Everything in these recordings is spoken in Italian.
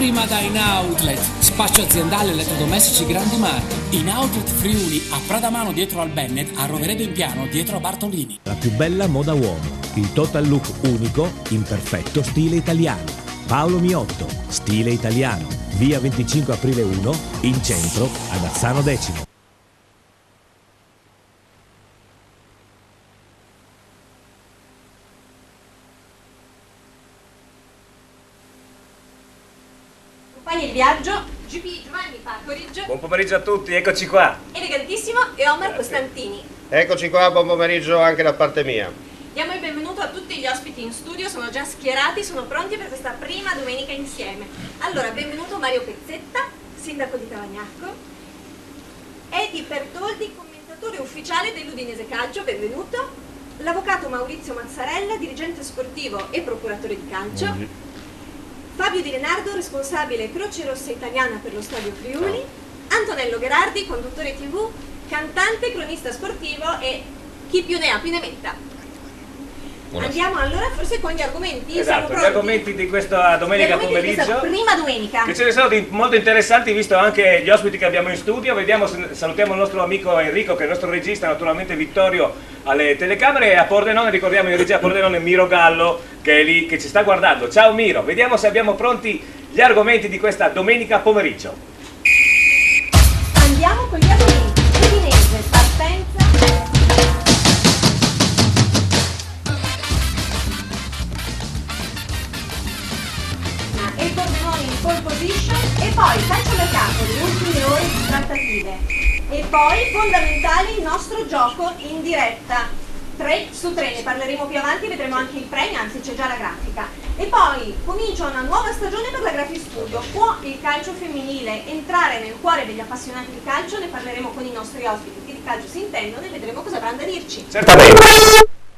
prima da In Outlet, spazio aziendale elettrodomestici grandi marchi. In Outlet Friuli, a Pradamano dietro al Bennett, a Roveredo in Piano dietro a Bartolini. La più bella moda uomo, il total look unico in perfetto stile italiano. Paolo Miotto, stile italiano, via 25 aprile 1, in centro ad Azzano Decimo. Compagni di viaggio, GP Giovanni Parcoridge. Buon pomeriggio a tutti, eccoci qua. Elegantissimo e Omar Costantini. Eccoci qua, buon pomeriggio anche da parte mia. Diamo il benvenuto a tutti gli ospiti in studio, sono già schierati, sono pronti per questa prima domenica insieme. Allora, benvenuto Mario Pezzetta, sindaco di Tavagnacco, Edi Pertoldi, commentatore ufficiale dell'Udinese Calcio, benvenuto, l'avvocato Maurizio Mazzarella, dirigente sportivo e procuratore di calcio, Fabio Di Lenardo, responsabile Croce Rossa Italiana per lo Stadio Friuli, Antonello Gherardi, conduttore TV, cantante, cronista sportivo e chi più ne ha più ne metta. Andiamo allora forse con gli argomenti. Esatto, gli argomenti di questa domenica pomeriggio. Prima domenica. Che ce ne sono di molto interessanti, visto anche gli ospiti che abbiamo in studio. Vediamo, salutiamo il nostro amico Enrico, che è il nostro regista, naturalmente Vittorio alle telecamere, e a Pordenone, ricordiamo in regia a Pordenone Miro Gallo, che è lì, che ci sta guardando. Ciao Miro, vediamo se abbiamo pronti gli argomenti di questa domenica pomeriggio. Andiamo con gli argomenti. Udinese, partenza. E il Pordenone in pole position, e poi calciomercato, le ultime ore di trattative, e poi fondamentale il nostro gioco in diretta 3 su 3, ne parleremo più avanti, vedremo anche il premio, anzi c'è già la grafica, e poi comincia una nuova stagione per la Grafistudio. Può il calcio femminile entrare nel cuore degli appassionati di calcio? Ne parleremo con i nostri ospiti che di calcio si intendono e vedremo cosa avranno da dirci. Certamente.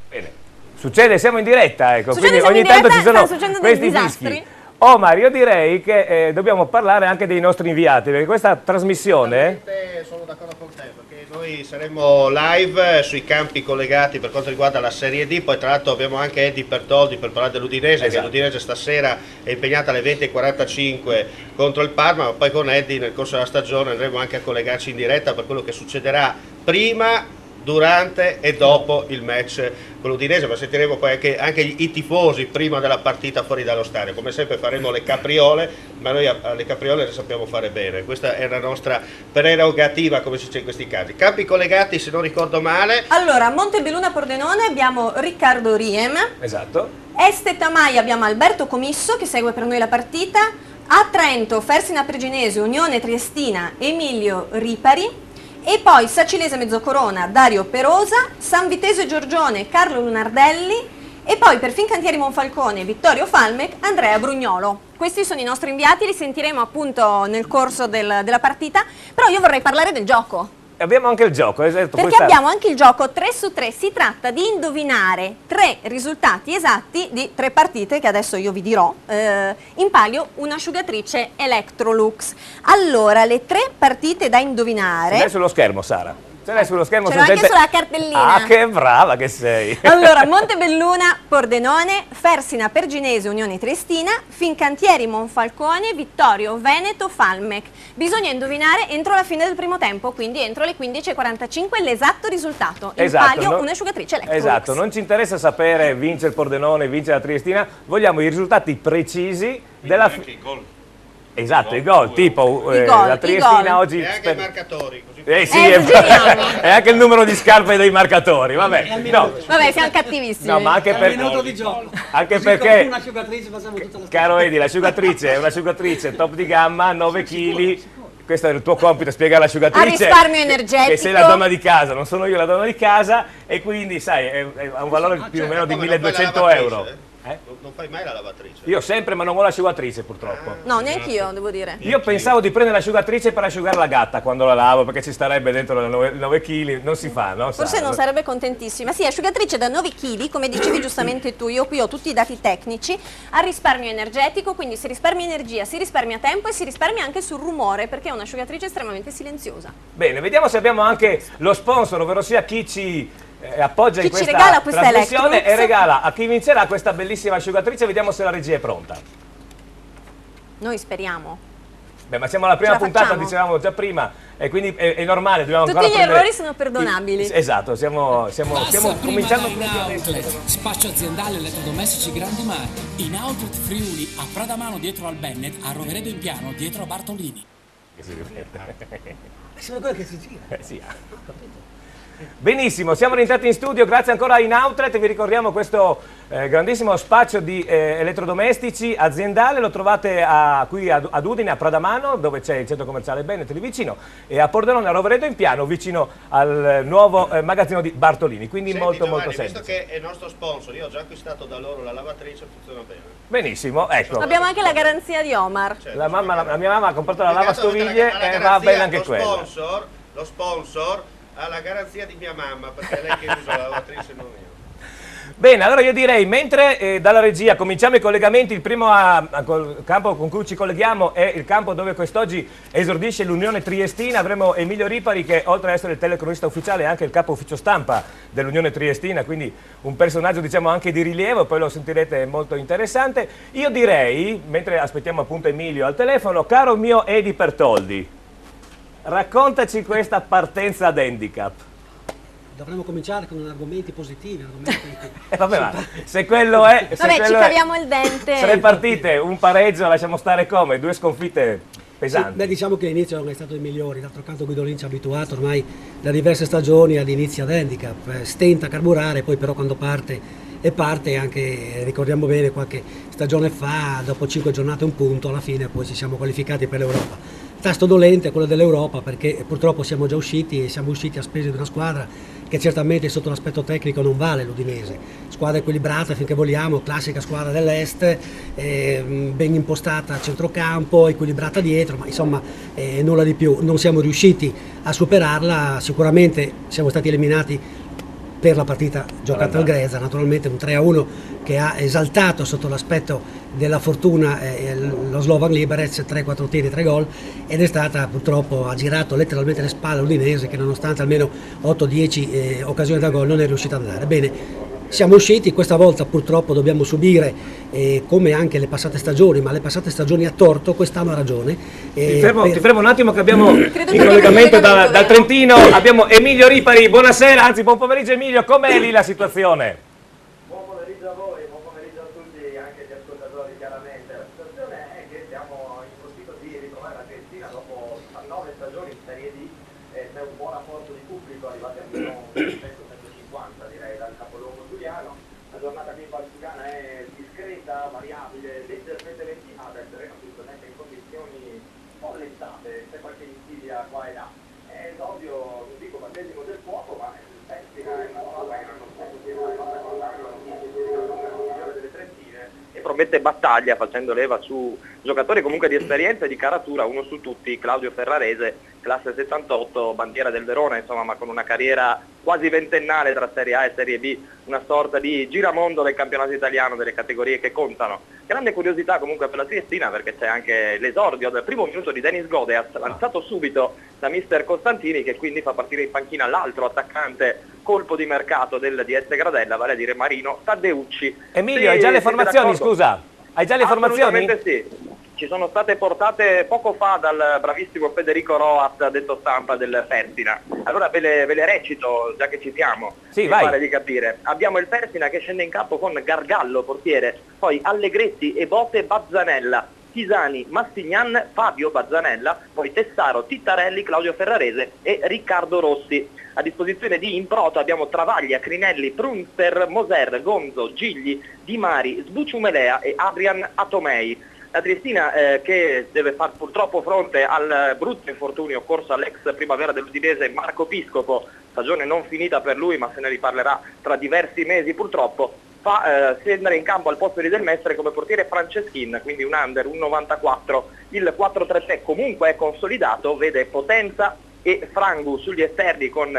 Bene, succede, siamo in diretta, ecco, Succede, quindi ogni tanto ci sono questi disastri. fischi. Omar, io direi che dobbiamo parlare anche dei nostri inviati, perché questa trasmissione... Sono d'accordo con te, perché noi saremo live sui campi collegati per quanto riguarda la Serie D, poi tra l'altro abbiamo anche Edi Pertoldi per parlare dell'Udinese, esatto. Che l'Udinese stasera è impegnata alle 20:45 contro il Parma, ma poi con Edi nel corso della stagione andremo anche a collegarci in diretta per quello che succederà prima, durante e dopo il match con l'Udinese, ma sentiremo poi anche i tifosi prima della partita fuori dallo stadio. Come sempre faremo le capriole, ma noi alle capriole le sappiamo fare bene, questa è la nostra prerogativa, come si dice in questi casi. Campi collegati, se non ricordo male. Allora, a Montebelluna Pordenone abbiamo Riccardo Riem. Esatto. Este Tamai abbiamo Alberto Comisso che segue per noi la partita. A Trento Fersina Preginese, Unione Triestina, Emilio Ripari. E poi Sacilese Mezzocorona, Dario Perosa, San Vitese Giorgione, Carlo Lunardelli, e poi per Fincantieri Monfalcone, Vittorio Falmec, Andrea Brugnolo. Questi sono i nostri inviati, li sentiremo appunto nel corso della partita, però io vorrei parlare del gioco. Abbiamo anche il gioco, esatto. Perché abbiamo anche il gioco 3 su 3, si tratta di indovinare 3 risultati esatti di 3 partite che adesso io vi dirò, in palio un'asciugatrice Electrolux. Allora, le 3 partite da indovinare... Ce l'hai sullo schermo, Sara? Ce l'hai sullo schermo? Ce l'ho anche sulla cartellina. Ah, che brava che sei! Allora, Montebelluna, Pordenone, Fersina Perginese, Unione Triestina, Fincantieri Monfalcone, Vittorio Veneto, Falmec. Bisogna indovinare entro la fine del primo tempo, quindi entro le 15:45 l'esatto risultato. In palio un'asciugatrice Electrolux. Esatto, non ci interessa sapere vince il Pordenone, vince la Triestina, vogliamo i risultati precisi della... I gol. Esatto, i gol, tipo la Triestina oggi... E anche i marcatori. Così. Sì, e anche il numero di scarpe dei marcatori, vabbè. No. Vabbè, siamo cattivissimi. No, ma anche per... minuto di gioco. Anche perché, un'asciugatrice facciamo tutta la caro Edi, l'asciugatrice è un'asciugatrice top di gamma, 9 kg. Questo è il tuo compito, spiegare all'asciugatrice. A risparmio energetico. Che sei la donna di casa, non sono io la donna di casa, e quindi sai, ha un valore più o meno di 1200 euro. Non fai mai la lavatrice? Io sempre, ma non ho l'asciugatrice purtroppo. No, neanche io, devo dire. Io pensavo di prendere l'asciugatrice per asciugare la gatta quando la lavo, perché ci starebbe dentro 9 kg, non si fa, no? Forse non sarebbe contentissima. Sì, asciugatrice da 9 kg, come dicevi giustamente tu, io qui ho tutti i dati tecnici, a risparmio energetico, quindi si risparmia energia, si risparmia tempo e si risparmia anche sul rumore, perché è un'asciugatrice estremamente silenziosa. Bene, vediamo se abbiamo anche lo sponsor, ovvero sia chi ci appoggia chi in questa regala questa trasmissione Electrolux e regala a chi vincerà questa bellissima asciugatrice. Vediamo se la regia è pronta. Noi speriamo. Beh, ma siamo alla prima puntata, facciamo. dicevamo già prima, e quindi è normale, dobbiamo Tutti ancora gli errori sono perdonabili. Esatto, stiamo cominciando in outlet, spazio aziendale elettrodomestici grandi marchi. In outlet Friuli, a Pradamano dietro al Bennett, a Roveredo in Piano dietro a Bartolini. Sono quello che si gira. Sì. Benissimo, siamo rientrati in studio, grazie ancora in outlet, vi ricordiamo questo grandissimo spazio di elettrodomestici aziendale, lo trovate qui ad Udine, a Pradamano, dove c'è il centro commerciale Bennett lì vicino, e a Pordenone, a Roveredo in Piano, vicino al nuovo magazzino di Bartolini, quindi Senti, molto Giovanni, molto semplice. visto che è il nostro sponsor, io ho già acquistato da loro la lavatrice, funziona bene. Benissimo, ecco. Abbiamo anche la garanzia di Omar. Certo, La mia mamma ha comprato la lavastoviglie e va bene anche quella. Lo sponsor ha la garanzia di mia mamma, perché è lei che usa la lavatrice, non io. Bene, allora io direi, mentre dalla regia cominciamo i collegamenti, il primo campo con cui ci colleghiamo è il campo dove quest'oggi esordisce l'Unione Triestina. Avremo Emilio Ripari, che oltre ad essere il telecronista ufficiale è anche il capo ufficio stampa dell'Unione Triestina, quindi un personaggio diciamo anche di rilievo, poi lo sentirete molto interessante. Io direi, mentre aspettiamo appunto Emilio al telefono, caro mio Edi Pertoldi, raccontaci questa partenza ad handicap. Dovremmo cominciare con argomenti positivi. Vabbè, ma se quello è... Vabbè, ci caviamo il dente. 3 partite, un pareggio, lasciamo stare come, 2 sconfitte pesanti. Sì, beh, diciamo che l'inizio non è stato dei migliori, d'altro canto Guidolin ci ha abituato ormai da diverse stagioni ad inizi ad handicap, stenta a carburare, poi però quando parte anche, ricordiamo bene qualche stagione fa, dopo 5 giornate un punto, alla fine poi ci siamo qualificati per l'Europa. Tasto dolente quello dell'Europa, perché purtroppo siamo già usciti e siamo usciti a spese di una squadra che certamente sotto l'aspetto tecnico non vale l'Udinese. Squadra equilibrata finché vogliamo, classica squadra dell'Est, ben impostata a centrocampo, equilibrata dietro, ma insomma nulla di più. Non siamo riusciti a superarla, sicuramente siamo stati eliminati per la partita giocata al Greza, naturalmente un 3-1 che ha esaltato sotto l'aspetto della fortuna lo Slovan Liberec, 3-4 tiri, 3 gol, ed è stata purtroppo, ha girato letteralmente le spalle all'Udinese, che nonostante almeno 8-10 occasioni da gol non è riuscita ad andare. Bene, siamo usciti, questa volta purtroppo dobbiamo subire, come anche le passate stagioni, ma le passate stagioni a torto, quest'anno ha ragione. Ti fermo un attimo che abbiamo in collegamento dal Trentino, abbiamo Emilio Ripari, buonasera, anzi buon pomeriggio Emilio, com'è lì la situazione? Buon pomeriggio a voi, buon pomeriggio a tutti, anche gli ascoltatori chiaramente. La situazione è che siamo in procinto di ritrovare la Triestina dopo 19 stagioni in Serie D, c'è un buon rapporto di pubblico, arrivati almeno 100-150 direi dal capoluogo giuliano. La giornata qui in Valsugana è discreta, variabile, leggermente ventilata, il terreno assolutamente in condizioni pollettate, c'è qualche insidia qua e là. È ovvio, non dico battesimo del fuoco, ma il Pessina è una squadra che l'anno scorso tiene la nostra condanna il migliore delle Trentine e promette battaglia facendo leva su giocatori comunque di esperienza e di caratura, uno su tutti, Claudio Ferrarese, classe 78, bandiera del Verona, insomma, ma con una carriera quasi ventennale tra Serie A e Serie B, una sorta di giramondo del campionato italiano, delle categorie che contano. Grande curiosità comunque per la Triestina, perché c'è anche l'esordio del primo minuto di Denis Godeas, lanciato subito da mister Costantini, che quindi fa partire in panchina l'altro attaccante colpo di mercato del DS Gradella, vale a dire Marino Taddeucci. Emilio, hai già le formazioni, scusa? Hai già le formazioni? Assolutamente sì. Ci sono state portate poco fa dal bravissimo Federico Roat, detto stampa del Persina. Allora ve le recito, già che ci siamo, sì, mi vai. pare di capire. Abbiamo il Persina che scende in campo con Gargallo, portiere, poi Allegretti, Ebote, Bazzanella, Tisani, Massignan, Fabio Bazzanella, poi Tessaro, Tittarelli, Claudio Ferrarese e Riccardo Rossi. A disposizione di Improto abbiamo Travaglia, Crinelli, Prunster, Moser, Gonzo, Gigli, Di Mari, Sbuciumelea e Adrian Atomei. La Triestina che deve far purtroppo fronte al brutto infortunio occorso all'ex primavera dell'Udinese Marco Piscopo, stagione non finita per lui ma se ne riparlerà tra diversi mesi purtroppo, fa scendere in campo al posto di Del Mestre come portiere Franceschin, quindi un under, un 94. Il 4-3-3 comunque è consolidato, vede Potenza e Frangu sugli esterni con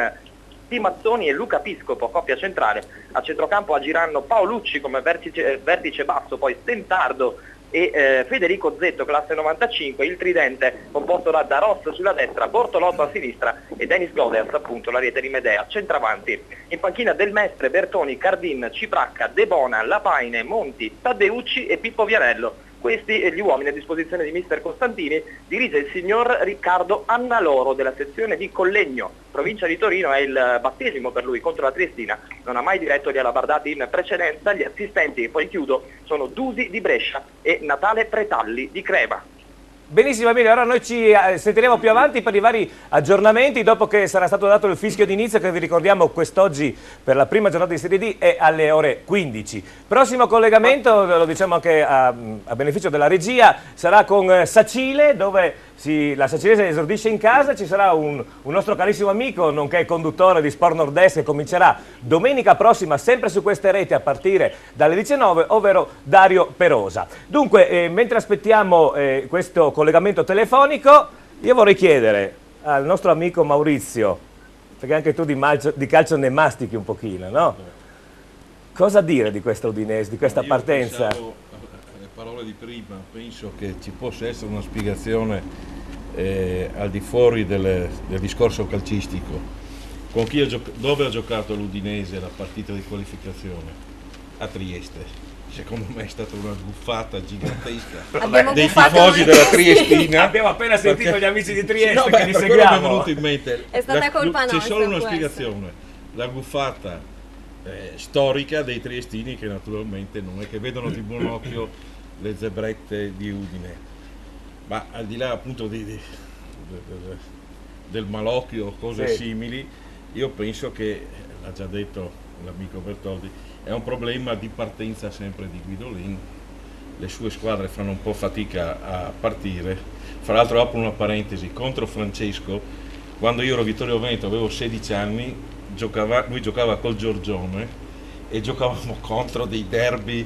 Di Mazzoni e Luca Piscopo, coppia centrale. A centrocampo agiranno Paolucci come vertice basso, poi Stentardo e Federico Zetto, classe 95, il tridente composto da Ross sulla destra, Bortolotto a sinistra e Denis Godeas, appunto l'ariete di Medea, centravanti. In panchina Del Mestre, Bertoni, Cardin, Cipracca, De Bona, Lapaine, Monti, Taddeucci e Pippo Vianello. questi gli uomini a disposizione di mister Costantini dirige il signor Riccardo Annaloro della sezione di Collegno, provincia di Torino. È il battesimo per lui contro la Triestina, non ha mai diretto gli Alabardati in precedenza. Gli assistenti, e poi chiudo, sono Dusi di Brescia e Natale Pretalli di Crema. Benissimo Emilio, ora noi ci sentiremo più avanti per i vari aggiornamenti dopo che sarà stato dato il fischio d'inizio, che vi ricordiamo quest'oggi per la prima giornata di Serie D è alle ore 15. Prossimo collegamento, lo diciamo anche a beneficio della regia, sarà con Sacile, dove la Sacilese esordisce in casa. Ci sarà un nostro carissimo amico, nonché conduttore di Sport Nord-Est, che comincerà domenica prossima sempre su queste reti a partire dalle 19, ovvero Dario Perosa. Dunque, mentre aspettiamo questo collegamento telefonico, io vorrei chiedere al nostro amico Maurizio, perché anche tu di calcio ne mastichi un pochino, no? Cosa dire di questa Udinese, di questa partenza? Le parole di prima, penso che ci possa essere una spiegazione al di fuori del discorso calcistico. Dove ha giocato l'Udinese la partita di qualificazione? A Trieste. Secondo me è stata una guffata gigantesca dei tifosi della Triestina. Abbiamo appena sentito gli amici di Trieste che li per seguiamo. Mi è venuto in mente. È stata colpa nostra. C'è solo una spiegazione: la guffata storica dei triestini, che naturalmente non è che vedono di buon occhio le zebrette di Udine, ma al di là appunto del malocchio o cose simili, io penso che, l'ha già detto l'amico Bertoldi, è un problema di partenza sempre di Guidolin. Le sue squadre fanno un po' fatica a partire. Fra l'altro apro una parentesi, contro Francesco, quando io ero Vittorio Veneto avevo 16 anni, lui giocava col Giorgione e giocavamo contro dei derby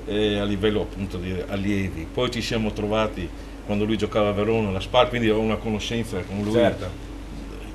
a livello appunto di allievi. Poi ci siamo trovati quando lui giocava a Verona, alla Spal, quindi ho una conoscenza con lui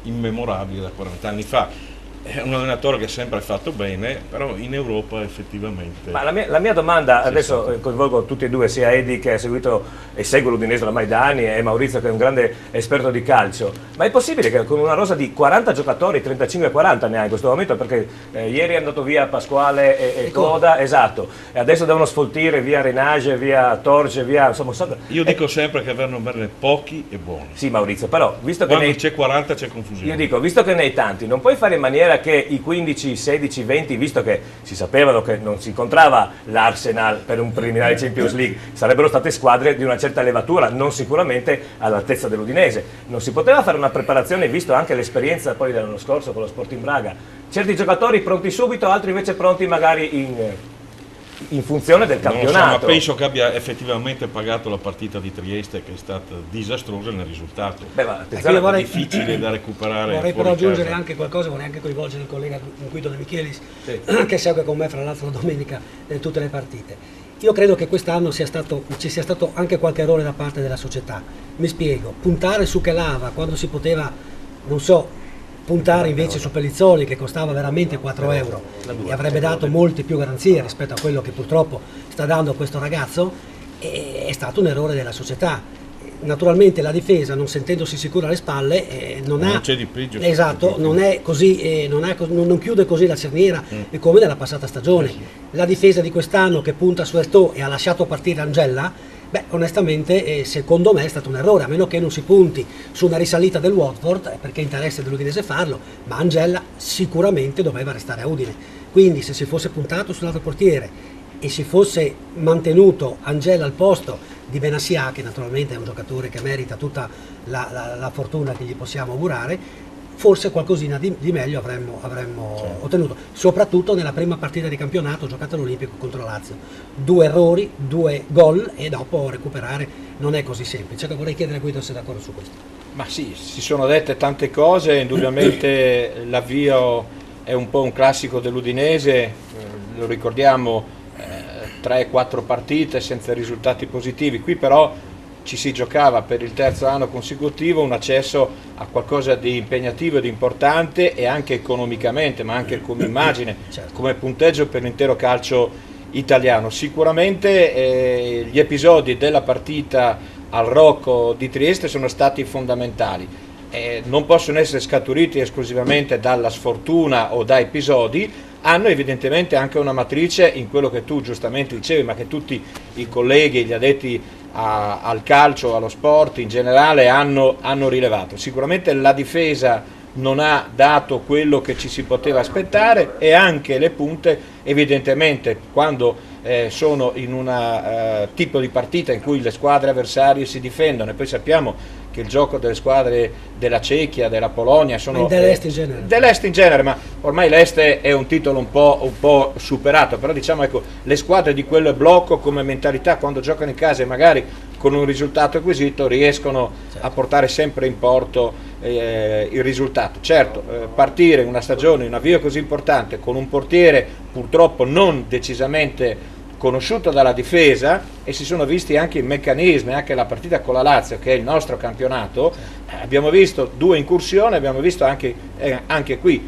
immemorabile da 40 anni fa. È un allenatore che ha sempre fatto bene, però in Europa effettivamente... Ma la mia domanda, adesso coinvolgo tutti e due, sia Edi che ha seguito e segue l'Udinese ormai da anni, e Maurizio che è un grande esperto di calcio, ma è possibile che con una rosa di 40 giocatori, 35-40 ne ha in questo momento, perché ieri è andato via Pasquale e Coda, esatto, e adesso devono sfoltire via Renage, via Torge, via... Insomma, io dico sempre che verranno bene pochi e buoni. Sì Maurizio, però visto che quando c'è 40 c'è confusione. Io dico, visto che ne hai tanti, non puoi fare in maniera che i 15, 16, 20, visto che si sapevano che non si incontrava l'Arsenal per un preliminare Champions League, sarebbero state squadre di una certa levatura, non sicuramente all'altezza dell'Udinese. Non si poteva fare una preparazione, visto anche l'esperienza poi dell'anno scorso con lo Sporting Braga? Certi giocatori pronti subito, altri invece pronti magari in funzione del campionato. Non so, ma penso che abbia effettivamente pagato la partita di Trieste, che è stata disastrosa nel risultato. È difficile da recuperare. Vorrei però aggiungere anche qualcosa, vorrei anche coinvolgere il collega Guido De Michelis, che segue con me fra l'altro la domenica tutte le partite. Io credo che quest'anno ci sia stato anche qualche errore da parte della società. Mi spiego: puntare su Kelava quando si poteva, non so, puntare invece su Pellizzoli, che costava veramente 4 euro e avrebbe dato molte più garanzie rispetto a quello che purtroppo sta dando questo ragazzo, è stato un errore della società. Naturalmente la difesa, non sentendosi sicura alle spalle, non c'è di peggio, esatto, non è così, non chiude così la cerniera come nella passata stagione. La difesa di quest'anno, che punta su Eto'o e ha lasciato partire Angella, beh, onestamente secondo me è stato un errore, a meno che non si punti su una risalita del Watford, perché è interesse dell'Udinese farlo, ma Angella sicuramente doveva restare a Udine. Quindi se si fosse puntato sull'altro portiere e si fosse mantenuto Angella al posto di Benassia, che naturalmente è un giocatore che merita tutta la fortuna che gli possiamo augurare, forse qualcosina di meglio avremmo ottenuto, soprattutto nella prima partita di campionato giocata all'Olimpico contro Lazio. 2 errori, 2 gol, e dopo recuperare non è così semplice. Vorrei chiedere a Guido se è d'accordo su questo. Ma sì, si sono dette tante cose, indubbiamente l'avvio è un po' un classico dell'Udinese, lo ricordiamo, 3-4 partite senza risultati positivi. Qui però ci si giocava per il terzo anno consecutivo un accesso a qualcosa di impegnativo e di importante, e anche economicamente, ma anche come immagine, come punteggio per l'intero calcio italiano. Sicuramente gli episodi della partita al Rocco di Trieste sono stati fondamentali. Non possono essere scaturiti esclusivamente dalla sfortuna o da episodi, hanno evidentemente anche una matrice in quello che tu giustamente dicevi, ma che tutti i colleghi, gli addetti al calcio, allo sport in generale hanno rilevato. Sicuramente la difesa non ha dato quello che ci si poteva aspettare, e anche le punte evidentemente quando sono in un tipo di partita in cui le squadre avversarie si difendono, e poi sappiamo che il gioco delle squadre della Cechia, della Polonia sono dell'Est in genere, ma ormai l'Est è un titolo un po' superato, però diciamo, ecco, le squadre di quel blocco come mentalità, quando giocano in casa e magari con un risultato acquisito, riescono a portare sempre in porto il risultato. Certo, partire una stagione, un avvio così importante con un portiere purtroppo non decisamente conosciuto dalla difesa, e si sono visti anche i meccanismi, anche la partita con la Lazio, che è il nostro campionato, abbiamo visto 2 incursioni, abbiamo visto anche qui,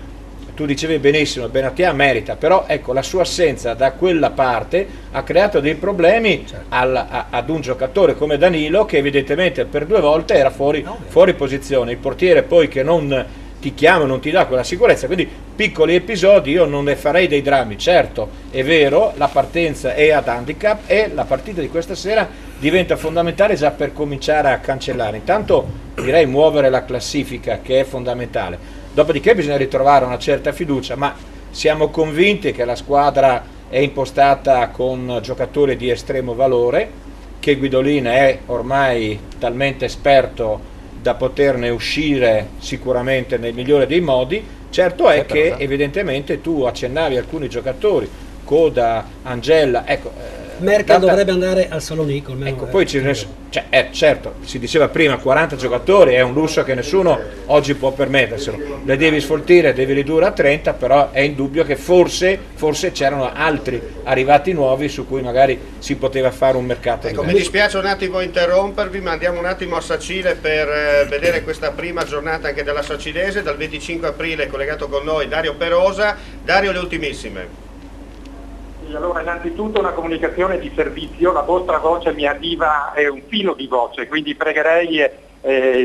tu dicevi benissimo, Benatia merita, però ecco, la sua assenza da quella parte ha creato dei problemi ad un giocatore come Danilo, che evidentemente per 2 volte era fuori posizione, il portiere poi che non ti chiama, non ti dà quella sicurezza, quindi piccoli episodi, io non ne farei dei drammi. Certo, è vero, la partenza è ad handicap e la partita di questa sera diventa fondamentale già per cominciare a cancellare. Intanto direi muovere la classifica, che è fondamentale, dopodiché bisogna ritrovare una certa fiducia, ma siamo convinti che la squadra è impostata con giocatori di estremo valore, che Guidolin è ormai talmente esperto da poterne uscire sicuramente nel migliore dei modi. Certo è che evidentemente tu accennavi alcuni giocatori, Coda, Angella, ecco, Merkel dovrebbe andare al Salonico, ecco, poi certo, si diceva prima 40 giocatori è un lusso che nessuno oggi può permetterselo, le devi sfoltire, devi ridurre a 30, però è indubbio che forse c'erano altri arrivati nuovi su cui magari si poteva fare un mercato. Ecco, mi dispiace un attimo interrompervi, ma andiamo un attimo a Sacile per vedere questa prima giornata anche della Sacilese. Dal 25 aprile è collegato con noi Dario Perosa. Dario, le ultimissime. Allora, innanzitutto una comunicazione di servizio, la vostra voce mi arriva, è un filo di voce, quindi pregherei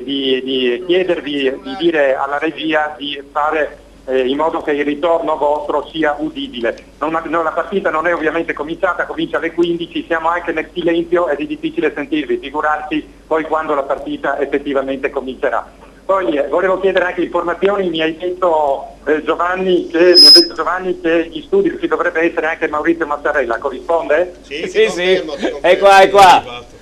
di chiedervi di dire alla regia di fare in modo che il ritorno vostro sia udibile. La partita non è ovviamente cominciata, comincia alle 15, siamo anche nel silenzio ed è difficile sentirvi, figurarsi poi quando la partita effettivamente comincerà. Poi volevo chiedere anche informazioni, mi hai detto Giovanni che in studio ci dovrebbe essere anche Maurizio Mazzarella, corrisponde? Sì. È qua.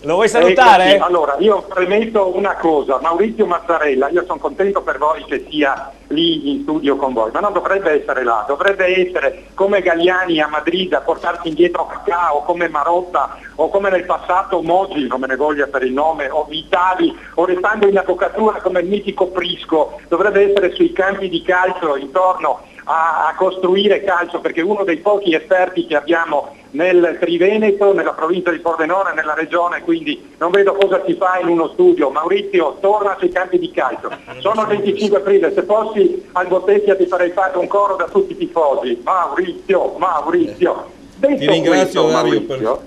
Lo vuoi salutare? Ecco, sì. Allora, io premetto una cosa, Maurizio Mazzarella, io sono contento per voi che sia lì in studio con voi, ma non dovrebbe essere là, dovrebbe essere come Galliani a Madrid a portarsi indietro Cacà, o come Marotta, o come nel passato Moggi, non me ne voglia per il nome, o Vitali, o restando in avvocatura come il mitico Prisco, dovrebbe essere sui campi di calcio intorno a costruire calcio, perché uno dei pochi esperti che abbiamo nel Triveneto, nella provincia di Pordenone, nella regione, quindi non vedo cosa si fa in uno studio. Maurizio, torna sui campi di calcio. Sono il 25 aprile, se fossi al Bottecchia ti farei fare un coro da tutti i tifosi. Maurizio. Detto ti ringrazio questo, Dario Maurizio,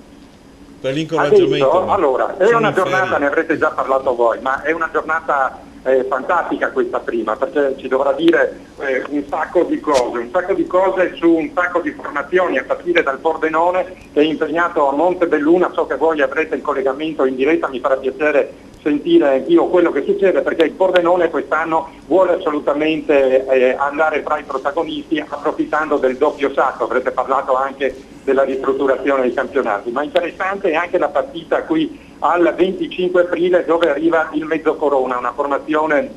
per l'incoraggiamento. Allora, è una giornata, ne avrete già parlato voi, ma è una giornata fantastica questa prima, perché ci dovrà dire un sacco di cose su un sacco di formazioni, a partire dal Pordenone che è impegnato a Montebelluna. So che voi avrete il collegamento in diretta, mi farà piacere sentire anch'io quello che succede, perché il Pordenone quest'anno vuole assolutamente andare fra i protagonisti, approfittando del doppio sacco. Avrete parlato anche della ristrutturazione dei campionati, ma interessante è anche la partita qui al 25 aprile, dove arriva il Mezzocorona, una formazione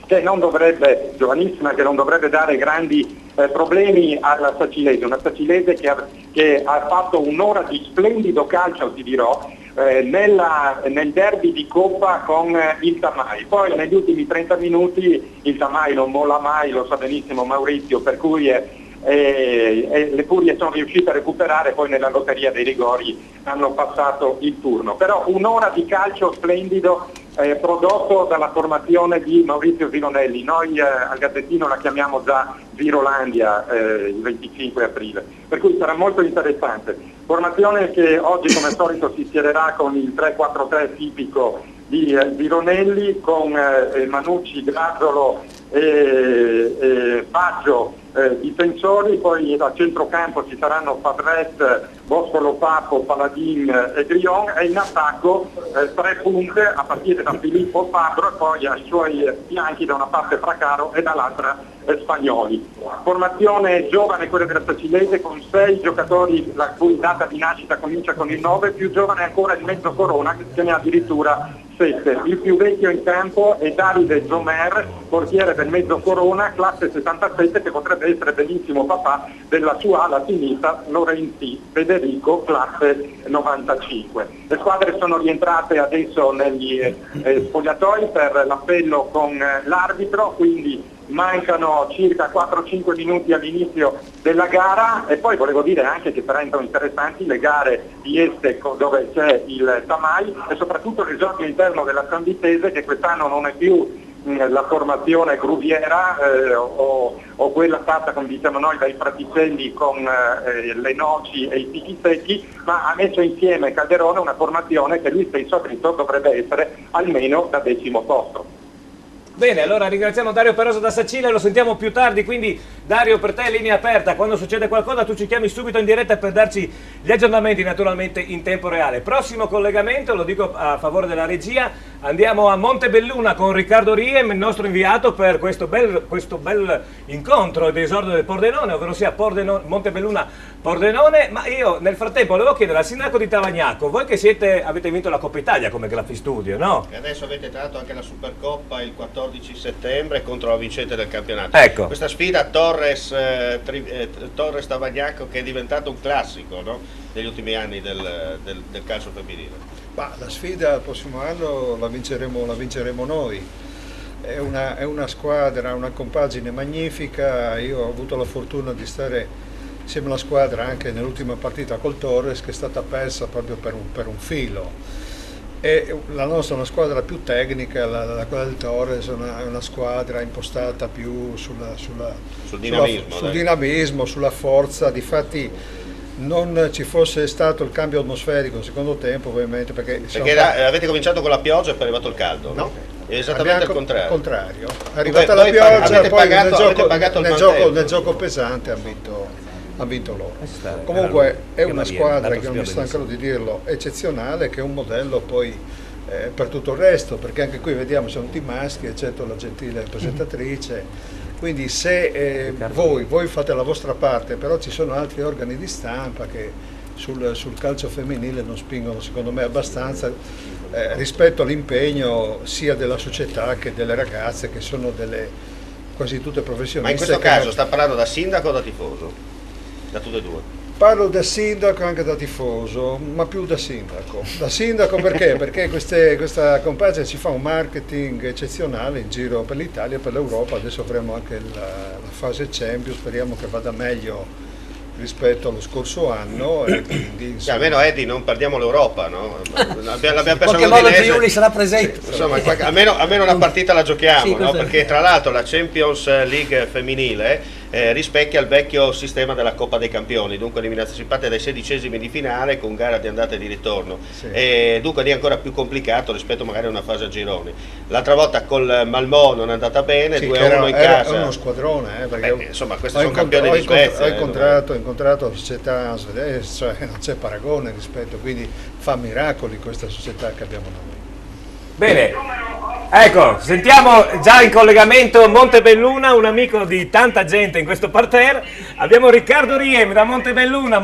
che non dovrebbe, giovanissima, che non dovrebbe dare grandi problemi alla Sacilese, una Sacilese che ha fatto un'ora di splendido calcio, ti dirò, nel derby di Coppa con il Tamai. Poi negli ultimi 30 minuti il Tamai non molla mai, lo sa benissimo Maurizio, per cui le Furie sono riuscite a recuperare, poi nella lotteria dei rigori hanno passato il turno. Però un'ora di calcio splendido prodotto dalla formazione di Maurizio Vironelli. Noi al Gazzettino la chiamiamo già Virolandia il 25 aprile, per cui sarà molto interessante. Formazione che oggi come al solito si schiererà con il 3-4-3 tipico di Vironelli, con Manucci, Grazzolo, Baggio difensori, poi a centrocampo ci saranno Fabret, Boscolo Papo, Paladin e Grion, e in attacco 3 punte a partire da Filippo Fabro e poi ai suoi fianchi da una parte Fracaro e dall'altra Spagnoli. Formazione giovane quella della Sacilese con 6 giocatori la cui data di nascita comincia con il 9, più giovane ancora il Mezzo Corona che ne ha addirittura 7. Il più vecchio in campo è Davide Zomer, portiere del Mezzo Corona, classe 77, che potrebbe essere benissimo papà della sua ala sinistra Lorenzi Federico, classe 95. Le squadre sono rientrate adesso negli spogliatoi per l'appello con l'arbitro, quindi mancano circa 4-5 minuti all'inizio della gara, e poi volevo dire anche che saranno interessanti le gare di Este dove c'è il Tamai e soprattutto l'esordio interno della San Vitese, che quest'anno non è più la formazione gruviera o quella fatta, come diciamo noi, dai fraticelli con le noci e i fichi secchi, ma ha messo insieme Calderone una formazione che lui stesso ha detto dovrebbe essere almeno da 10° posto. Bene, allora ringraziamo Dario Peroso da Sacile, lo sentiamo più tardi, quindi Dario, per te linea aperta, quando succede qualcosa tu ci chiami subito in diretta per darci gli aggiornamenti naturalmente in tempo reale. Prossimo collegamento, lo dico a favore della regia, andiamo a Montebelluna con Riccardo Riem, il nostro inviato per questo bel incontro ed esordio del Pordenone, ovvero sia Montebelluna-Pordenone, ma io nel frattempo volevo chiedere al sindaco di Tavagnacco, voi che avete vinto la Coppa Italia come Graffistudio, no? E adesso avete dato anche la Supercoppa il 14 settembre contro la vincente del campionato. Ecco. Questa sfida Torres Tavagnacco, che è diventato un classico, no? Negli ultimi anni del calcio femminile. Ma la sfida il prossimo anno la vinceremo noi. È una squadra, una compagine magnifica. Io ho avuto la fortuna di stare insieme alla squadra anche nell'ultima partita col Torres, che è stata persa proprio per un filo. E la nostra è una squadra più tecnica, quella del Torres è una squadra impostata più sul dinamismo, sulla forza. Difatti non ci fosse stato il cambio atmosferico nel secondo tempo, ovviamente, perché avete cominciato con la pioggia e poi è arrivato il caldo, no? È esattamente il contrario. È arrivata la pioggia e poi nel gioco pesante ha vinto loro. Comunque è una squadra, che non mi stancherò di dirlo, eccezionale, che è un modello poi per tutto il resto, perché anche qui vediamo sono tutti maschi, eccetto la gentile presentatrice. Quindi se voi fate la vostra parte, però ci sono altri organi di stampa che sul calcio femminile non spingono secondo me abbastanza rispetto all'impegno sia della società che delle ragazze, che sono quasi tutte professioniste. Ma in questo caso sta parlando da sindaco o da tifoso? Da tutte e due? Parlo da sindaco e anche da tifoso, ma più da sindaco. Da sindaco perché? Perché questa compagine ci fa un marketing eccezionale in giro per l'Italia e per l'Europa. Adesso avremo anche la fase Champions, speriamo che vada meglio rispetto allo scorso anno. E quindi, almeno Eddie, non perdiamo l'Europa, no? L'abbiamo persa in qualche modo Giuli sarà presente. Insomma, almeno una partita la giochiamo, sì, no? Perché tra l'altro la Champions League femminile rispecchia il vecchio sistema della Coppa dei Campioni, dunque eliminazioni si parte dai 16esimi di finale con gara di andata e di ritorno, sì. E dunque lì è ancora più complicato rispetto magari a una fase a gironi. L'altra volta col Malmö non è andata bene, 2-1 in casa. È uno squadrone, perché insomma questi sono campioni di Svezia. Ho incontrato la società svedese, cioè non c'è paragone rispetto, quindi fa miracoli questa società che abbiamo noi. Bene, ecco, sentiamo già in collegamento Montebelluna, un amico di tanta gente in questo parterre. Abbiamo Riccardo Riem da Montebelluna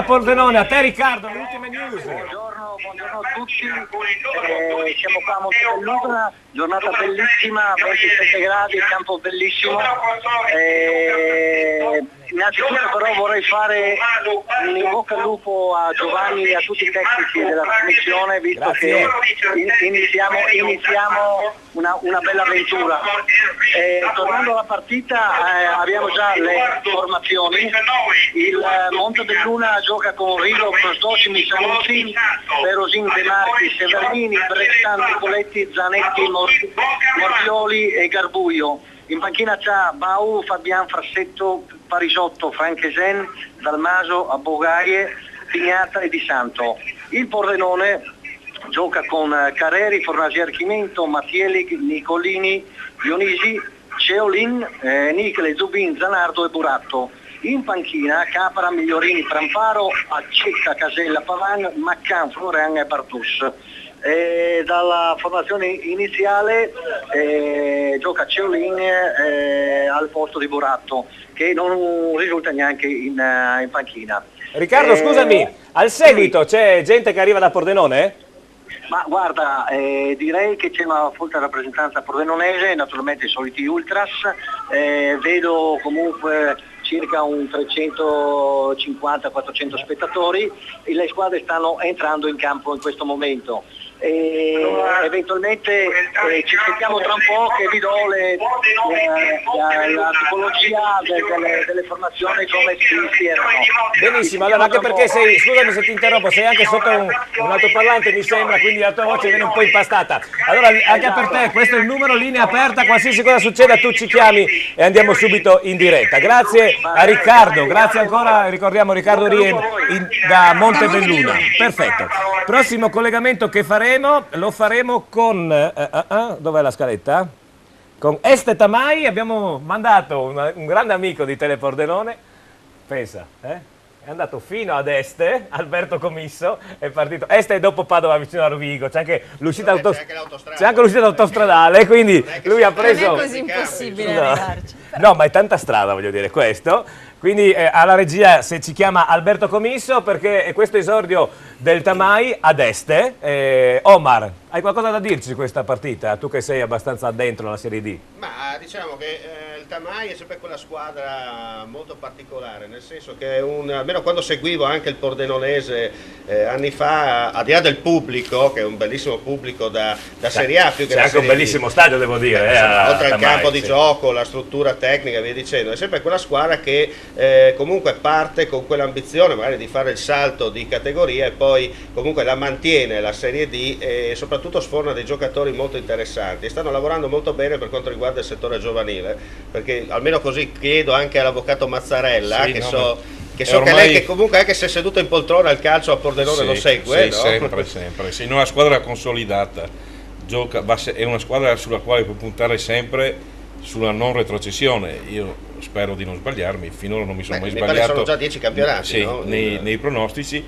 Pordenone. A te Riccardo, le ultime news. Buongiorno a tutti, siamo qua a Montebelluna, giornata bellissima, 27 gradi, il campo bellissimo. Innanzitutto però vorrei fare un in bocca al lupo a Giovanni e a tutti i tecnici della trasmissione, visto che iniziamo una bella avventura. Tornando alla partita, abbiamo già le formazioni. Il Montebelluna gioca con Rilo, Crosdocci, Misanucci, Perosin, De Marchi, Severini, Bressan, Nicoletti, Zanetti, Morbioli e Garbuio. In panchina c'ha Bau, Fabian, Frassetto, Parisotto, Franchesen, Dalmaso, Abogaie, Pignata e Di Santo. Il Pordenone gioca con Careri, Fornasi Archimento, Mattielli, Nicolini, Dionisi, Ceolin, Nichele, Zubin, Zanardo e Buratto. In panchina Capra, Migliorini, Pramparo, Accecca, Casella, Pavan, Maccan, Florian e Bartus. Dalla formazione iniziale gioca Ceolin al posto di Buratto, che non risulta neanche in panchina. Riccardo, scusami, al seguito c'è gente che arriva da Pordenone? Ma guarda, direi che c'è una folta rappresentanza pordenonese, naturalmente i soliti ultras, vedo comunque circa un 350-400 spettatori, le squadre stanno entrando in campo in questo momento. Eventualmente ci sentiamo tra un po' che vi do la tipologia delle formazioni come si erano. Benissimo, allora anche perché sei, scusami se ti interrompo, sei anche sotto un altoparlante mi sembra, quindi la tua voce viene un po' impastata. Allora anche per te questo è il numero, linea aperta, qualsiasi cosa succeda tu ci chiami e andiamo subito in diretta. Grazie a Riccardo, grazie ancora, ricordiamo Riccardo Rie da Montebelluna. Perfetto. Prossimo collegamento che faremo lo faremo con, dov'è la scaletta? Con Este Tamai, abbiamo mandato un grande amico di Telepordenone, pensa, è andato fino ad Este, Alberto Comisso, è partito, Este è dopo Padova vicino a Rovigo, c'è anche l'uscita autostradale, quindi lui ha preso... Non è così impossibile arrivarci. No, ma è tanta strada, voglio dire, questo. Quindi alla regia se ci chiama Alberto Comisso perché è questo esordio del Tamai ad Este. Omar, hai qualcosa da dirci su questa partita? Tu che sei abbastanza addentro alla Serie D. Ma diciamo che il Tamai è sempre quella squadra molto particolare, nel senso che almeno quando seguivo anche il pordenonese anni fa, al di là del pubblico, che è un bellissimo pubblico da Serie A più che da Serie D. C'è anche un bellissimo stadio, devo dire. Oltre al campo di gioco, la struttura tecnica e via dicendo, è sempre quella squadra che comunque parte con quell'ambizione magari di fare il salto di categoria e poi comunque la mantiene la Serie D e soprattutto sforna dei giocatori molto interessanti. Stanno lavorando molto bene per quanto riguarda il settore giovanile, perché almeno così chiedo anche all'avvocato Mazzarella, sì, che no, so che ormai... lei che comunque anche se è seduto in poltrona il calcio a Pordenone lo segue, sì, no? sempre, sì, una squadra consolidata, è una squadra sulla quale può puntare sempre sulla non retrocessione. Io spero di non sbagliarmi, finora non mi sono mai sbagliato. Sono già 10 campionati, sì, no? nei pronostici.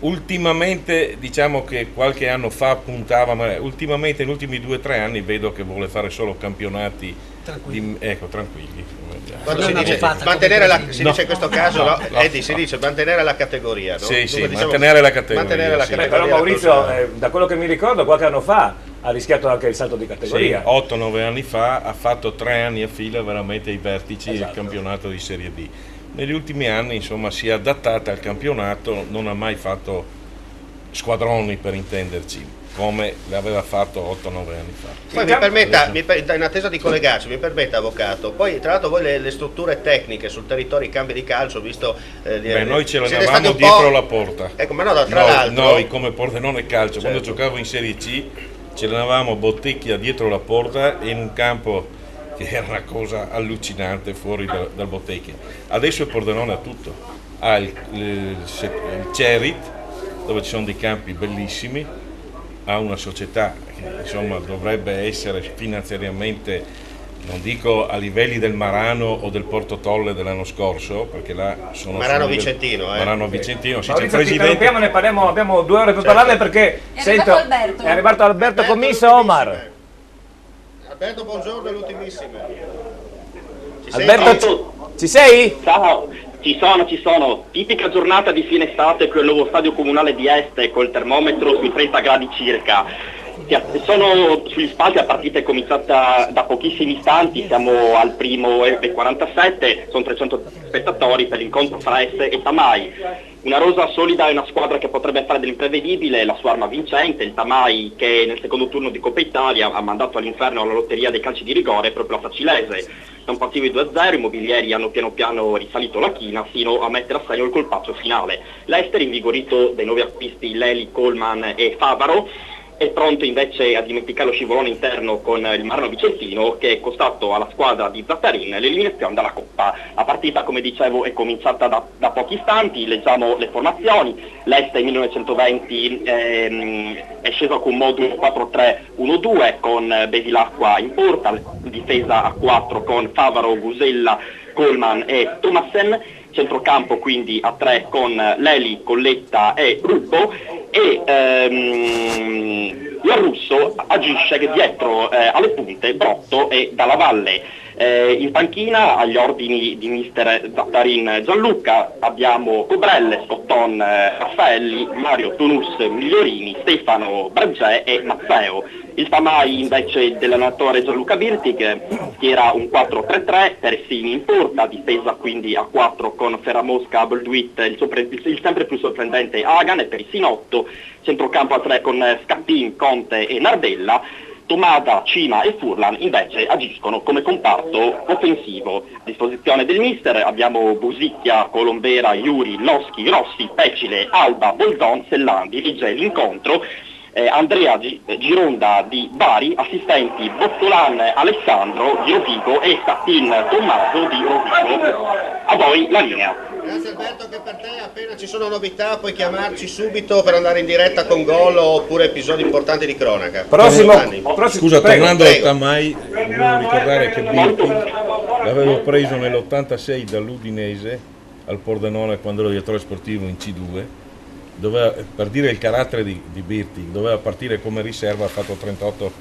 Ultimamente, diciamo che qualche anno fa puntava, ma ultimamente, negli ultimi 2 o 3 anni, vedo che vuole fare solo campionati tranquilli. Quando si dice mantenere dice in questo caso, Eddie, si dice mantenere la categoria, no? Sì, Dunque, mantenere la categoria. Però Maurizio, da quello che mi ricordo, qualche anno fa ha rischiato anche il salto di categoria. Sì, 8-9 anni fa ha fatto 3 anni a fila veramente ai vertici del campionato di Serie D. Negli ultimi anni, insomma, si è adattata al campionato, non ha mai fatto squadroni, per intenderci, come l'aveva fatto 8-9 anni fa. Poi mi permetta, in attesa di collegarci, mi permetta avvocato, poi tra l'altro voi le strutture tecniche sul territorio, i cambi di calcio, visto... noi ce l'avevamo dietro la porta. Ecco, ma no, tra l'altro... Noi come Pordenone Calcio, quando giocavo in Serie C, ce l'avevamo Bottecchia dietro la porta in un campo che era una cosa allucinante fuori dal Bottecchia. Adesso il Pordenone ha tutto, ha il Cerit, dove ci sono dei campi bellissimi, ha una società che insomma dovrebbe essere finanziariamente, non dico a livelli del Marano o del Porto Tolle dell'anno scorso, perché là sono Marano Vicentino, Marano Vicentino, sì, Maurizio, c'è il presidente. ne parliamo, abbiamo 2 ore per parlarne perché è arrivato Alberto Commisso. Omar. Alberto, buongiorno, l'ultimissima. Alberto, ci sei? Ciao, ci sono. Tipica giornata di fine estate qui al nuovo stadio comunale di Este, col termometro sui 30 gradi circa. Sono sugli spalti, la partita è cominciata da pochissimi istanti, siamo al primo F47, sono 300 spettatori per l'incontro fra Este e Tamai. Una rosa solida è una squadra che potrebbe fare dell'imprevedibile, la sua arma vincente, il Tamai che nel secondo turno di Coppa Italia ha mandato all'inferno la lotteria dei calci di rigore proprio la Facilese. Da un partito di 2-0 i mobilieri hanno piano piano risalito la china fino a mettere a segno il colpaccio finale. L'Ester, invigorito dai nuovi acquisti Leli, Coleman e Favaro, è pronto invece a dimenticare lo scivolone interno con il Marano Vicentino, che è costato alla squadra di Zattarin l'eliminazione dalla Coppa. La partita, come dicevo, è cominciata da pochi istanti, leggiamo le formazioni. L'Este nel 1920 è sceso con modulo 4-3-1-2 con Bevilacqua in porta, difesa a 4 con Favaro, Gusella, Coleman e Thomassen, centrocampo quindi a 3 con Leli, Colletta e Rubbo, e il Russo agisce dietro alle punte Brotto e Dalla Valle. In panchina agli ordini di mister Zattarin Gianluca abbiamo Cobrelle, Scotton, Raffaelli, Mario Tonus, Migliorini, Stefano Bragè e Mazzeo. Il Famai invece dell'allenatore Gianluca Birtig schiera un 4-3-3, Teresini in porta, difesa quindi a 4 con Ferramosca, Bolduit, il sempre più sorprendente Hagan e Perissinotto, centrocampo a 3 con Scattin, Conte e Nardella. Tomada, Cima e Furlan invece agiscono come comparto offensivo. A disposizione del mister abbiamo Busicchia, Colombera, Iuri, Loschi, Rossi, Pecile, Alba, Boldon, Sellandi, Vigè l'incontro, Andrea Gironda di Bari, assistenti Bottolan Alessandro di Rovigo e Scattin Tommaso di Rovigo. A voi la linea. Grazie Alberto, che per te appena ci sono novità puoi chiamarci subito per andare in diretta con gol oppure episodi importanti di cronaca. Scusa, tornando al Tamai, devo ricordare che Birking l'avevo preso nell'86 dall'Udinese al Pordenone quando ero direttore sportivo in C2. Doveva, per dire il carattere di Birking, doveva partire come riserva, ha fatto 34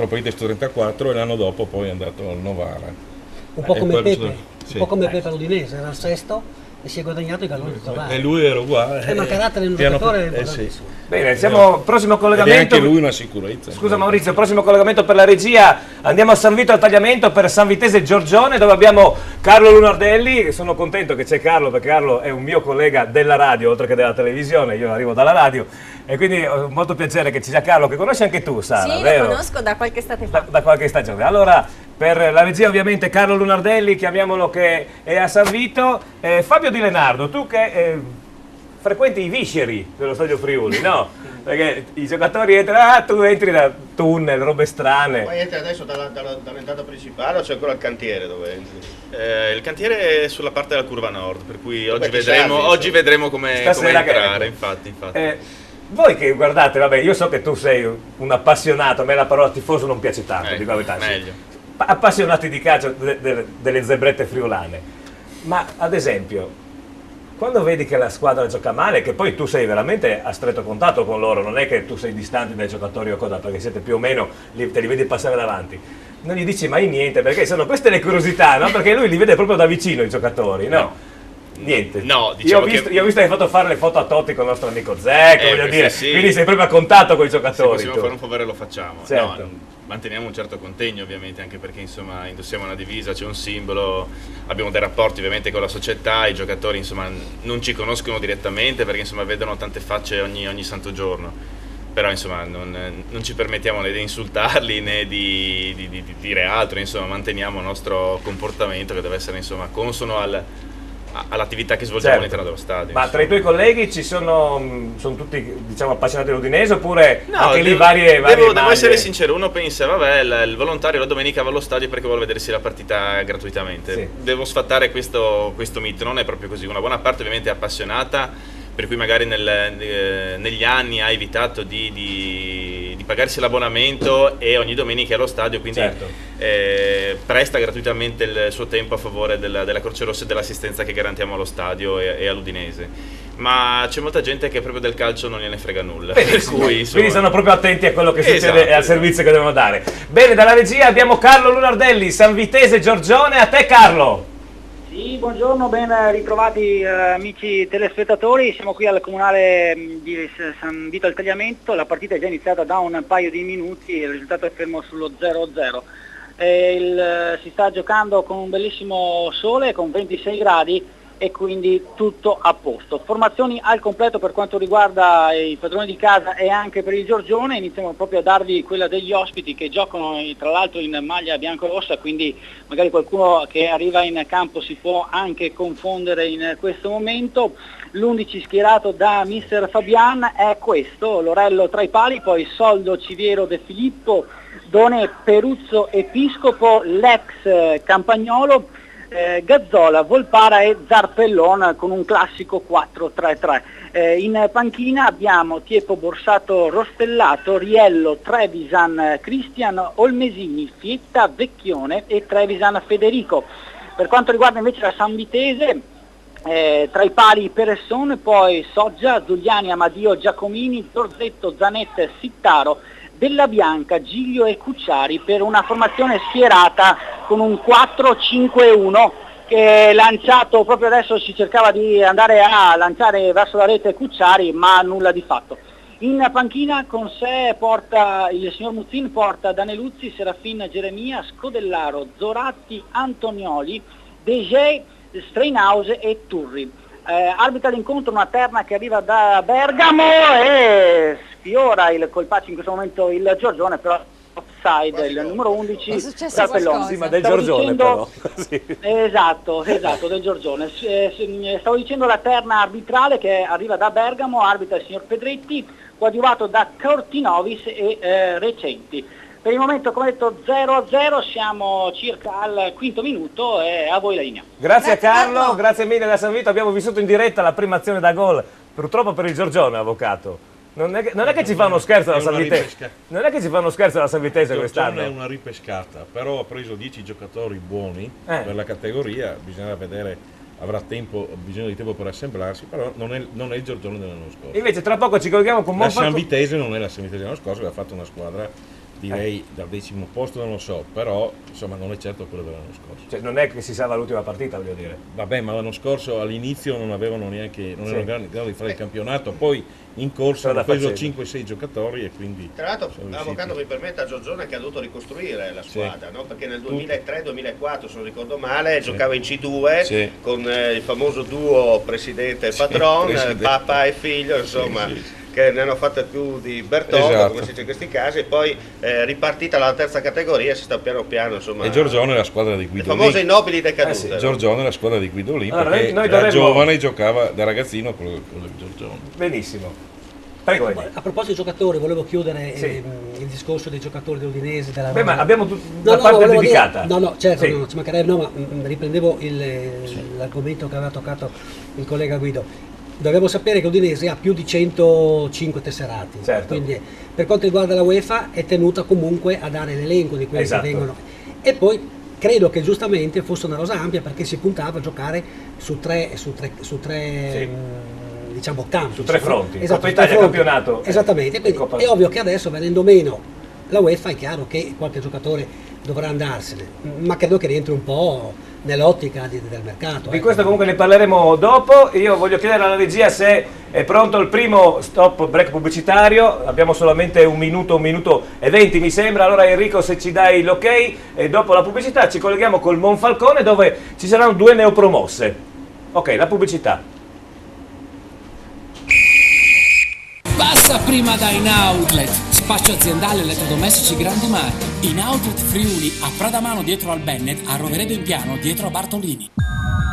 partite su 34 e l'anno dopo poi è andato al Novara. Un po' come Pepe, sì. Un po' come Pepe all'Udinese, era il sesto e si è guadagnato i galloni titolari. E lui era uguale. Ma carattere in un giocatore sì. Bene, siamo prossimo collegamento. E anche lui una sicurezza. Scusa Maurizio, prossimo collegamento per la regia. Andiamo a San Vito al tagliamento per San Vitese Giorgione, dove abbiamo Carlo Lunardelli. Sono contento che c'è Carlo, perché Carlo è un mio collega della radio oltre che della televisione. Io arrivo dalla radio e quindi ho molto piacere che ci sia Carlo, che conosci anche tu, Sara, sì, vero? Lo conosco da qualche estate fa. Da qualche stagione. Allora, per la regia ovviamente Carlo Lunardelli, chiamiamolo, che è a San Vito. Fabio Di Lenardo, tu che frequenti i visceri dello Stadio Friuli, no? Perché i giocatori entrano, tu entri da tunnel, robe strane. Poi entri adesso dall'entrata principale o c'è ancora il cantiere dove entri? Il cantiere è sulla parte della curva nord, per cui oggi vedremo come entrare, infatti. Voi che guardate, vabbè, io so che tu sei un appassionato, a me la parola tifoso non piace tanto, dico la verità. Meglio. Appassionati di calcio delle zebrette friulane, ma ad esempio quando vedi che la squadra gioca male, che poi tu sei veramente a stretto contatto con loro, non è che tu sei distante dai giocatori o cosa, perché siete più o meno, te li vedi passare davanti, non gli dici mai niente, perché sono queste le curiosità, no? Perché lui li vede proprio da vicino i giocatori, no? Niente. No, diciamo io ho visto che hai fatto fare le foto a Totti con il nostro amico Zecco, voglio dire, sì. Quindi sei proprio a contatto con i giocatori. Se possiamo fare un favore lo facciamo. Certo. No, manteniamo un certo contegno ovviamente, anche perché insomma indossiamo una divisa, c'è un simbolo, abbiamo dei rapporti ovviamente con la società, i giocatori insomma non ci conoscono direttamente perché insomma vedono tante facce ogni santo giorno, però insomma non ci permettiamo né di insultarli né di dire altro, insomma manteniamo il nostro comportamento che deve essere insomma consono all'attività che svolgiamo all'interno dello stadio. Ma tra i tuoi colleghi ci sono tutti, diciamo, appassionati dell'Udinese, oppure anche lì varie devo essere sincero, uno pensa vabbè il volontario la domenica va allo stadio perché vuole vedersi la partita gratuitamente, sì. Devo sfatare questo mito, non è proprio così, una buona parte ovviamente è appassionata, per cui magari negli anni ha evitato di pagarsi l'abbonamento e ogni domenica è allo stadio, quindi presta gratuitamente il suo tempo a favore della Croce Rossa e dell'assistenza che garantiamo allo stadio e all'Udinese. Ma c'è molta gente che proprio del calcio non gliene frega nulla. Quindi sono proprio attenti a quello che succede e al servizio che devono dare. Bene, dalla regia abbiamo Carlo Lunardelli, San Vitese Giorgione. A te Carlo. Sì, buongiorno, ben ritrovati amici telespettatori, siamo qui al comunale di San Vito al Tagliamento, la partita è già iniziata da un paio di minuti, il risultato è fermo sullo 0-0. Si sta giocando con un bellissimo sole, con 26 gradi e quindi tutto a posto. Formazioni al completo per quanto riguarda i padroni di casa e anche per il Giorgione. Iniziamo proprio a darvi quella degli ospiti che giocano tra l'altro in maglia biancorossa, quindi magari qualcuno che arriva in campo si può anche confondere in questo momento. L'11 schierato da mister Fabian è questo: Lorello tra i pali, poi Soldo, Civiero, De Filippo, Done, Peruzzo, Episcopo, l'ex Campagnolo, Gazzola, Volpara e Zarpellon con un classico 4-3-3. In panchina abbiamo Tiepo, Borsato, Rostellato, Riello, Trevisan, Cristian, Olmesini, Fietta, Vecchione e Trevisan Federico. Per quanto riguarda invece la Sanvitese, tra i pali Peresson, poi Soggia, Zuliani, Amadio, Giacomini, Zorzetto, Zanette, Sittaro, Della Bianca, Giglio e Cucciari, per una formazione schierata con un 4-5-1 che lanciato proprio adesso. Si cercava di andare a lanciare verso la rete Cucciari, ma nulla di fatto. In panchina con sé porta il signor Muzzin, porta Daneluzzi, Serafin, Geremia, Scodellaro, Zoratti, Antonioli, Degé, Steinhouse e Turri. Arbitra l'incontro una terna che arriva da Bergamo e sfiora il colpaccio in questo momento il Giorgione, però offside il numero 11 Zarpellon. Sì, ma del Giorgione però. Sì. Esatto, del Giorgione. Stavo dicendo la terna arbitrale che arriva da Bergamo, arbitra il signor Pedretti, coadiuvato da Cortinovis e Recenti. Per il momento, come detto, 0-0, siamo circa al quinto minuto e a voi la linea. Grazie a Carlo, grazie mille da San Vito, abbiamo vissuto in diretta la prima azione da gol, purtroppo per il Giorgione, avvocato. Non è che ci fa uno scherzo la Sanvitese, non è che ci fa uno scherzo la Sanvitese quest'anno. È una ripescata, però ha preso 10 giocatori buoni per la categoria, bisogna vedere, avrà bisogno di tempo per assemblarsi, però non è il Giorgione dell'anno scorso. Invece tra poco ci colleghiamo con Monfalcone. La Sanvitese non è la Sanvitese dell'anno scorso, che ha fatto una squadra direi dal 10° posto, non lo so, però insomma non è certo quello dell'anno scorso. Cioè non è che si salva l'ultima partita, voglio dire. Vabbè, ma l'anno scorso all'inizio non avevano neanche, non erano in grado di fare il campionato, poi in corsa hanno preso 5-6 giocatori e quindi... Tra l'altro, avvocato, mi permette, a Giorgione che ha dovuto ricostruire la squadra, no? Perché nel 2003-2004, se non ricordo male, giocava in C2 con il famoso duo presidente e patron, papà e figlio, insomma... che ne hanno fatte più di Bertoldo, come si dice in questi casi, e poi ripartita la terza categoria, si sta piano piano, insomma... E Giorgione è la squadra di Guidolin. Le famose nobili decadute. Giorgione è la squadra di Guidolin, perché da giovane giocava, da ragazzino con il Giorgione. Benissimo. Prego. A proposito dei giocatori, volevo chiudere il discorso dei giocatori dell'Udinese. Beh, ma abbiamo una parte dedicata. Certo, non ci mancherebbe, ma riprendevo l'argomento che aveva toccato il collega Guido. Dobbiamo sapere che l'Udinese ha più di 105 tesserati, quindi per quanto riguarda la UEFA è tenuta comunque a dare l'elenco di quelli che vengono. E poi credo che giustamente fosse una rosa ampia, perché si puntava a giocare su tre diciamo campi. Su tre fronti, Coppa Italia, campionato. Esattamente, quindi è ovvio che adesso, venendo meno la UEFA, è chiaro che qualche giocatore dovrà andarsene, ma credo che rientri un po' nell'ottica del mercato. Di questo comunque ne parleremo dopo. Io voglio chiedere alla regia se è pronto il primo stop break pubblicitario. Abbiamo solamente un minuto e 20 mi sembra. Allora Enrico, se ci dai l'ok, e dopo la pubblicità ci colleghiamo col Monfalcone, dove ci saranno 2 neopromosse. Ok, la pubblicità. Passa prima da In Outlet, spazio aziendale elettrodomestici grandi marchi. In Outlet Friuli, a Pradamano dietro al Bennett, a Roveredo in Piano dietro a Bartolini.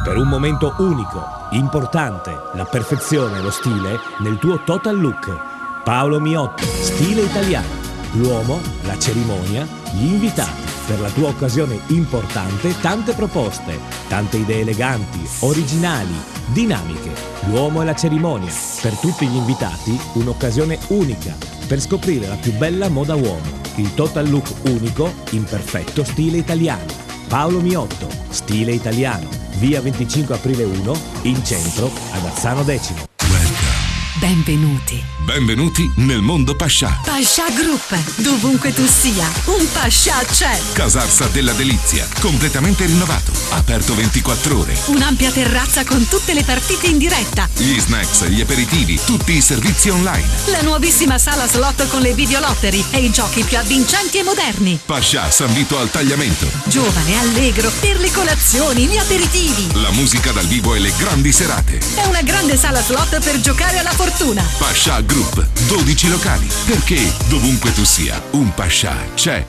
Per un momento unico, importante, la perfezione e lo stile nel tuo total look. Paolo Miotti, stile italiano. L'uomo, la cerimonia, gli invitati. Per la tua occasione importante, tante proposte, tante idee eleganti, originali, dinamiche. L'uomo e la cerimonia. Per tutti gli invitati, un'occasione unica per scoprire la più bella moda uomo. Il total look unico in perfetto stile italiano. Paolo Miotto, stile italiano. Via 25 aprile 1, in centro, ad Azzano X. Benvenuti. Benvenuti nel mondo Pascià. Pascià Group, dovunque tu sia, un Pascià c'è. Casarsa della Delizia, completamente rinnovato, aperto 24 ore. Un'ampia terrazza con tutte le partite in diretta. Gli snacks, gli aperitivi, tutti i servizi online. La nuovissima sala slot con le videolottery e i giochi più avvincenti e moderni. Pascià San Vito al tagliamento. Giovane, allegro, per le colazioni, gli aperitivi. La musica dal vivo e le grandi serate. È una grande sala slot per giocare alla fortuna. Pascià Group, 12 locali, perché dovunque tu sia, un Pascià c'è.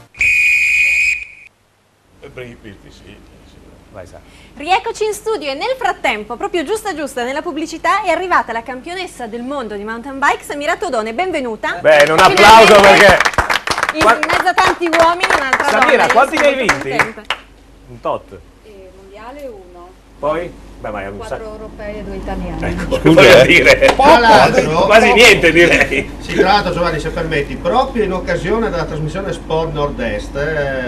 Rieccoci in studio e nel frattempo, proprio giusta nella pubblicità, è arrivata la campionessa del mondo di mountain bike, Samira Todone, benvenuta. Bene, un applauso perché... In mezzo a tanti uomini, un'altra donna. Samira, quanti ne hai vinti? Contenta. Un tot. Mondiale 1. Poi? Beh, ma è un 4 sacco. europei e 2 italiani. Ecco, voglio dire, quasi niente direi. Sì, tra l'altro Giovanni, se permetti, proprio in occasione della trasmissione Sport Nord-Est,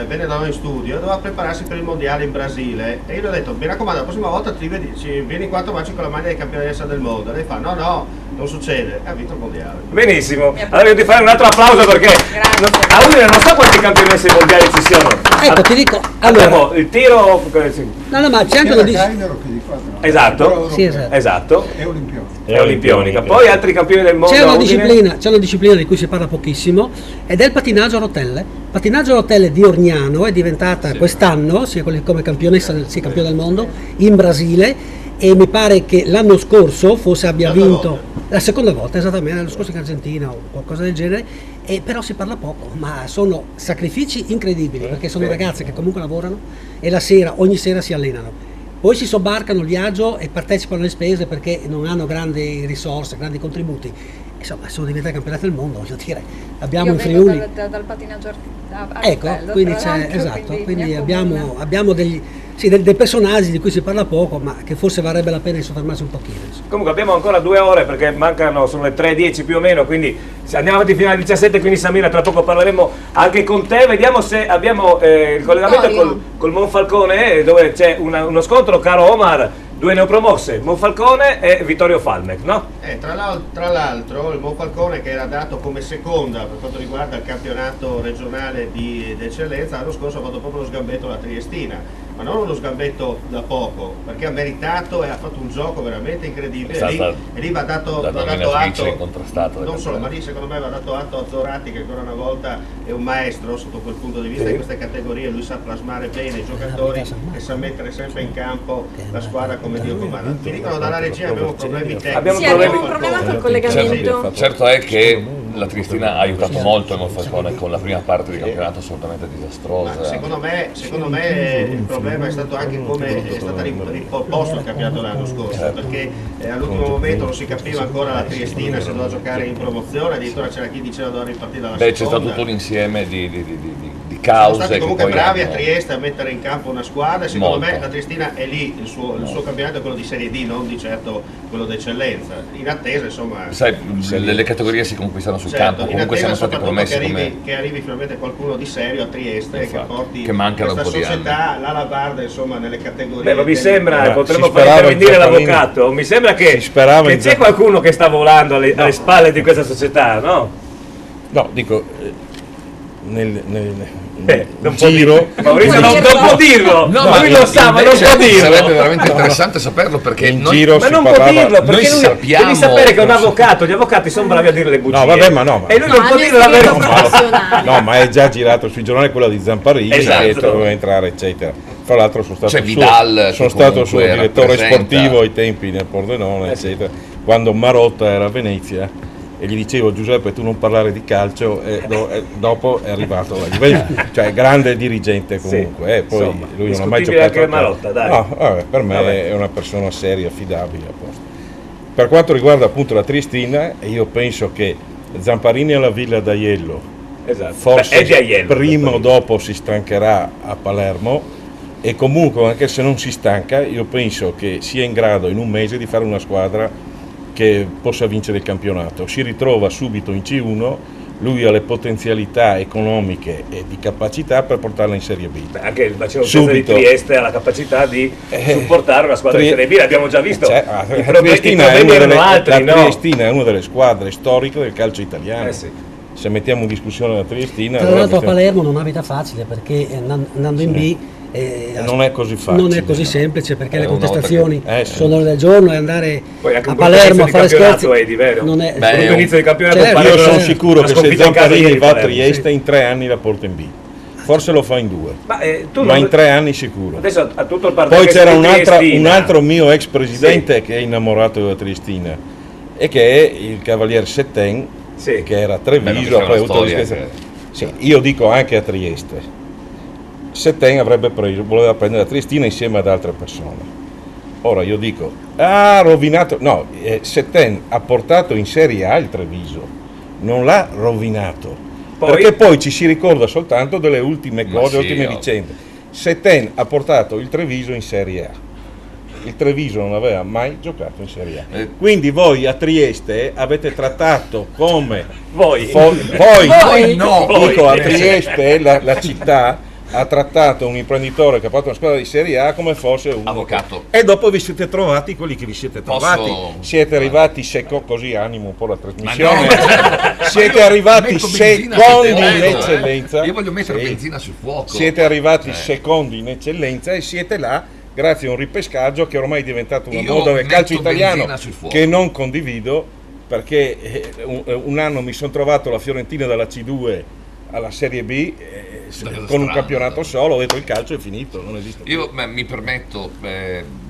venne da noi in studio, doveva prepararsi per il mondiale in Brasile e io gli ho detto, mi raccomando, la prossima volta vieni qua a trovarci con la maglia di campionessa del mondo. E lei fa, no, non succede, ha vinto il mondiale. Benissimo, allora io ti fare un altro applauso perché a Udine non so quanti campionesse mondiali ci sono. Ecco, ti dico, Abbiamo il tiro... No, ma c'è anche lo dici. Esatto, Sì, esatto. È olimpionica. Poi altri campioni del mondo. C'è una disciplina di cui si parla pochissimo ed è il pattinaggio a rotelle. Il pattinaggio a rotelle di Orgnano è diventata quest'anno sia come campionessa campione del mondo in Brasile e mi pare che l'anno scorso forse abbia vinto la seconda volta, esattamente, l'anno scorso in Argentina o qualcosa del genere, e però si parla poco, ma sono sacrifici incredibili perché sono ragazze che comunque lavorano e la sera, ogni sera si allenano. Poi si sobbarcano il viaggio e partecipano alle spese perché non hanno grandi risorse, grandi contributi. Insomma, sono diventate campionate del mondo, voglio dire. Abbiamo in Friuli. Dal pattinaggio a Ecco, rotelle, quindi tra c'è, l'altro, esatto, quindi mi abbiamo dei personaggi di cui si parla poco, ma che forse varrebbe la pena di soffermarsi un pochino. Comunque abbiamo ancora 2 ore perché mancano, sono le 3:10 più o meno, quindi andiamo avanti fino alle 17, quindi Samira tra poco parleremo anche con te, vediamo se abbiamo il collegamento col Monfalcone dove c'è uno scontro, caro Omar, 2 neopromosse, Monfalcone e Vittorio Falmec, no? Tra l'altro il Monfalcone, che era dato come seconda per quanto riguarda il campionato regionale di eccellenza, l'anno scorso ha fatto proprio lo sgambetto alla Triestina, ma non uno sgambetto da poco, perché ha meritato e ha fatto un gioco veramente incredibile e lì va dato atto incontrastato, non solo, ma lì secondo me va dato atto a Zoratti, che ancora una volta è un maestro sotto quel punto di vista. In queste categorie lui sa plasmare bene i giocatori e sa mettere sempre in campo la squadra come Dio comanda. Mi dicono dalla regia abbiamo problemi tecnici. Abbiamo un problema col collegamento. Certo è che la Triestina ha aiutato molto il Monfalcone con la prima parte di campionato assolutamente disastrosa. Ma secondo me il problema è stato anche come è stata riposto il campionato l'anno scorso, perché all'ultimo momento non si capiva ancora la Triestina se doveva giocare in promozione, addirittura c'era chi diceva doveva ripartire dalla seconda. C'è stato tutto un insieme di cause. Sono stati comunque che poi bravi a Trieste a mettere in campo una squadra e secondo me la Triestina è lì, il suo campionato è quello di Serie D, non di certo quello d'eccellenza, in attesa insomma. Sai, le categorie si conquistano sul campo, comunque siamo stati promessi che arrivi finalmente qualcuno di serio a Trieste e che porti mancano questa un po' di società, l'alabarda insomma nelle categorie. Beh, ma mi sembra, potremmo far intervenire l'avvocato, mi sembra che c'è qualcuno che sta volando alle spalle di questa società, no? No, dico, nel non giro Maurizio non può dirlo, no, ma lui lo sa, ma non può dirlo. Sarebbe veramente interessante saperlo perché ma non può dirlo perché lui devi sapere che è un avvocato, gli avvocati sono bravi a dire le bugie. No, vabbè, ma no. E lui non può dire la verità. No, ma è già girato sui giornali quello di Zamparini, esatto, che doveva entrare, eccetera. Fra l'altro sono stato il suo direttore sportivo ai tempi nel Pordenone, eccetera. Quando Marotta era a Venezia. E gli dicevo, Giuseppe, tu non parlare di calcio, e dopo è arrivato cioè grande dirigente comunque, poi insomma, lui non ha mai giocato anche Marotta, dai. No, per me è una persona seria, affidabile. Per quanto riguarda appunto la Triestina, io penso che Zamparini alla Villa d'Aiello, forse prima o dopo si stancherà a Palermo, e comunque anche se non si stanca, io penso che sia in grado in un mese di fare una squadra che possa vincere il campionato. Si ritrova subito in C1, lui ha le potenzialità economiche e di capacità per portarla in Serie B. Beh, anche il bacino di Trieste ha la capacità di supportare una squadra di Serie B, l'abbiamo già visto. I problemi erano altri, la Triestina è una delle squadre storiche del calcio italiano. Sì. Se mettiamo in discussione la Triestina... Tra l'altro a Palermo non ha vita facile, perché andando in B non è così facile. Non è così semplice, perché le contestazioni sono del giorno, e andare a Palermo a fare scherzi è diverso. Non è inizio di campionato, io sono sicuro che se Zamparini va a Trieste in 3 anni la porta in B. Forse lo fa in 2, ma in 3 anni sicuro. Adesso ha tutto il partito. Poi c'era un altro mio ex presidente che è innamorato della Triestina e che è il cavalier Setten, che era a Treviso, poi ha avuto io dico anche a Trieste. Setten voleva prendere la Triestina insieme ad altre persone. Ora io dico, rovinato. No, Setten ha portato in Serie A il Treviso, non l'ha rovinato. Perché poi ci si ricorda soltanto delle ultime cose, ultime vicende. Setten ha portato il Treviso in Serie A. Il Treviso non aveva mai giocato in Serie A. Quindi voi a Trieste avete trattato come... Voi no! Dico, a Trieste la città ha trattato un imprenditore che ha fatto una squadra di Serie A come fosse un avvocato. E dopo vi siete trovati quelli che vi siete trovati. Siete arrivati così animo un po' la trasmissione. Siete arrivati secondi in eccellenza. Io voglio mettere benzina sul fuoco. Siete arrivati secondi in eccellenza e siete là grazie a un ripescaggio che ormai è diventato una moda del calcio italiano che non condivido, perché un anno mi sono trovato la Fiorentina dalla C2 alla Serie B con un campionato solo, ho detto il calcio è finito, non esiste più. Io mi permetto,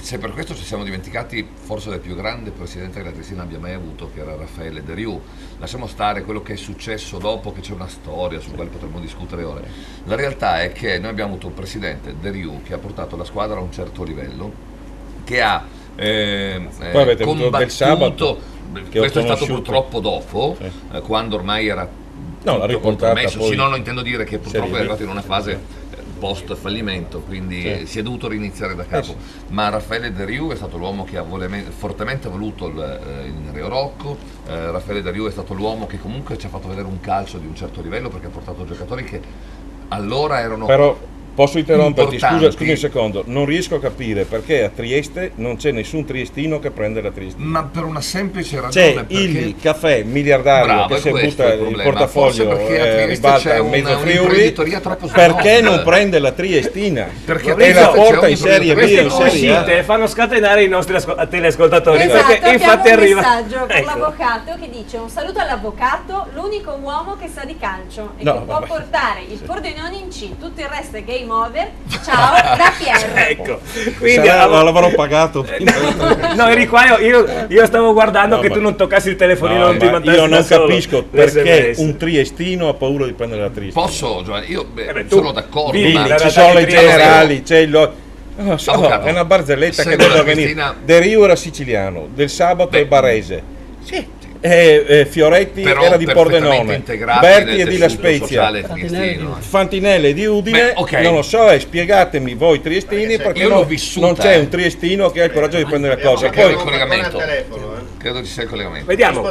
se per questo ci siamo dimenticati forse del più grande presidente che la Triestina abbia mai avuto, che era Raffaele De Riu, lasciamo stare quello che è successo dopo, che c'è una storia su quale potremmo discutere ora. La realtà è che noi abbiamo avuto un presidente, De Riu, che ha portato la squadra a un certo livello, che ha combattuto, del sabato, questo è stato purtroppo dopo, quando ormai era l'ha riportata poi. No, intendo dire che purtroppo è arrivato in una fase post fallimento, quindi si è dovuto riniziare da capo. Ma Raffaele De Riu è stato l'uomo che ha fortemente voluto il Nereo Rocco. Raffaele De Riu è stato l'uomo che comunque ci ha fatto vedere un calcio di un certo livello, perché ha portato giocatori che allora erano... Però posso interromperti? Scusi un secondo, non riesco a capire perché a Trieste non c'è nessun triestino che prende la Triestina. Ma per una semplice ragione, c'è il caffè miliardario che si butta il portafoglio ribalta a mezzo Friuli, perché non prende la Triestina e la porta in Serie B e in Serie A. Fanno scatenare i nostri teleascoltatori. Esatto, infatti un arriva messaggio per l'avvocato che dice: un saluto all'avvocato, l'unico uomo che sa di calcio e che può portare il Pordenone in C, tutto il resto è game over. Ciao, da Piero. Ecco, quindi l'avrò pagato. No, eri qua, io stavo guardando che tu non toccassi il telefonino, non ti mandassi. Io non capisco perché un triestino ha paura di prendere la Triestina. Posso, Giovanni? Io sono d'accordo, ma ci sono le generali, c'è è una barzelletta che deve venire. De Riu era siciliano, del sabato è barese. Sì. Fioretti però era di Pordenone, Berti è di La Spezia, Fantinelli di Udine, non lo so, spiegatemi voi triestini perché non c'è un triestino che ha il coraggio di prendere la cosa. Poi credo ci sia il collegamento. Vediamo.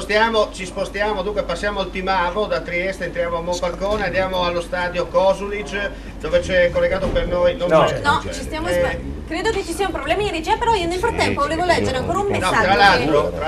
Ci spostiamo, dunque passiamo al Timavo, da Trieste entriamo a Monfalcone, andiamo allo stadio Kosulic, dove c'è collegato per noi. Ci stiamo credo che ci sia un problema in regia, però io nel frattempo volevo leggere ancora un messaggio. Tra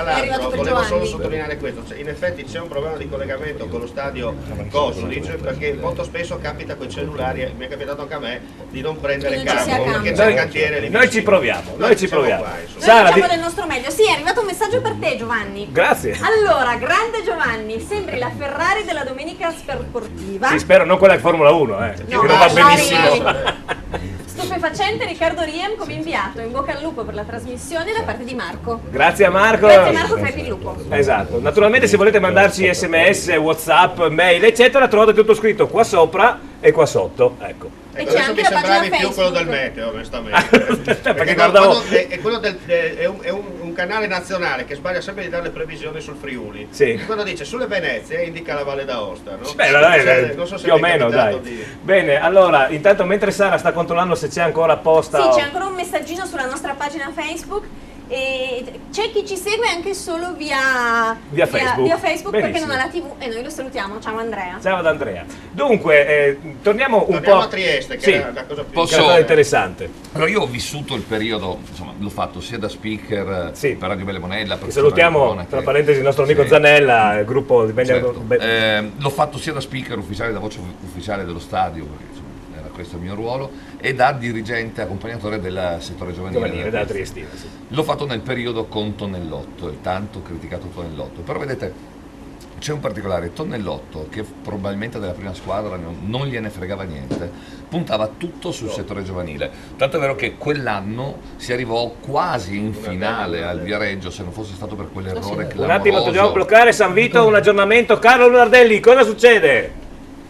l'altro per volevo solo Giovanni. sottolineare questo, in effetti c'è un problema di collegamento con lo stadio Kosulic, perché molto spesso capita con i cellulari, mi è capitato anche a me, di non prendere campo, perché c'è il cantiere lì. Noi ci proviamo. Noi facciamo del nostro meglio. Sì, è arrivato un messaggio per te, Giovanni. Grazie. Allora, grande Giovanni, sembri la Ferrari della domenica sportiva. Sì, spero non quella di Formula 1, che non va benissimo. Stupefacente Riccardo Riem come inviato, in bocca al lupo per la trasmissione da parte di Marco. Grazie a Marco. Grazie Marco, crepi il lupo. Esatto. Naturalmente se volete mandarci SMS, WhatsApp, mail, eccetera, trovate tutto scritto qua sopra e qua sotto, ecco. E c'è anche la pagina più Facebook. quello del meteo, onestamente. perché è un canale nazionale che sbaglia sempre di dare le previsioni sul Friuli. Sì. Quando dice sulle Venezie indica la Valle d'Aosta, no? Beh, non so se più o meno, dai. Bene, allora, intanto mentre Sara sta controllando se c'è ancora posta. Sì, c'è ancora un messaggino sulla nostra pagina Facebook E c'è chi ci segue anche solo via Facebook perché non ha la TV, e noi lo salutiamo. Ciao Andrea. Ciao ad Andrea. Dunque, torniamo un po' a Trieste, che era una cosa più interessante. Allora, io ho vissuto il periodo, insomma, l'ho fatto sia da speaker per Radio Belle Monella. Salutiamo, tra parentesi, il nostro amico Zanella, il gruppo di l'ho fatto sia da speaker ufficiale, da voce ufficiale dello stadio, perché insomma, era questo il mio ruolo, e da dirigente accompagnatore del settore giovanile della Triestina. Sì. L'ho fatto nel periodo con Tonnellotto, il tanto criticato Tonnellotto, però vedete c'è un particolare, Tonnellotto, che probabilmente della prima squadra non gliene fregava niente, puntava tutto sul settore giovanile, tanto è vero che quell'anno si arrivò quasi in finale al Viareggio, se non fosse stato per quell'errore clamoroso. Un attimo, dobbiamo bloccare San Vito, un aggiornamento. Carlo Lunardelli, cosa succede?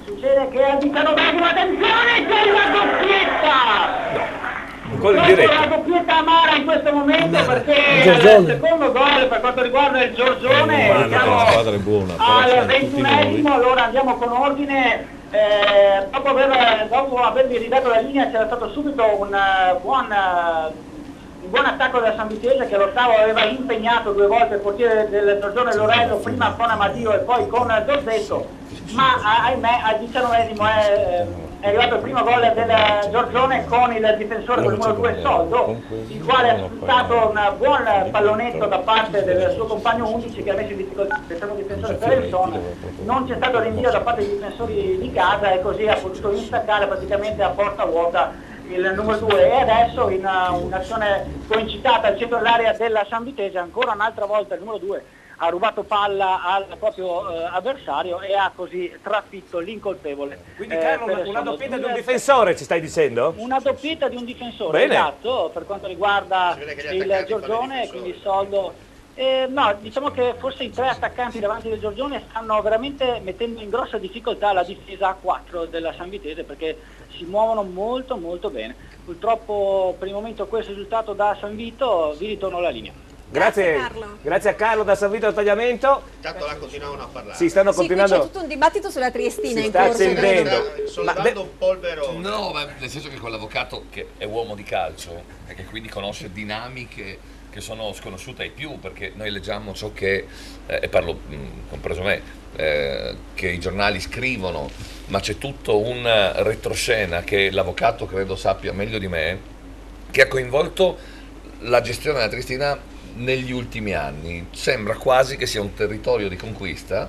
Succede che al 19esimo, attenzione, c'è la doppietta! La doppietta amara in questo momento, perché il secondo gol per quanto riguarda il Giorgione, siamo al 21esimo, allora andiamo con ordine. Dopo avervi ridato la linea c'era stato subito un buon attacco della San Vitese, che all'ottavo aveva impegnato 2 volte il portiere del Giorgione Lorello, prima con Amadio e poi con Giorgetto, ma ahimè al 19esimo è arrivato il primo gol del Giorgione con il difensore del numero 2 Soldo, il quale ha sfruttato un buon pallonetto da parte del suo compagno 11 che ha messo in difficoltà il secondo difensore Ferelson. Non c'è stato rinvio da parte dei difensori di casa e così ha potuto instaccare praticamente a porta vuota il numero 2, e adesso in un'azione coincitata al centro dell'area della San Vitese ancora un'altra volta il numero 2 ha rubato palla al proprio avversario e ha così trafitto l'incolpevole. Quindi Carlo, una doppietta di un difensore, ci stai dicendo? Una doppietta di un difensore, bene, esatto, per quanto riguarda il Giorgione, quindi il Soldo. No, diciamo che forse i 3 attaccanti davanti del Giorgione stanno veramente mettendo in grossa difficoltà la difesa a 4 della San Vitese, perché si muovono molto molto bene. Purtroppo per il momento questo risultato da San Vito, vi ritorno alla linea. Grazie a Carlo da San Vito al tagliamento. Intanto là continuavano a parlare. Sì, stanno continuando. Qui c'è tutto un dibattito sulla Triestina si in sta corso. accendendo. Sollevando un polverone. No, ma nel senso che quell'avvocato, che è uomo di calcio e che quindi conosce dinamiche che sono sconosciute ai più, perché noi leggiamo ciò che, e parlo compreso me, che i giornali scrivono, ma c'è tutto un retroscena che l'avvocato credo sappia meglio di me, che ha coinvolto la gestione della Triestina negli ultimi anni. Sembra quasi che sia un territorio di conquista,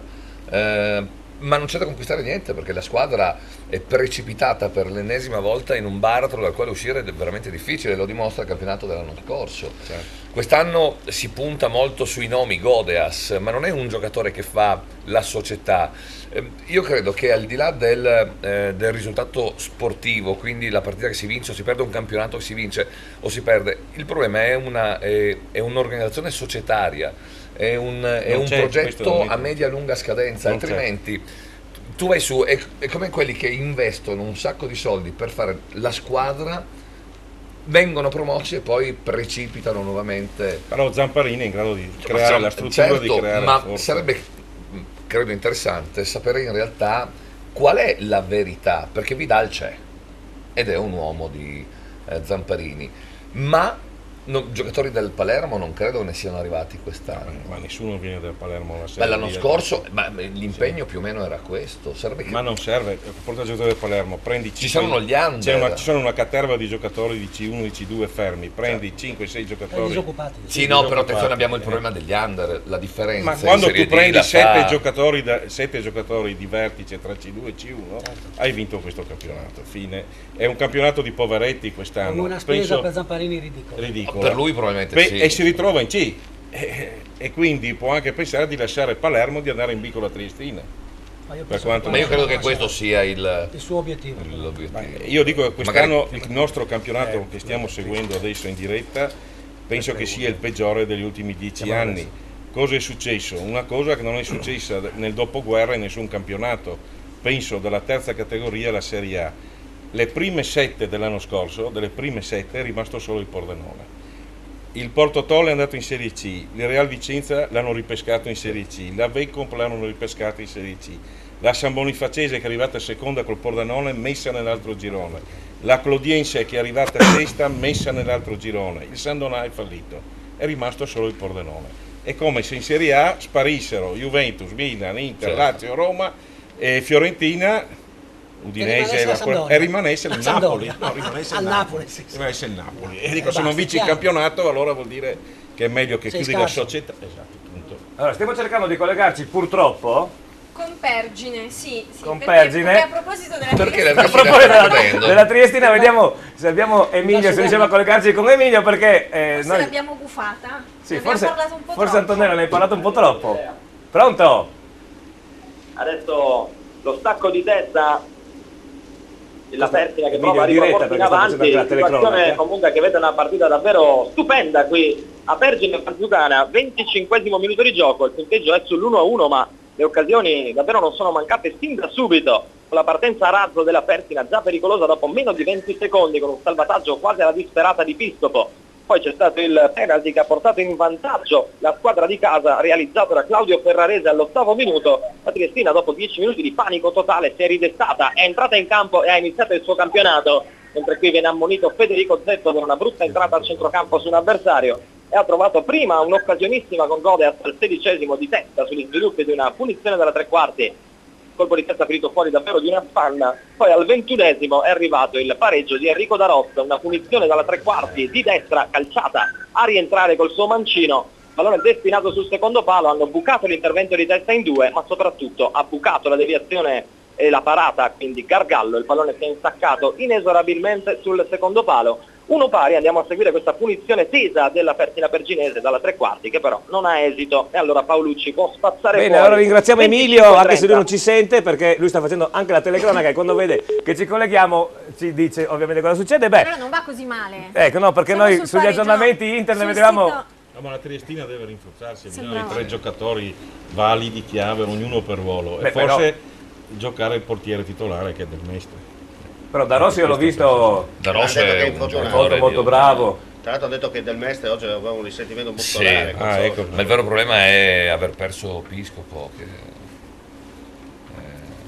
ma non c'è da conquistare niente, perché la squadra è precipitata per l'ennesima volta in un baratro dal quale uscire è veramente difficile, lo dimostra il campionato dell'anno scorso. Certo. Quest'anno si punta molto sui nomi, Godeas, ma non è un giocatore che fa la società. Io credo che al di là del risultato sportivo, quindi la partita che si vince o si perde, un campionato che si vince o si perde, il problema è un'organizzazione societaria, è un progetto a media lunga scadenza, altrimenti tu vai su, è come quelli che investono un sacco di soldi per fare la squadra, vengono promossi e poi precipitano nuovamente. Però Zamparini è in grado di creare la struttura, certo, di creare ma la forza. Sarebbe, credo, interessante sapere in realtà qual è la verità, perché Vidal c'è ed è un uomo di Zamparini, ma giocatori del Palermo non credo ne siano arrivati quest'anno. Ma nessuno viene dal Palermo la Serie. L'anno scorso, ma l'impegno più o meno era questo. Ma non serve, porta il giocatore del Palermo, prendi ci sono gli under. Ci sono una caterva di giocatori di C1 e C2 fermi, prendi 5-6 giocatori disoccupati. Sì, no, però attenzione, abbiamo il problema degli under, la differenza. Ma quando tu prendi 7 giocatori di vertice tra C2 e C1, hai vinto questo campionato. Fine. È un campionato di poveretti quest'anno. Con una spesa per Zamparini ridicola. Per lui probabilmente sì. E si ritrova in C. E quindi può anche pensare di lasciare Palermo, di andare in B con la Triestina. Ma io credo che questo sia il suo obiettivo. Io dico che quest'anno il nostro campionato che stiamo seguendo adesso in diretta penso che sia il peggiore degli ultimi 10 anni. Cosa è successo? Una cosa che non è successa nel dopoguerra in nessun campionato. Penso dalla terza categoria alla Serie A. Le prime 7 dell'anno scorso, delle prime 7 è rimasto solo il Pordenone. Il Porto Tolle è andato in Serie C, il Real Vicenza l'hanno ripescato in Serie C, la Vecomp l'hanno ripescato in Serie C, la San Bonifacese che è arrivata seconda col Pordenone messa nell'altro girone, la Clodiense che è arrivata sesta messa nell'altro girone, il San Donà è fallito. è rimasto solo il Pordenone. È come se in Serie A sparissero Juventus, Milan, Inter, Lazio, Roma e Fiorentina, Udinese e rimanesse il Napoli. No, rimanesse il Napoli. Rimanesse il Napoli. E dico, se non vinci il campionato allora vuol dire che è meglio che chiudi la società. Esatto, punto. Allora, stiamo cercando di collegarci purtroppo con Pergine, sì, con perché Pergine. a proposito della della Triestina, vediamo se abbiamo Emilio, se riusciamo a collegarci con Emilio, perché forse l'abbiamo gufata. Sì, forse parlato un po' forse troppo. Antonella ne hai parlato un po' troppo. Pronto? Adesso lo stacco di testa della Pertina che Emilio prova a in diretta, riproporsi in perché sta avanti, facendo anche la situazione telecronaca. comunque che vede una partita davvero stupenda qui a Pergine Valsugana, 25esimo minuto di gioco, il punteggio è sull'1-1, ma le occasioni davvero non sono mancate sin da subito, con la partenza a razzo della Pertina già pericolosa dopo meno di 20 secondi con un salvataggio quasi alla disperata di Piscopo. Poi c'è stato il penalty che ha portato in vantaggio la squadra di casa, realizzato da Claudio Ferrarese all'8° minuto. La Triestina dopo 10 minuti di panico totale si è ridestata, è entrata in campo e ha iniziato il suo campionato, mentre qui viene ammonito Federico Zetto per una brutta entrata al centrocampo su un avversario e ha trovato prima un'occasionissima con Godeas al 16° di testa sugli sviluppi di una punizione dalla tre quarti. Colpo di testa finito fuori davvero di una spanna. Poi al 21° è arrivato il pareggio di Enrico Darossa, una punizione dalla tre quarti di destra calciata a rientrare col suo mancino, pallone destinato sul secondo palo. Hanno bucato l'intervento di testa in due, ma soprattutto ha bucato la deviazione e la parata, quindi Gargallo, il pallone si è insaccato inesorabilmente sul secondo palo. 1-1, andiamo a seguire questa punizione tesa della Pertina Perginese dalla tre quarti, che però non ha esito, e allora Paolucci può spazzare fuori. Bene, allora ringraziamo Emilio, anche se lui non ci sente, perché lui sta facendo anche la telecronaca e quando vede che ci colleghiamo ci dice ovviamente cosa succede. Beh, Però non va così male. ecco, no, perché Siamo noi sul sugli pareggio, aggiornamenti no, internet sul vedevamo... sito- No, ma la Triestina deve rinforzarsi, bisogna di Sembrava. 3 giocatori validi, chiave, ognuno per ruolo. Beh, e forse giocare il portiere titolare che è Del Mestre. Però Da Rossi io l'ho visto Da Rossi è un molto, molto bravo. Tra l'altro ha detto che Del Mestre oggi aveva un risentimento muscolare. Sì, ma il vero problema è aver perso Piscopo.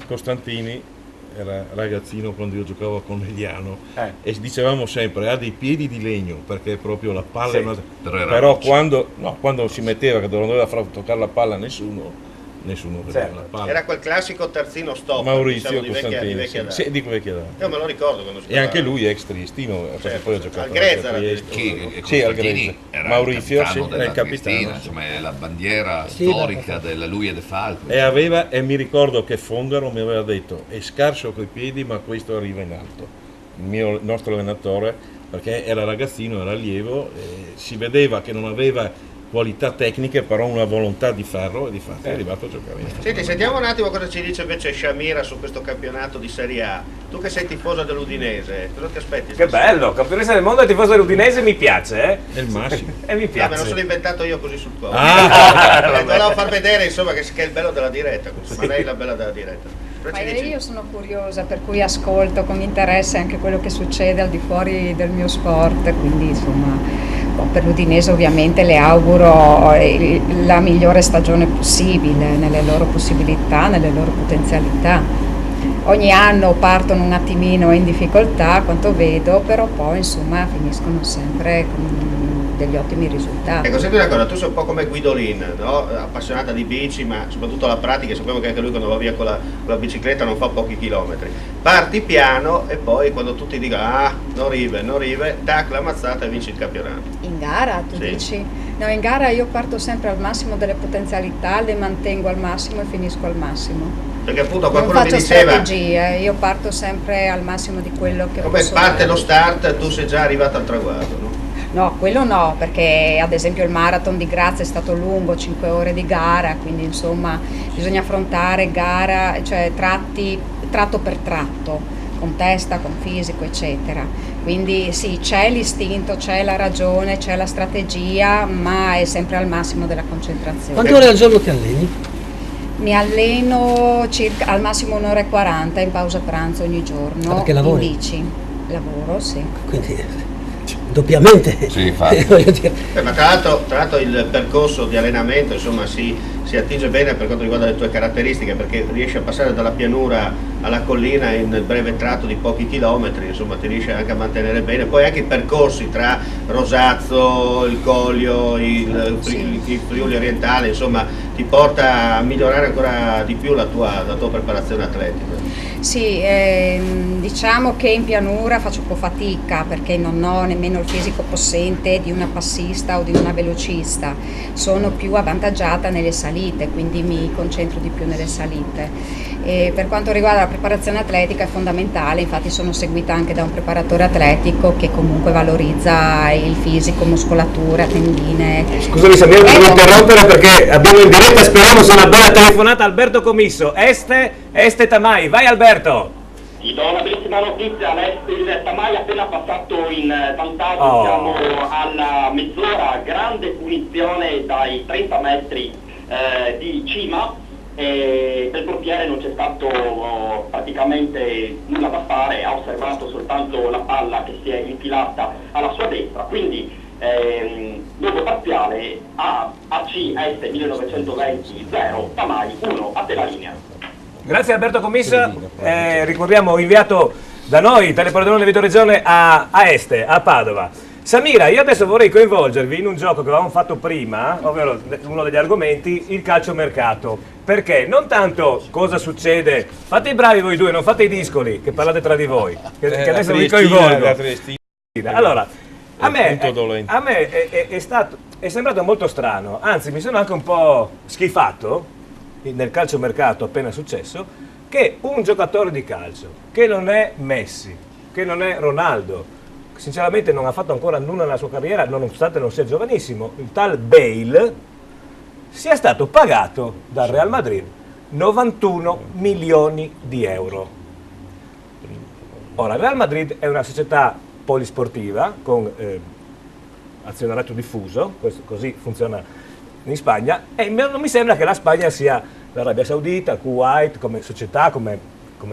Costantini era ragazzino quando io giocavo con Mediano e dicevamo sempre ha dei piedi di legno, perché proprio la palla Sì, è una... però era quando si metteva che non doveva far toccare la palla a nessuno vedeva la palla. Era quel classico terzino stop, Maurizio diciamo, di Costantini, vecchia data. sì, dico vecchia data. Io me lo ricordo quando E giocava. anche lui è ex triestino, perché poi ha giocato al Grezza anche a era Trieste. Chi? Sì, al Costantini Grezza. era Maurizio, il capitano sì, è della il capitano. Triestina, insomma, è la bandiera Sì, storica della lui e De Falco. E mi ricordo che Fongaro mi aveva detto è scarso coi piedi ma questo arriva in alto. Il nostro allenatore, perché era ragazzino, era allievo, si vedeva che non aveva qualità tecniche, però una volontà di ferro, e di fatto è arrivato a giocare in Senti, sentiamo un attimo cosa ci dice invece Sciamira su questo campionato di Serie A. Tu che sei tifosa dell'Udinese, cosa ti aspetti? Che bello, campionessa del mondo e tifoso dell'Udinese, mi piace, È il massimo. E mi Me piace. lo sono inventato io così sul collo. vabbè. Volevo far vedere insomma che è il bello della diretta, ma lei è la bella della diretta. Cosa Ma ci dici? io sono curiosa, per cui ascolto con interesse anche quello che succede al di fuori del mio sport, quindi insomma per l'Udinese ovviamente le auguro la migliore stagione possibile, nelle loro possibilità, nelle loro potenzialità. Ogni anno partono un attimino in difficoltà, a quanto vedo, però poi insomma finiscono sempre con degli ottimi risultati. Ecco, senti una cosa, tu sei un po' come Guidolin, no? Appassionata di bici, ma soprattutto la pratica, sappiamo che anche lui quando va via con la bicicletta non fa pochi chilometri. Parti piano e poi quando tutti dicono non rive, tac, la mazzata e vinci il campionato. In gara tu Sì. dici? No, in gara io parto sempre al massimo delle potenzialità, le mantengo al massimo e finisco al massimo. Perché appunto Non qualcuno mi faccio diceva strategie, io parto sempre al massimo di quello che come posso parte dare. lo start tu sei già arrivato al traguardo, no? No, quello no, perché ad esempio il marathon di Grazia è stato lungo, 5 ore di gara, quindi insomma bisogna affrontare gara, cioè tratto per tratto, con testa, con fisico, eccetera. Quindi sì, c'è l'istinto, c'è la ragione, c'è la strategia, ma è sempre al massimo della concentrazione. Quante ore al giorno ti alleni? Mi alleno circa al massimo 1 ora e 40 in pausa pranzo ogni giorno. Perché lavori? In bici. Lavoro, sì. Quindi doppiamente. Sì, infatti. Voglio dire. Ma tra l'altro il percorso di allenamento insomma si si attinge bene per quanto riguarda le tue caratteristiche, perché riesci a passare dalla pianura alla collina in breve tratto di pochi chilometri, insomma ti riesci anche a mantenere bene. Poi anche i percorsi tra Rosazzo, il Collio, il Friuli orientale, insomma ti porta a migliorare ancora di più la tua preparazione atletica. Sì, diciamo che in pianura faccio un po' fatica perché non ho nemmeno il fisico possente di una passista o di una velocista, sono più avvantaggiata nelle salite, quindi mi concentro di più nelle salite. E per quanto riguarda la preparazione atletica è fondamentale, infatti sono seguita anche da un preparatore atletico che comunque valorizza il fisico, muscolatura, tendine. Scusami Samira, devo interrompere perché abbiamo in diretta, speriamo sia una bella telefonata, Alberto Commisso, Este Tamai, vai Alberto! Ti do una bellissima notizia, il Tamai è appena passato in vantaggio, siamo alla mezz'ora, grande punizione dai 30 metri di cima. E del portiere non c'è stato praticamente nulla da fare, ha osservato soltanto la palla che si è infilata alla sua destra, quindi dopo parziale AC Este 1920-0, Tamai 1, a te la linea. Grazie Alberto Commissa, ricordiamo inviato da noi, Teleportone Vito Regione a Este, a Padova. Samira, io adesso vorrei coinvolgervi in un gioco che avevamo fatto prima, ovvero uno degli argomenti, il calciomercato. Perché non tanto cosa succede, fate i bravi voi due, non fate i discoli, che parlate tra di voi, che adesso vi coinvolgo. Allora, a me è sembrato molto strano, anzi mi sono anche un po' schifato nel calciomercato appena successo, che un giocatore di calcio, che non è Messi, che non è Ronaldo, sinceramente non ha fatto ancora nulla nella sua carriera, nonostante non sia giovanissimo, il tal Bale, sia stato pagato dal Real Madrid 91 milioni di euro. Ora, il Real Madrid è una società polisportiva con azionariato diffuso, così funziona in Spagna, e non mi sembra che la Spagna sia l'Arabia Saudita, il Kuwait, come società, come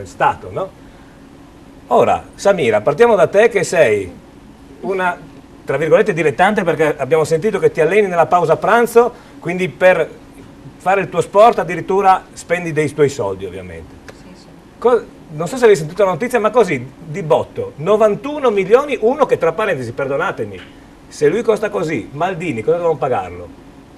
Stato, no? Ora, Samira, partiamo da te che sei una, tra virgolette, dilettante, perché abbiamo sentito che ti alleni nella pausa pranzo, quindi per fare il tuo sport addirittura spendi dei tuoi soldi, ovviamente. Non so se avevi sentito la notizia, ma così, di botto, 91 milioni, uno che tra parentesi, perdonatemi, se lui costa così, Maldini, cosa devono pagarlo?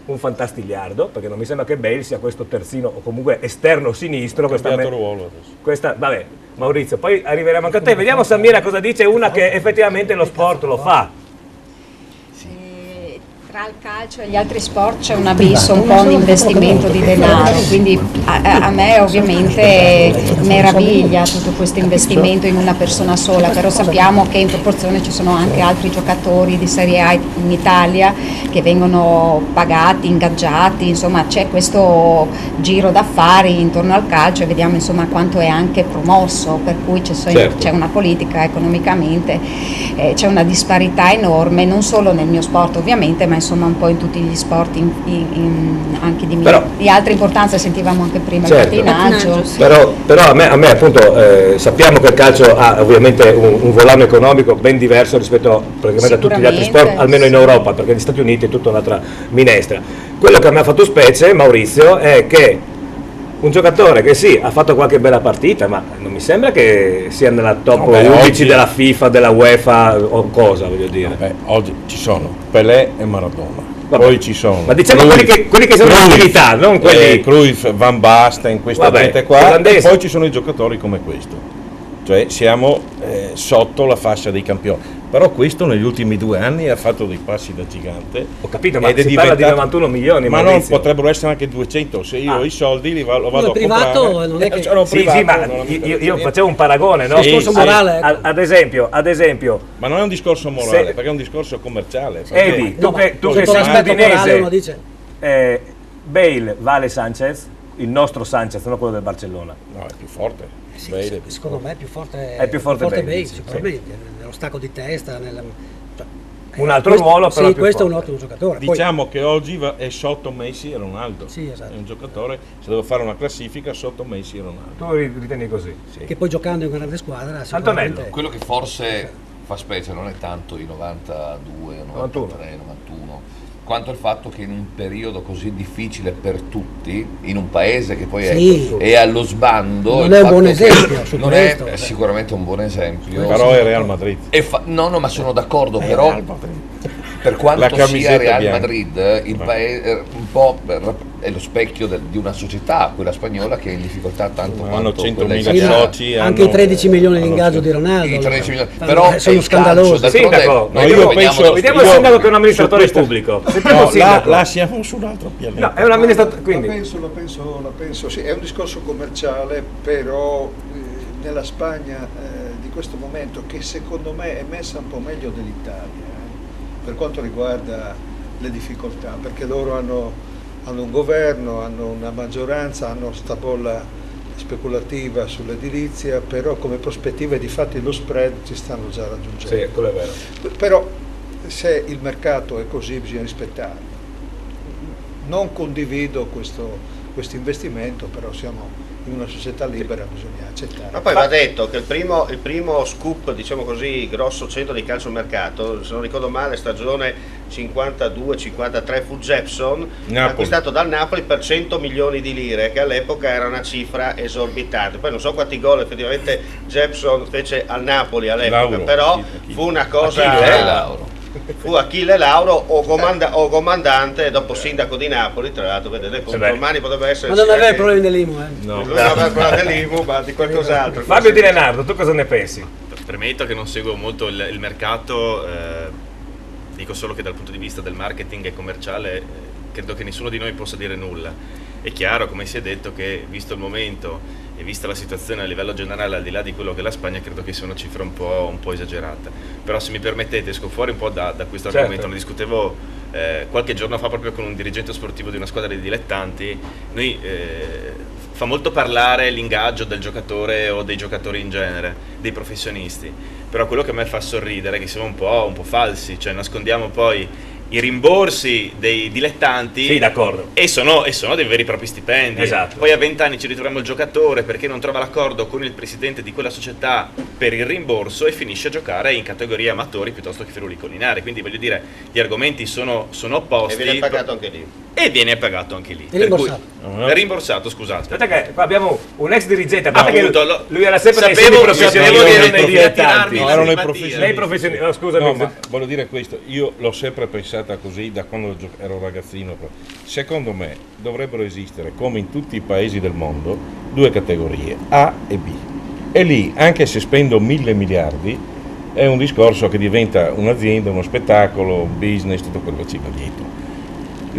Un fantastigliardo, perché non mi sembra che Bale sia questo terzino o comunque esterno sinistro. Vabbè, Maurizio, poi arriveremo anche a te. Vediamo Samira cosa dice una che effettivamente lo sport lo fa. Tra il calcio e gli altri sport c'è un abisso, un po' un investimento di denaro, quindi a me ovviamente meraviglia tutto questo investimento in una persona sola, però sappiamo che in proporzione ci sono anche altri giocatori di Serie A in Italia che vengono pagati, ingaggiati, insomma c'è questo giro d'affari intorno al calcio e vediamo insomma quanto è anche promosso, per cui c'è una politica economicamente, c'è una disparità enorme, non solo nel mio sport ovviamente, ma insomma un po' in tutti gli sport anche di altra importanza, sentivamo anche prima il pattinaggio. Però a me appunto sappiamo che il calcio ha ovviamente un volano economico ben diverso rispetto praticamente a tutti gli altri sport, almeno in Europa, perché negli Stati Uniti è tutta un'altra minestra. Quello che mi ha fatto specie, Maurizio, è che un giocatore che sì, ha fatto qualche bella partita, ma non mi sembra che sia nella top 11 della FIFA, della UEFA o cosa, voglio dire. Oggi ci sono Pelé e Maradona. Poi ci sono, ma diciamo quelli che sono in attività, non quelli Cruyff, Van Basten, questa gente qua, e poi ci sono i giocatori come questo, cioè siamo sotto la fascia dei campioni. Però questo negli ultimi 2 anni ha fatto dei passi da gigante. Ho capito, ma si parla di 91 milioni. Ma non, potrebbero essere anche 200, se io ho i soldi lo vado a privato, comprare. Non è che... Sì, ma io facevo un paragone, no? Discorso morale. Ad esempio. Ma non è un discorso morale, perché è un discorso commerciale. Edi, tu che sei udinese, Bale vale Sanchez, il nostro Sanchez, non quello del Barcellona. No, è più forte. Secondo me è più forte Bale, sicuramente, nello stacco di testa, un altro ruolo, però sì, questo è un ottimo giocatore. Diciamo che oggi è sotto Messi e Ronaldo. Sì, esatto. È un giocatore, se devo fare una classifica, sotto Messi e Ronaldo. Tu ritieni così? Sì. Che poi giocando in una grande squadra Antonello. Quello che forse fa specie non è tanto i 92, 93, 91, quanto il fatto che in un periodo così difficile per tutti, in un paese che poi è allo sbando, non è un buon esempio su non questo. è sicuramente un buon esempio, però è Real Madrid. No, ma sono d'accordo, però per quanto sia Real Madrid, il paese un po' è lo specchio di una società, quella spagnola, che è in difficoltà tanto hanno quanto 100.000 soci, anche i 13 milioni di ingaggio di Ronaldo, i 13 milioni, però sono scandalosi. Sindaco, io penso, vediamo il sindaco che è un amministratore pubblico. Là siamo su un altro pianeta. No, è un amministratore, quindi La penso, sì, è un discorso commerciale, però nella Spagna di questo momento, che secondo me è messa un po' meglio dell'Italia per quanto riguarda le difficoltà, perché loro hanno un governo, hanno una maggioranza, hanno sta bolla speculativa sull'edilizia, però come prospettive di fatti lo spread ci stanno già raggiungendo. Sì, quello è vero. Però se il mercato è così bisogna rispettarlo. Non condivido questo investimento, però siamo in una società libera, bisogna accettare. Ma poi va detto che il primo scoop, diciamo così, grosso centro di calciomercato, se non ricordo male, stagione 52-53, fu Jepson, acquistato dal Napoli per 100 milioni di lire, che all'epoca era una cifra esorbitante. Poi non so quanti gol effettivamente Jepson fece al Napoli all'epoca, però fu una cosa... Fu Achille Lauro o comandante, dopo sindaco di Napoli, tra l'altro, vedete, domani potrebbe essere... Ma non aveva problemi dell'IMU, No, non aveva problemi dell'IMU, ma di qualcos'altro. Fabio Di Leonardo, tu cosa ne pensi? Premetto che non seguo molto il mercato, dico solo che dal punto di vista del marketing e commerciale credo che nessuno di noi possa dire nulla. È chiaro, come si è detto, che visto il momento e vista la situazione a livello generale, al di là di quello che è la Spagna, credo che sia una cifra un po' esagerata. Però se mi permettete esco fuori un po' da questo argomento. Ne discutevo qualche giorno fa proprio con un dirigente sportivo di una squadra di dilettanti. Noi fa molto parlare l'ingaggio del giocatore o dei giocatori in genere, dei professionisti, però quello che a me fa sorridere è che siamo un po' falsi, cioè nascondiamo poi i rimborsi dei dilettanti, sì, d'accordo, e sono dei veri e propri stipendi. Esatto. Poi a 20 anni ci ritroviamo il giocatore perché non trova l'accordo con il presidente di quella società per il rimborso e finisce a giocare in categorie amatori piuttosto che feruli collinari. Quindi voglio dire, gli argomenti sono opposti. E viene pagato anche lì. E viene pagato anche lì. E rimborsato. È rimborsato, scusate. Aspetta che qua abbiamo un ex dirigente, Appunto, lui era sempre sapevo nei professionisti, che nei dilettanti. Erano i professionisti. Lei professionisti, no, scusami. No, ma voglio dire questo, io l'ho sempre pensata così da quando ero ragazzino. Secondo me dovrebbero esistere, come in tutti i paesi del mondo, due categorie, A e B. E lì, anche se spendo 1.000 miliardi, è un discorso che diventa un'azienda, uno spettacolo, un business, tutto quello che ci va dietro.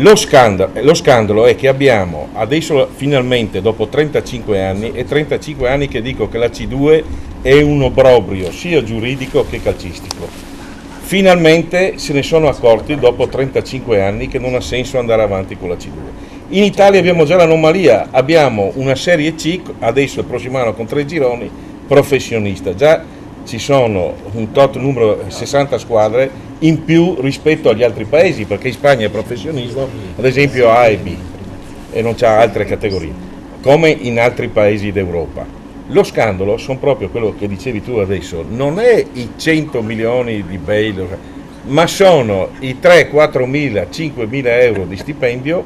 Lo scandalo è che abbiamo adesso finalmente, dopo 35 anni, e 35 anni che dico che la C2 è un obbrobrio sia giuridico che calcistico. Finalmente se ne sono accorti dopo 35 anni che non ha senso andare avanti con la C2. In Italia abbiamo già l'anomalia, abbiamo una Serie C, adesso il prossimo anno con 3 gironi, professionista, già ci sono un tot numero 60 squadre in più rispetto agli altri paesi, perché in Spagna è professionismo, ad esempio A e B, e non c'ha altre categorie, come in altri paesi d'Europa. Lo scandalo sono proprio quello che dicevi tu adesso, non è i 100 milioni di bail, ma sono i 3, 4 mila, 5 mila euro di stipendio,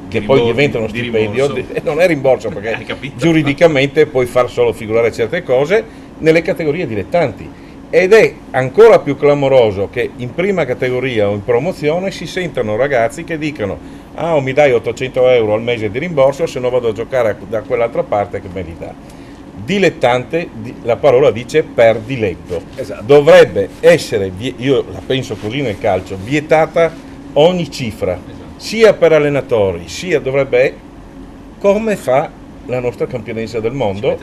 che poi diventano stipendio, e non è rimborso perché giuridicamente puoi far solo figurare certe cose nelle categorie dilettanti. Ed è ancora più clamoroso che in prima categoria o in promozione si sentano ragazzi che dicono: ah, mi dai 800 euro al mese di rimborso, se no vado a giocare da quell'altra parte che me li dà. Dilettante, la parola dice per diletto. Esatto. Dovrebbe essere, io la penso così nel calcio, vietata ogni cifra, sia per allenatori, sia dovrebbe, come fa la nostra campionessa del mondo,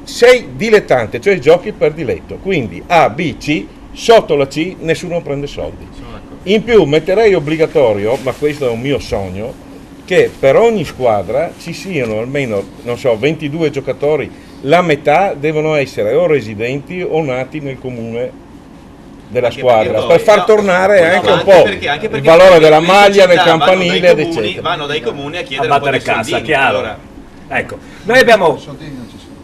sei dilettante, cioè giochi per diletto, quindi A, B, C, sotto la C nessuno prende soldi. In più metterei obbligatorio, ma questo è un mio sogno, che per ogni squadra ci siano almeno, non so, 22 giocatori, la metà devono essere o residenti o nati nel comune della squadra, per far tornare anche un po' il valore della maglia, del campanile, eccetera. Vanno dai comuni a chiedere a battere cassa, chiaro. Ecco, noi abbiamo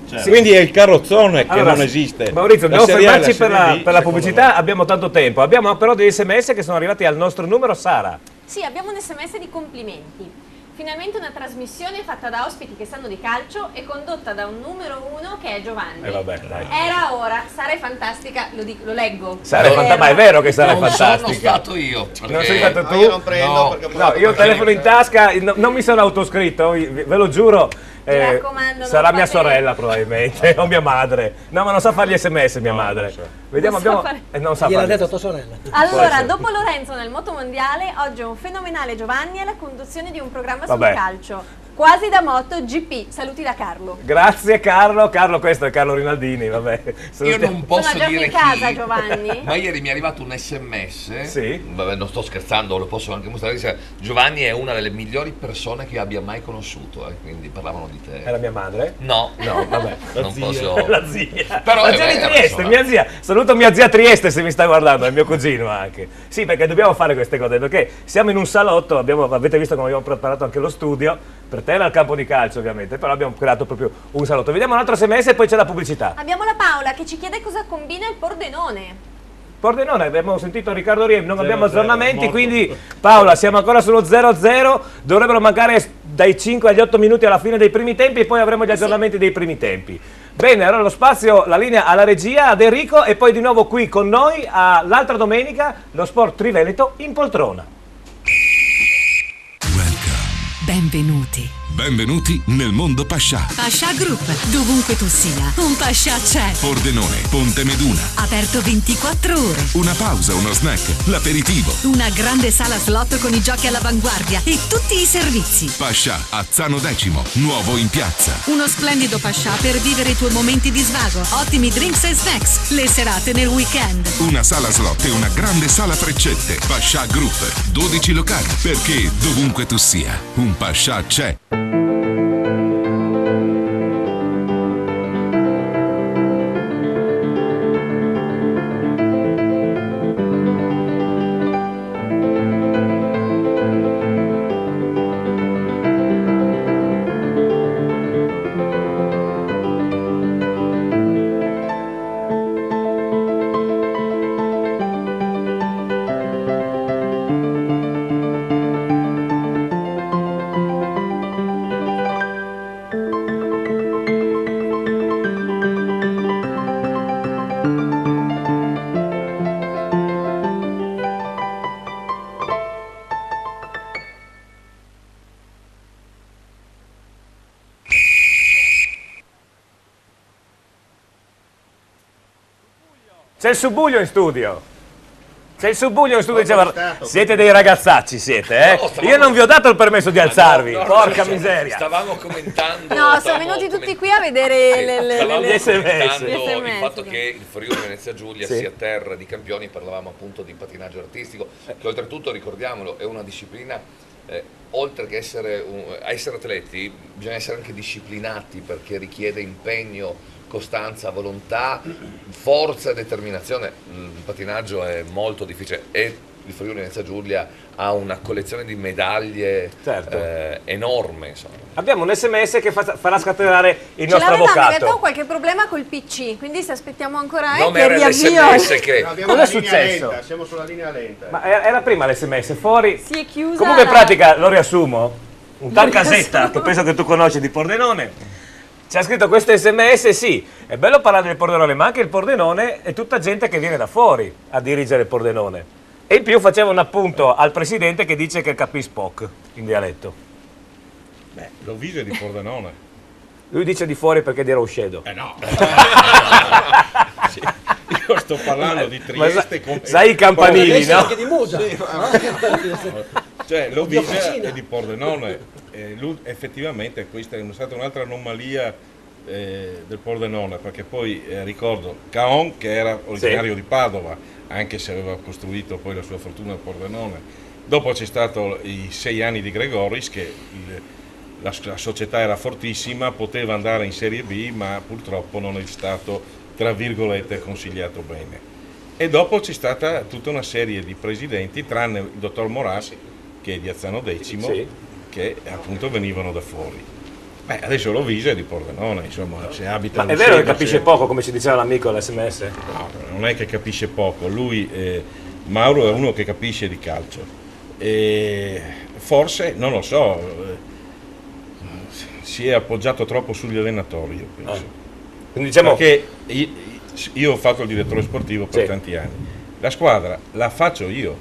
Certo. Quindi è il carrozzone che non esiste. Maurizio, dobbiamo fermarci per la pubblicità, abbiamo tanto tempo. Abbiamo però degli SMS che sono arrivati al nostro numero. Sara. Sì, abbiamo un SMS di complimenti. Finalmente una trasmissione fatta da ospiti che sanno di calcio e condotta da un numero 1 che è Giovanni. Vabbè, dai. Era ora, Sara è fantastica, lo leggo. Sara è fantastica, ma è vero che Sara è fantastica. Non sono stato io. Non sei stato tu? Io non prendo perché no, io ho il telefono in tasca, non mi sono autoscritto, ve lo giuro. Mi raccomando, sarà mia sorella probabilmente, o mia madre. No, ma non sa fare gli SMS mia madre. Vediamo, non sa Gliel'ha fare. detto tua sorella. Allora, dopo Lorenzo nel motomondiale, oggi è un fenomenale Giovanni alla conduzione di un programma sul calcio. Quasi da MotoGP. Saluti da Carlo. Grazie Carlo. Carlo, questo è Carlo Rinaldini, vabbè. Io non posso Sono già dire in casa, chi, Giovanni. ma ieri mi è arrivato un SMS. Sì. Vabbè, non sto scherzando, lo posso anche mostrare. Dice, Giovanni è una delle migliori persone che abbia mai conosciuto, quindi parlavano di te. Era mia madre? No, vabbè. Non posso. La zia. Però la zia di Trieste, mia zia. Saluto mia zia Trieste se mi sta guardando, è mio cugino anche. Sì, perché dobbiamo fare queste cose, perché siamo in un salotto, avete visto come abbiamo preparato anche lo studio. Per te era il campo di calcio ovviamente, però abbiamo creato proprio un salotto. Vediamo un altro SMS e poi c'è la pubblicità. Abbiamo la Paola che ci chiede cosa combina il Pordenone. Pordenone, abbiamo sentito Riccardo Riem, non abbiamo aggiornamenti, quindi Paola siamo ancora sullo 0-0, dovrebbero mancare dai 5 agli 8 minuti alla fine dei primi tempi e poi avremo gli aggiornamenti dei primi tempi. Bene, allora lo spazio, la linea alla regia, ad Enrico e poi di nuovo qui con noi all'altra domenica lo Sport Triveneto in poltrona. Benvenuti. Benvenuti nel mondo Pascià. Pascià Group, dovunque tu sia, un Pascià c'è. Pordenone, Ponte Meduna. Aperto 24 ore. Una pausa, uno snack, l'aperitivo. Una grande sala slot con i giochi all'avanguardia e tutti i servizi. Pascià, Azzano Decimo, nuovo in piazza. Uno splendido Pascià per vivere i tuoi momenti di svago. Ottimi drinks e snacks, le serate nel weekend. Una sala slot e una grande sala freccette. Pascià Group, 12 locali, perché dovunque tu sia, un Pascià c'è. C'è il Subuglio in studio. C'è il Subuglio in studio, diceva, siete dei ragazzacci, siete, eh? No, io non vi ho dato il permesso di alzarvi, porca miseria. Stavamo commentando. No, sono venuti tutti qui a vedere stavamo le commentando SMS. il fatto che il Friuli Venezia Giulia sia terra di campioni, parlavamo appunto di pattinaggio artistico, che oltretutto, ricordiamolo, è una disciplina, oltre che essere atleti, bisogna essere anche disciplinati perché richiede impegno, costanza, volontà, forza e determinazione. Il pattinaggio è molto difficile e il Friuli Venezia Giulia ha una collezione di medaglie enorme. Insomma. Abbiamo un SMS che farà scatenare il Ce nostro l'avevamo, in realtà avvocato. ho qualche problema col PC, quindi se aspettiamo ancora Non che era riavvio. l'SMS che... No, abbiamo Cosa è la linea successo? lenta, siamo sulla linea lenta. Ma era prima l'SMS, fuori? Si è chiusa. Comunque in pratica, lo riassumo, un tal Casetta, che penso che tu conosci di Pordenone, ci ha scritto questo SMS, sì, è bello parlare del Pordenone, ma anche il Pordenone è tutta gente che viene da fuori a dirigere il Pordenone. E in più faceva un appunto al presidente che dice che capisce poco in dialetto. Beh, Lovise è di Pordenone. Lui dice di fuori perché di Rauscedo. No. Sì, io sto parlando di Trieste. Sai i campanili, no? Anche di Musa. Cioè, Lovise è di Pordenone. Effettivamente questa è stata un'altra anomalia del Pordenone, perché poi ricordo Caon, che era originario di Padova, anche se aveva costruito poi la sua fortuna a Pordenone. Dopo c'è stato i 6 anni di Gregoris, che la società era fortissima, poteva andare in Serie B, ma purtroppo non è stato, tra virgolette, consigliato bene. E dopo c'è stata tutta una serie di presidenti, tranne il dottor Morassi, che è di Azzano Decimo, che appunto venivano da fuori. Beh, adesso Lovisa è di Pordenone, insomma, se abita Ma è vero che capisce poco, come ci diceva l'amico all'SMS? No, non è che capisce poco, lui, Mauro, è uno che capisce di calcio. E forse, non lo so, si è appoggiato troppo sugli allenatori, io penso. Quindi diciamo... Perché io ho fatto il direttore sportivo per tanti anni, la squadra la faccio io,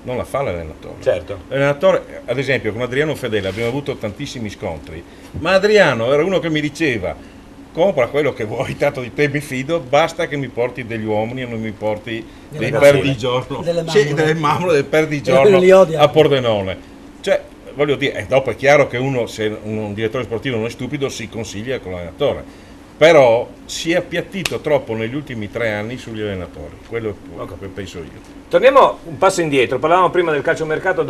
non la fa l'allenatore. Certo. L'allenatore, ad esempio, con Adriano Fedele abbiamo avuto tantissimi scontri, ma Adriano era uno che mi diceva: compra quello che vuoi, tanto di te mi fido, basta che mi porti degli uomini e non mi porti dei perdigiorno, delle mamole del perdigiorno a Pordenone. Cioè, voglio dire, dopo è chiaro che uno, se un direttore sportivo non è stupido, si consiglia con l'allenatore. Però si è appiattito troppo negli ultimi 3 anni sugli allenatori, quello che penso io. Torniamo un passo indietro, parlavamo prima del calciomercato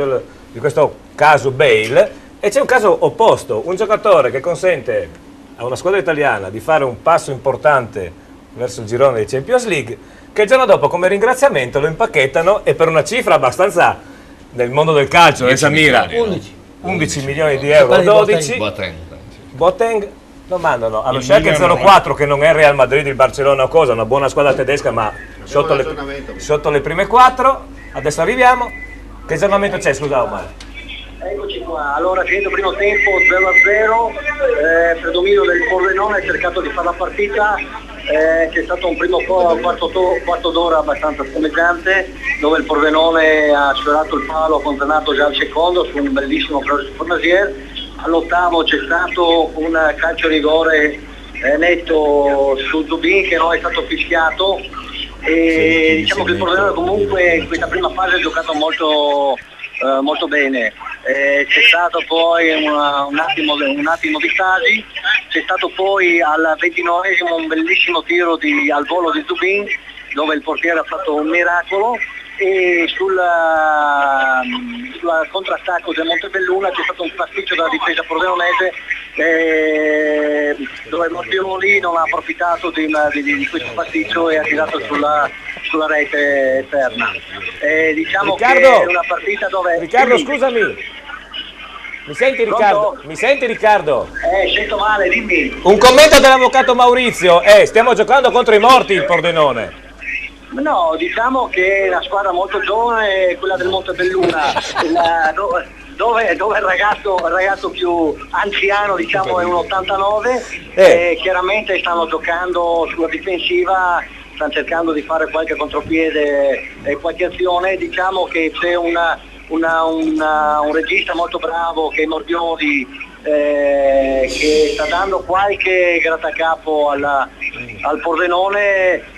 di questo caso Bale, e c'è un caso opposto, un giocatore che consente a una squadra italiana di fare un passo importante verso il girone dei Champions League, che il giorno dopo come ringraziamento lo impacchettano, e per una cifra abbastanza nel mondo del calcio, Samira, 11 milioni di euro, 12, Boateng lo mandano allo Schalke 04, che non è il Real Madrid, il Barcellona o cosa, una buona squadra tedesca, ma sotto le prime 4. Adesso arriviamo. Che aggiornamento c'è, scusa Omar? Eccoci qua, allora finito il primo tempo 0-0, predominio del Pordenone, ha cercato di fare la partita, c'è stato un primo quarto d'ora abbastanza spumeggiante, dove il Pordenone ha sfiorato il palo, condannato già al secondo su un bellissimo cross di Fornasier. All'8° c'è stato un calcio rigore netto su Zubin che non è stato fischiato, e diciamo che il Pordenone comunque in questa prima fase ha giocato molto bene. C'è stato poi un attimo di stasi, c'è stato poi al 29° un bellissimo tiro al volo di Zubin, dove il portiere ha fatto un miracolo, e sul contrattacco del Montebelluna c'è stato un pasticcio della difesa pordenonese, dove Morbioli non ha approfittato di questo pasticcio e ha tirato sulla rete esterna. Diciamo Riccardo, che è una partita dove... Riccardo, scusami, mi senti Riccardo? Pronto? Mi senti Riccardo? Sento male, dimmi. Un commento dell'avvocato Maurizio, stiamo giocando contro i morti il Pordenone. No, diciamo che è una squadra molto giovane, quella del Montebelluna, dove il ragazzo più anziano, diciamo, è un 89, chiaramente stanno giocando sulla difensiva, stanno cercando di fare qualche contropiede e qualche azione. Diciamo che c'è un regista molto bravo che è Morbioli, che sta dando qualche grattacapo al Pordenone.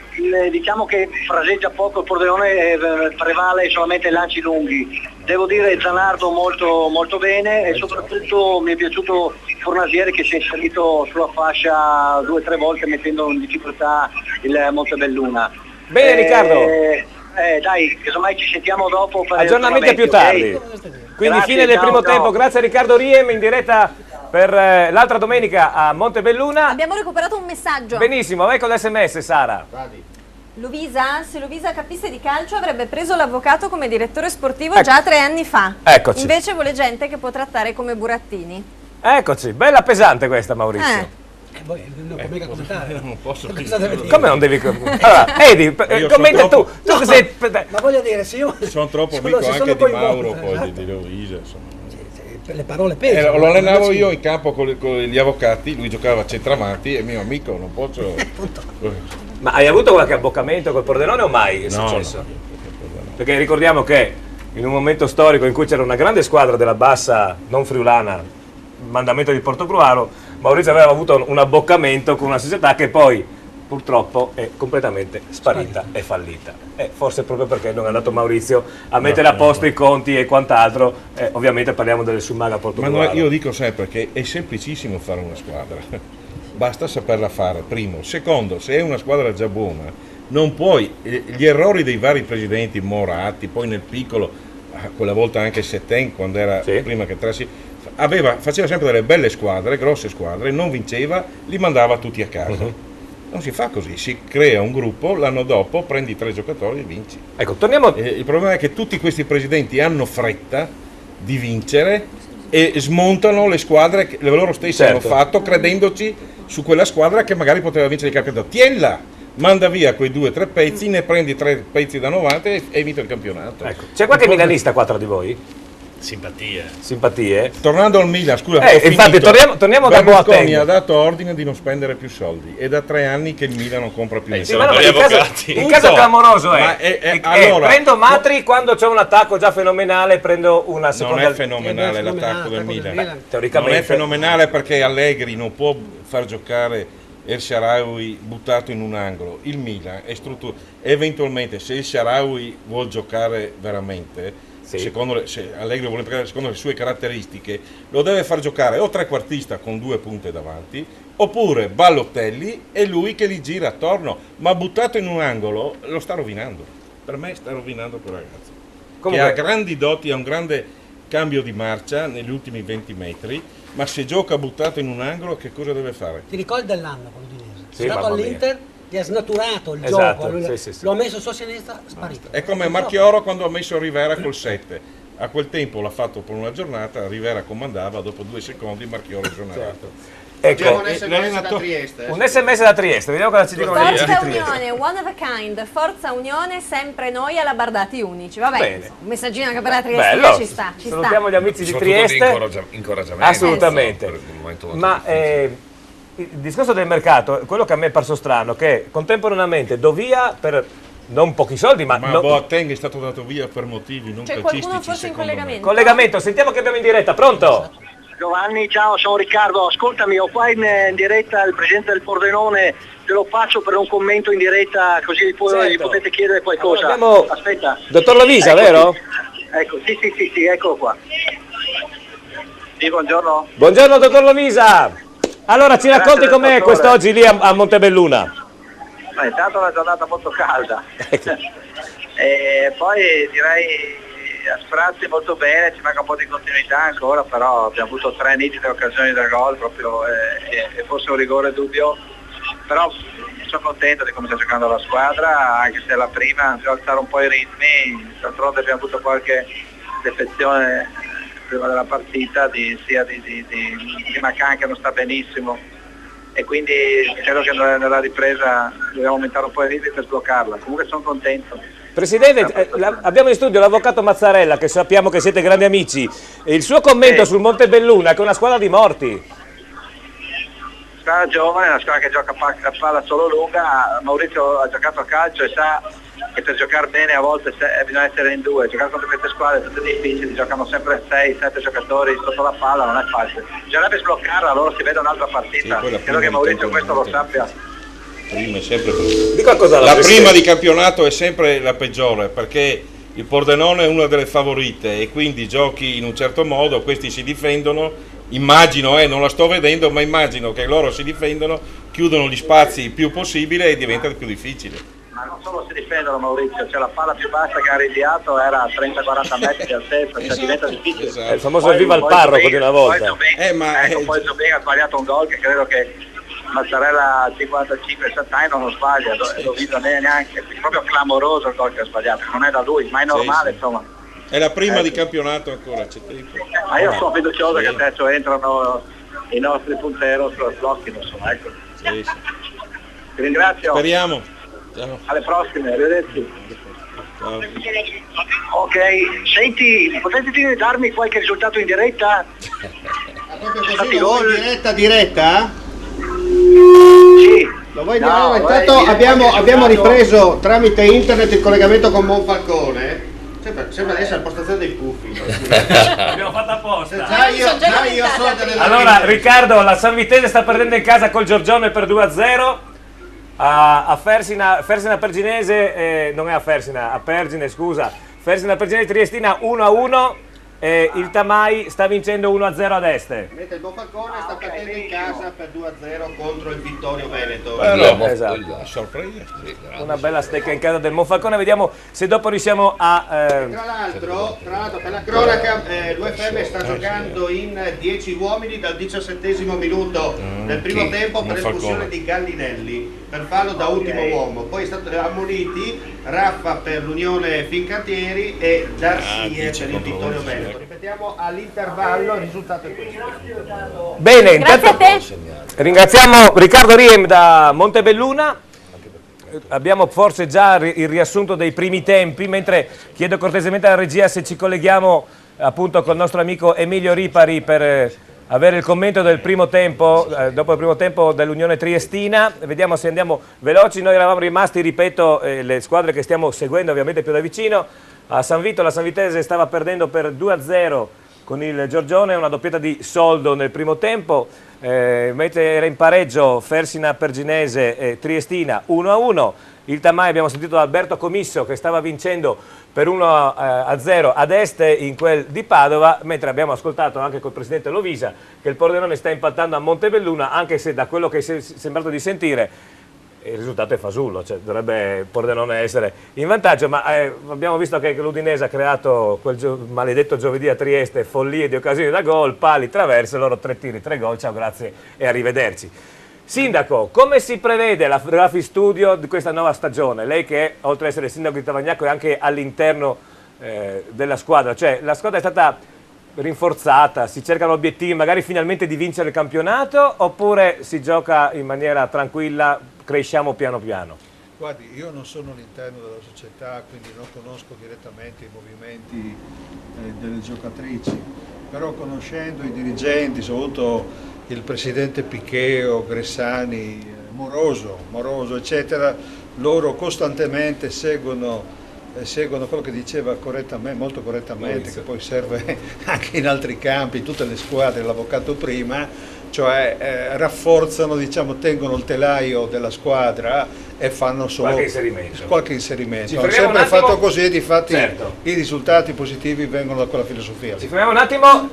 Diciamo che fraseggia poco il Pordenone, prevale solamente lanci lunghi. Devo dire Zanardo molto bene, e soprattutto mi è piaciuto Fornasieri, che si è inserito sulla fascia 2 o 3 volte mettendo in difficoltà il Montebelluna. Bene Riccardo. Dai, casomai ci sentiamo dopo per aggiornamenti più tardi. Quindi grazie, fine del primo ciao. tempo, grazie a Riccardo Riem in diretta per l'altra domenica a Montebelluna. Abbiamo recuperato un messaggio. Benissimo, vai con l'SMS Sara. Lovisa, se Lovisa capisse di calcio avrebbe preso l'avvocato come direttore sportivo già 3 anni fa. Eccoci. Invece vuole gente che può trattare come burattini. Eccoci, bella pesante questa Maurizio. Non può mica commentare. Non posso Come non devi allora, Edi, commenta tu. No, sei... ma voglio dire, se io... Sono troppo amico anche di Mauro, poi di Lovisa, insomma. Le parole pesano. Lo allenavo io in campo con gli avvocati, lui giocava a centravanti, è mio amico, non posso... Ma hai avuto qualche abboccamento col Pordenone o mai è successo? No. Perché ricordiamo che in un momento storico in cui c'era una grande squadra della bassa, non friulana, mandamento di Portogruaro, Maurizio aveva avuto un abboccamento con una società che poi purtroppo è completamente sparita e fallita. Forse proprio perché non è andato Maurizio a mettere a posto i conti e quant'altro, ovviamente parliamo delle Sumaga Portogruaro. Ma io dico sempre che è semplicissimo fare una squadra. Basta saperla fare, primo. Secondo, se è una squadra già buona, non puoi, gli errori dei vari presidenti, Moratti, poi nel piccolo, quella volta anche Setén, quando era prima che Trassi, faceva sempre delle belle squadre, grosse squadre, non vinceva, li mandava tutti a casa. Non si fa così, si crea un gruppo, l'anno dopo prendi 3 giocatori e vinci. Ecco, torniamo... Il problema è che tutti questi presidenti hanno fretta di vincere e smontano le squadre che loro stessi hanno fatto, credendoci su quella squadra che magari poteva vincere il campionato. Tienla, manda via quei 2 o 3 pezzi, ne prendi 3 pezzi da 90 e vinto il campionato. Ecco. C'è qualche milanista qua tra di voi? Simpatie. Tornando al Milan, scusa, infatti torniamo da Berlusconi Boateng. ha dato ordine di non spendere più soldi, è da 3 anni che il Milan non compra più Sì, nessuno. ma no, il caso clamoroso è allora, prendo Matri quando c'è un attacco già fenomenale, prendo una seconda. non è fenomenale l'attacco del Milan. Teoricamente non è fenomenale perché Allegri non può far giocare El Shaarawy buttato in un angolo. Il Milan è eventualmente, se El Shaarawy vuol giocare veramente, se Allegri vuole giocare secondo le sue caratteristiche, lo deve far giocare o trequartista con 2 punte davanti, oppure Balotelli e lui che li gira attorno, ma buttato in un angolo lo sta rovinando. Per me sta rovinando quel ragazzo. Che ha grandi doti, ha un grande cambio di marcia negli ultimi 20 metri, ma se gioca buttato in un angolo che cosa deve fare? Ti ricordi dell'anno con l'Udinese? Sì, è stato all'Inter, gli ha snaturato il gioco, lo ha messo su sinistra, sparito. È come Marchioro quando ha messo Rivera col 7. A quel tempo l'ha fatto per una giornata, Rivera comandava, dopo 2 secondi Marchioro esonerato. Ecco, un SMS da Trieste. Un SMS da Trieste, vediamo cosa ci dicono gli amici di Forza Trieste. Unione, one of a kind, Forza Unione, sempre noi alla Bardati unici. Vabbè, Bene. un messaggino anche per la Trieste Bello. ci sta. Salutiamo gli amici di Soprattutto Trieste. di incoraggiamento. Assolutamente. Per il momento molto Ma il discorso del mercato, quello che a me è parso strano, che contemporaneamente do via per non pochi soldi, ma Boateng è stato dato via per motivi non C'è calcistici. qualcuno forse in collegamento? Collegamento, sentiamo che abbiamo in diretta, pronto? Giovanni, ciao, sono Riccardo. Ascoltami, ho qua in diretta il presidente del Pordenone, te lo faccio per un commento in diretta, così gli potete chiedere qualcosa. Abbiamo- Aspetta. Dottor Lovisa, Eccoti. vero? Ecco, sì, eccolo qua. Sì, buongiorno. Buongiorno dottor Lovisa. Allora ci racconti Grazie, com'è dottore. quest'oggi lì a Montebelluna? Ma intanto è una giornata molto calda. E poi direi a sprazzi molto bene, ci manca un po' di continuità ancora, però abbiamo avuto 3 nitide occasioni da gol proprio e forse un rigore dubbio, però sono contento di come sta giocando la squadra, anche se è la prima, bisogna alzare un po' i ritmi, d'altronde abbiamo avuto qualche defezione prima della partita, sia di Macan che non sta benissimo, e quindi credo che nella ripresa dobbiamo aumentare un po' i ritmi per sbloccarla. Comunque sono contento. Presidente, abbiamo in studio l'avvocato Mazzarella, che sappiamo che siete grandi amici, e il suo commento sul Montebelluna, che è una squadra di morti. Squadra giovane, una squadra che gioca a palla solo lunga. Maurizio ha giocato a calcio e sa che per giocare bene a volte bisogna essere in 2, giocare contro queste squadre è tutto difficile, giocano sempre 6-7 giocatori sotto la palla, non è facile. Bisognerebbe sbloccarla, allora si vede un'altra partita. Credo che Maurizio questo lo sappia. Prima è sempre Di qualcosa la prima di campionato è sempre la peggiore, perché il Pordenone è una delle favorite e quindi giochi in un certo modo, questi si difendono, immagino, non la sto vedendo, ma immagino che loro si difendono, chiudono gli spazi il più possibile e diventa più difficile. Ma non solo si difendono, Maurizio, cioè la palla più bassa che ha rinviato era a 30-40 metri di altezza, cioè diventa difficile. È il famoso viva il parroco di una volta. Poi Zubin ha sbagliato un gol che credo che Mazzarella al 55-60 non lo sbaglia, lo vedo neanche, quindi proprio clamoroso il gol che ha sbloccato, non è da lui, ma è normale, insomma. È la prima di campionato ancora, c'è tempo. Ma io sono fiducioso che adesso entrano i nostri punteros, lo sblocchino, insomma, ecco. Sì. Ti ringrazio. Speriamo. Ciao. Alle prossime, arrivederci. Ciao. Ok, senti, potete darmi qualche risultato in diretta? Così lo vuoi diretta? Sì. Lo vuoi intanto abbiamo ripreso tramite internet il collegamento con Monfalcone. Sembra di essere la postazione dei puffi. L'abbiamo fatta apposta. Già io so delle Allora Riccardo, la San Vitese sta perdendo in casa col Giorgione per 2-0. A Fersina Perginese, non è a Fersina, a Pergine, scusa. Fersina Perginese Triestina 1-1. Il Tamai sta vincendo 1-0 ad Este. Mentre il Monfalcone sta perdendo in casa per 2-0 contro il Vittorio Veneto. Esatto. Una bella stecca in casa del Monfalcone, vediamo se dopo riusciamo a... Tra l'altro per la cronaca l'UFM sta giocando in 10 uomini dal 17° minuto del primo tempo per l'espulsione di Gallinelli per fallo da ultimo uomo, poi è stato ammoniti Raffa per l'Unione Fincantieri e Darsie per il Vittorio Veneto. Ripetiamo all'intervallo, il risultato è questo. Bene, intanto ringraziamo Riccardo Riem da Montebelluna. Abbiamo forse già il riassunto dei primi tempi, mentre chiedo cortesemente alla regia se ci colleghiamo appunto col nostro amico Emilio Ripari per avere il commento del primo tempo, dopo il primo tempo dell'Unione Triestina. Vediamo se andiamo veloci. Noi eravamo rimasti, ripeto, le squadre che stiamo seguendo ovviamente più da vicino. A San Vito la Sanvitese stava perdendo per 2-0 con il Giorgione, una doppietta di Soldo nel primo tempo, mentre era in pareggio Fersina Perginese e Triestina 1-1. Il Tamai abbiamo sentito da Alberto Comisso che stava vincendo per 1-0 ad est in quel di Padova, mentre abbiamo ascoltato anche col presidente Lovisa che il Pordenone sta impattando a Montebelluna, anche se da quello che è sembrato di sentire il risultato è fasullo, cioè dovrebbe Pordenone essere in vantaggio, ma abbiamo visto che l'Udinese ha creato quel maledetto giovedì a Trieste follie di occasioni da gol, pali, traverse, loro 3 tiri, 3 gol, ciao, grazie e arrivederci. Sindaco, come si prevede la Grafi Studio di questa nuova stagione? Lei che oltre ad essere sindaco di Tavagnacco è anche all'interno della squadra, cioè la squadra è stata rinforzata, si cercano obiettivi magari finalmente di vincere il campionato oppure si gioca in maniera tranquilla, cresciamo piano piano? Guardi, io non sono all'interno della società, quindi non conosco direttamente i movimenti delle giocatrici, però conoscendo i dirigenti, soprattutto il presidente Picheo, Gressani, Moroso, eccetera, loro costantemente seguono quello che diceva molto correttamente, che poi serve anche in altri campi, in tutte le squadre, l'avvocato prima, cioè rafforzano, diciamo, tengono il telaio della squadra e fanno solo qualche inserimento. Hanno sempre fatto così e difatti i risultati positivi vengono da quella filosofia. Ci fermiamo un attimo,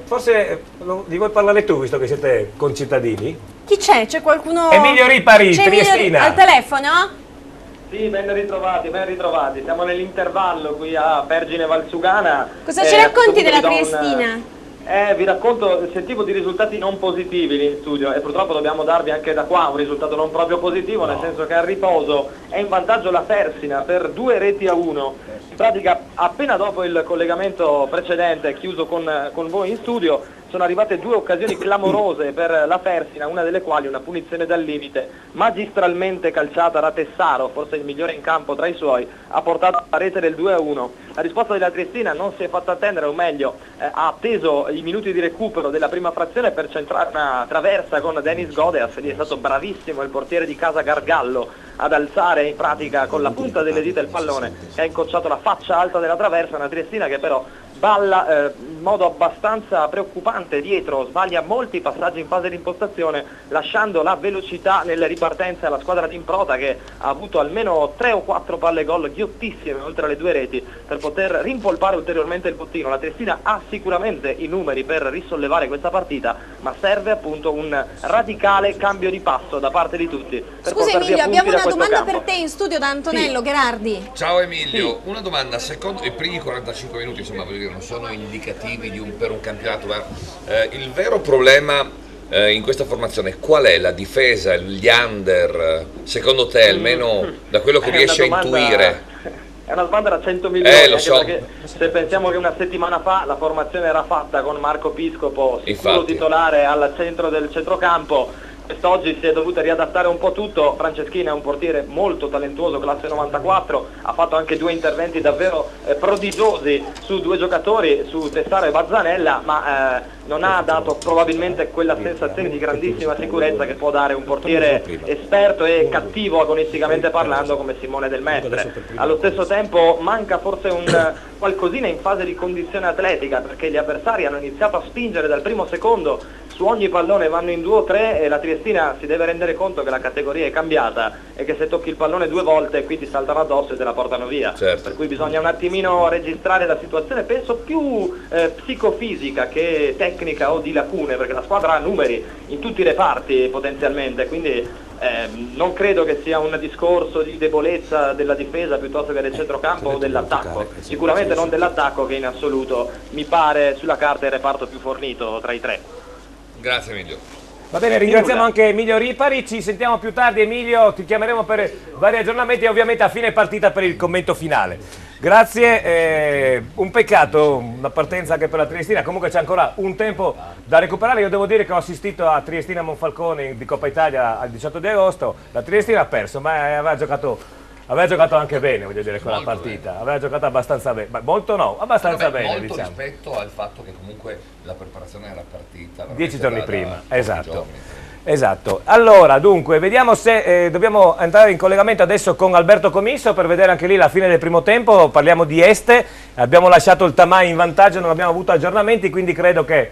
forse gli vuoi parlare tu, visto che siete concittadini? Chi c'è? C'è qualcuno? Emilio Ripari, Triestina. Al telefono? Sì, ben ritrovati. Siamo nell'intervallo qui a Pergine Valsugana. Cosa ci racconti della Triestina? Vi racconto, sentivo di risultati non positivi lì in studio e purtroppo dobbiamo darvi anche da qua un risultato non proprio positivo, nel senso che al riposo è in vantaggio la Fersina per 2-1. In pratica appena dopo il collegamento precedente chiuso con voi in studio sono arrivate 2 occasioni clamorose per la Fersina, una delle quali una punizione dal limite magistralmente calciata da Tessaro, forse il migliore in campo tra i suoi, ha portato alla rete del 2-1. La risposta della Triestina non si è fatta attendere, o meglio ha atteso i minuti di recupero della prima frazione per centrare una traversa con Denis Godeas, lì è stato bravissimo il portiere di casa Gargallo ad alzare in pratica con la punta delle dita il pallone e ha incrociato la faccia alta della traversa, una Triestina che però balla in modo abbastanza preoccupante dietro, sbaglia molti passaggi in fase di impostazione, lasciando la velocità nelle ripartenze alla squadra di Improta, che ha avuto almeno 3 o 4 palle gol ghiottissime oltre alle 2 reti per poter rimpolpare ulteriormente il bottino. La Triestina ha sicuramente i numeri per risollevare questa partita, ma serve appunto un radicale cambio di passo da parte di tutti. Scusa Emilio, abbiamo una domanda per te in studio da Antonello Gherardi. Ciao Emilio, una domanda, secondo i primi 45 minuti, insomma, voglio dire, non sono indicativi per un campionato, ma il vero problema in questa formazione qual è? La difesa, gli under, secondo te, almeno da quello che riesci a intuire? È una domanda da 100 milioni, lo so. Perché se pensiamo che una settimana fa la formazione era fatta con Marco Piscopo sicuro titolare al centro del centrocampo, quest'oggi si è dovuta riadattare un po' tutto. Franceschini è un portiere molto talentuoso, classe 94, ha fatto anche 2 interventi davvero prodigiosi su 2 giocatori, su Tessaro e Bazzanella, ma non ha dato probabilmente quella sensazione di grandissima sicurezza che può dare un portiere esperto e cattivo agonisticamente parlando come Simone Del Mestre. Allo stesso tempo manca forse un qualcosina in fase di condizione atletica, perché gli avversari hanno iniziato a spingere dal primo secondo, su ogni pallone vanno in 2 o 3 e la Triestina si deve rendere conto che la categoria è cambiata e che se tocchi il pallone 2 volte qui ti saltano addosso e te la portano via. Per cui bisogna un attimino registrare la situazione, penso più psicofisica che tecnica o di lacune, perché la squadra ha numeri in tutti i reparti potenzialmente, quindi non credo che sia un discorso di debolezza della difesa piuttosto che del centrocampo o dell'attacco, sicuramente non dell'attacco, che in assoluto mi pare sulla carta il reparto più fornito tra i 3. Grazie Emilio. Va bene, ringraziamo anche Emilio Ripari, ci sentiamo più tardi. Emilio, ti chiameremo per vari aggiornamenti e ovviamente a fine partita per il commento finale. Grazie, un peccato, una partenza anche per la Triestina, comunque c'è ancora un tempo da recuperare. Io devo dire che ho assistito a Triestina Monfalcone di Coppa Italia al 18 di agosto, la Triestina ha perso, ma aveva giocato anche bene, voglio dire, quella partita, bene. Aveva giocato abbastanza bene, molto no, abbastanza bene, molto diciamo. Rispetto al fatto che comunque la preparazione era partita 10 giorni prima, esatto. Allora, dunque, vediamo se dobbiamo entrare in collegamento adesso con Alberto Comisso per vedere anche lì la fine del primo tempo. Parliamo di Este, abbiamo lasciato il Tamai in vantaggio, non abbiamo avuto aggiornamenti, quindi credo che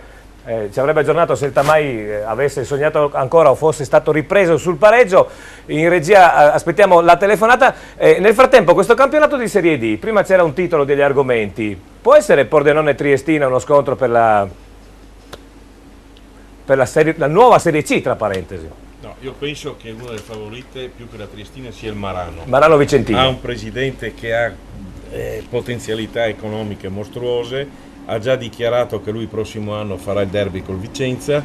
ci avrebbe aggiornato se il Tamai avesse sognato ancora o fosse stato ripreso sul pareggio. In regia aspettiamo la telefonata. Nel frattempo questo campionato di Serie D, prima c'era un titolo degli argomenti, può essere Pordenone Triestina uno scontro per la nuova Serie C, tra parentesi? No, io penso che una delle favorite più che la Triestina sia il Marano. Marano Vicentino. Ha un presidente che ha potenzialità economiche mostruose, ha già dichiarato che lui il prossimo anno farà il derby col Vicenza.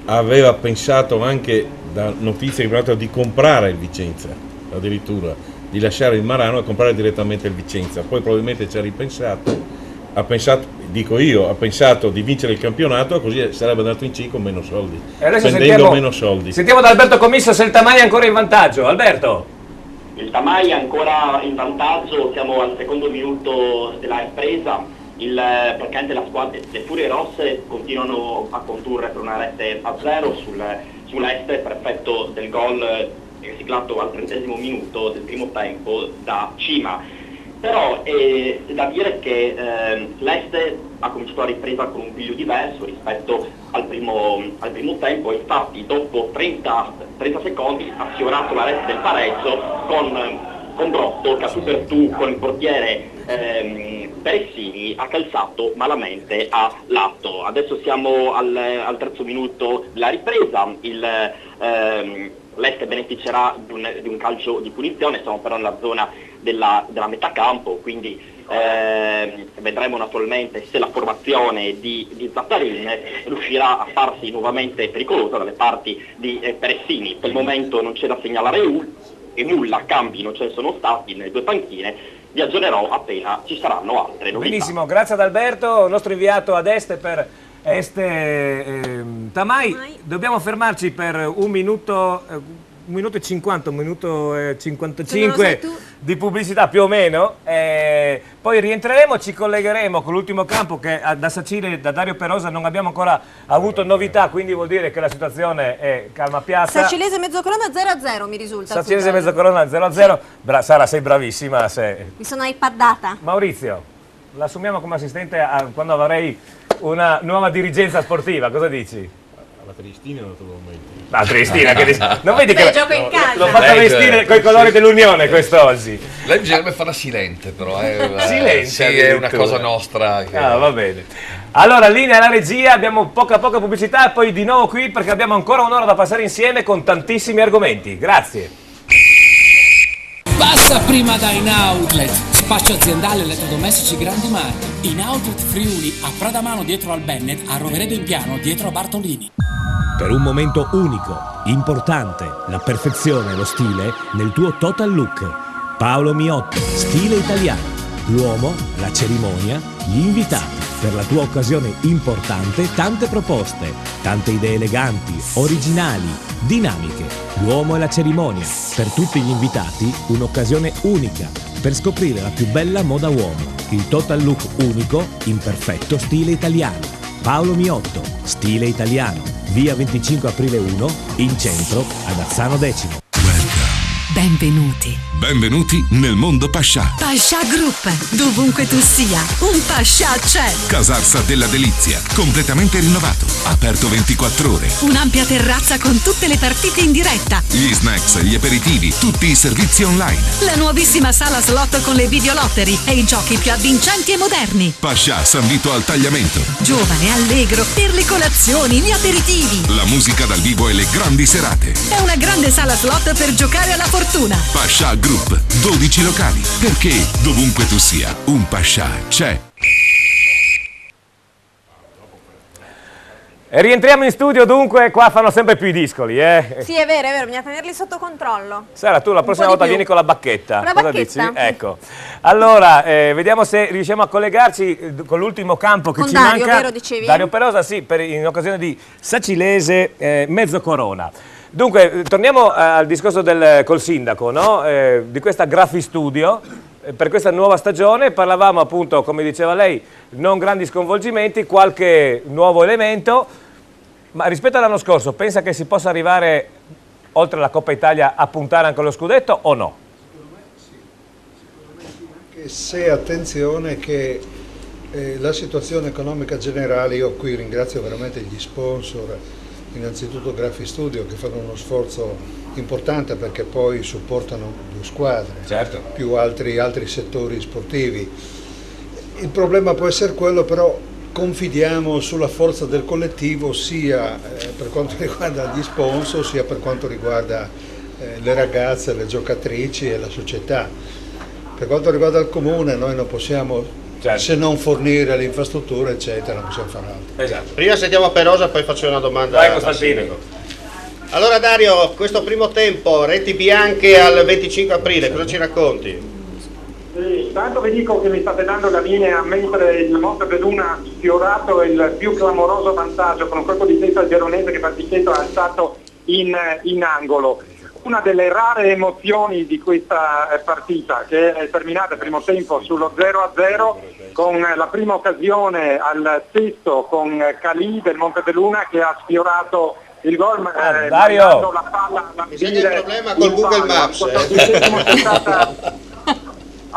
Aveva pensato anche, da notizie che di comprare il Vicenza, addirittura di lasciare il Marano e comprare direttamente il Vicenza. Poi probabilmente ci ha ripensato, ha pensato di vincere il campionato, così sarebbe andato in C con meno soldi, spendendo meno soldi. Sentiamo da Alberto Commisso se il Tamai è ancora in vantaggio. Alberto? Il Tamai è ancora in vantaggio, siamo al secondo minuto della ripresa. Praticamente la squadra, le Furie Rosse continuano a condurre per una rete a 0 sull'Este per effetto del gol siglato al 30° minuto del primo tempo da Cima. Però è da dire che l'Este ha cominciato la ripresa con un piglio diverso rispetto al primo tempo, infatti dopo 30 secondi ha sfiorato la rete del pareggio con Brotto che a tu per tu con il portiere Peressini ha calzato malamente a lato. Adesso siamo al terzo minuto della ripresa, l'Este beneficerà di un calcio di punizione, siamo però nella zona della metà campo, quindi vedremo naturalmente se la formazione di Zattarin riuscirà a farsi nuovamente pericolosa dalle parti di Peressini. Per il momento non c'è da segnalare e nulla, cambi non ce ne sono stati nelle due panchine, vi aggiornerò appena ci saranno altre novità. Benissimo, grazie ad Alberto, nostro inviato ad Este per Este Tamai. Dobbiamo fermarci per un minuto e 50, un minuto e 55 di pubblicità più o meno, poi rientreremo, ci collegheremo con l'ultimo campo che da Sacile e da Dario Perosa non abbiamo ancora avuto novità, quindi vuol dire che la situazione è calma piazza. Sacilese Mezzocorona 0-0 mi risulta. Sacilese Mezzocorona 0-0, Sara sei bravissima. Mi sono iPaddata. Maurizio, l'assumiamo come assistente quando avrei una nuova dirigenza sportiva, cosa dici? La Triestina naturalmente. La Triestina, che non vedi che gioco in casa. l'ho fatta vestire con i colori dell'Unione quest'oggi. Lei bisognerebbe farla silente però. Silente? Sì, è una cosa nostra. Va bene. Allora, linea alla regia, abbiamo poca pubblicità e poi di nuovo qui perché abbiamo ancora un'ora da passare insieme con tantissimi argomenti. Grazie. Passa prima da In Outlet, spaccio aziendale elettrodomestici grandi marchi. In Outlet Friuli, a Pradamano dietro al Bennett, a Roveredo in Piano dietro a Bartolini. Per un momento unico, importante, la perfezione e lo stile nel tuo total look. Paolo Miotti, stile italiano. L'uomo, la cerimonia, gli invitati. Per la tua occasione importante, tante proposte, tante idee eleganti, originali, dinamiche. L'uomo e la cerimonia. Per tutti gli invitati, un'occasione unica per scoprire la più bella moda uomo. Il total look unico in perfetto stile italiano. Paolo Miotto, stile italiano. Via 25 aprile 1, in centro, ad Azzano X. Benvenuti. Benvenuti nel mondo Pascià. Pascià Group, dovunque tu sia, un Pascià c'è. Casarsa della Delizia, completamente rinnovato, aperto 24 ore. Un'ampia terrazza con tutte le partite in diretta. Gli snacks, gli aperitivi, tutti i servizi online. La nuovissima sala slot con le videolottery e i giochi più avvincenti e moderni. Pascià San Vito al Tagliamento. Giovane, allegro, per le colazioni, gli aperitivi. La musica dal vivo e le grandi serate. È una grande sala slot per giocare alla fortuna. Pascià Group, 12 locali, perché dovunque tu sia, un Pascià c'è. Rientriamo in studio, dunque, qua fanno sempre più i discoli, Sì, è vero, bisogna tenerli sotto controllo. Sara, tu la prossima volta vieni con la bacchetta. Con la Cosa bacchetta? dici? Ecco. Allora, vediamo se riusciamo a collegarci con l'ultimo campo che con ci Dario, manca. vero, dicevi? Dario Perosa, sì, in occasione di Sacilese Mezzocorona. Dunque, torniamo al discorso col sindaco, no? Di questa Graphic Studio. Per questa nuova stagione parlavamo appunto, come diceva lei, non grandi sconvolgimenti, qualche nuovo elemento. Ma rispetto all'anno scorso, pensa che si possa arrivare, oltre alla Coppa Italia, a puntare anche allo scudetto o no? Se attenzione che la situazione economica generale, io qui ringrazio veramente gli sponsor, innanzitutto Graphic Studio, che fanno uno sforzo importante perché poi supportano 2 squadre, certo, più altri settori sportivi. Il problema può essere quello, però confidiamo sulla forza del collettivo sia per quanto riguarda gli sponsor sia per quanto riguarda le ragazze, le giocatrici e la società. Per quanto riguarda il comune noi non possiamo, certo, se non fornire le infrastrutture eccetera, non possiamo fare altro. Esatto. Prima sentiamo Perosa, poi faccio una domanda. Vai Costantino. Allora Dario, questo primo tempo, reti bianche al 25 aprile, cosa ci racconti? Sì, intanto vi dico che mi state dando la linea mentre il Montebelluna ha sfiorato il più clamoroso vantaggio con un colpo di testa al Veronese che praticamente ha alzato in angolo. Una delle rare emozioni di questa partita, che è terminata il primo tempo sullo 0-0 con la prima occasione al sesto con Calì del Montebelluna che ha sfiorato il gol, Dario, la palla alla mi sembra il problema col Google Maps.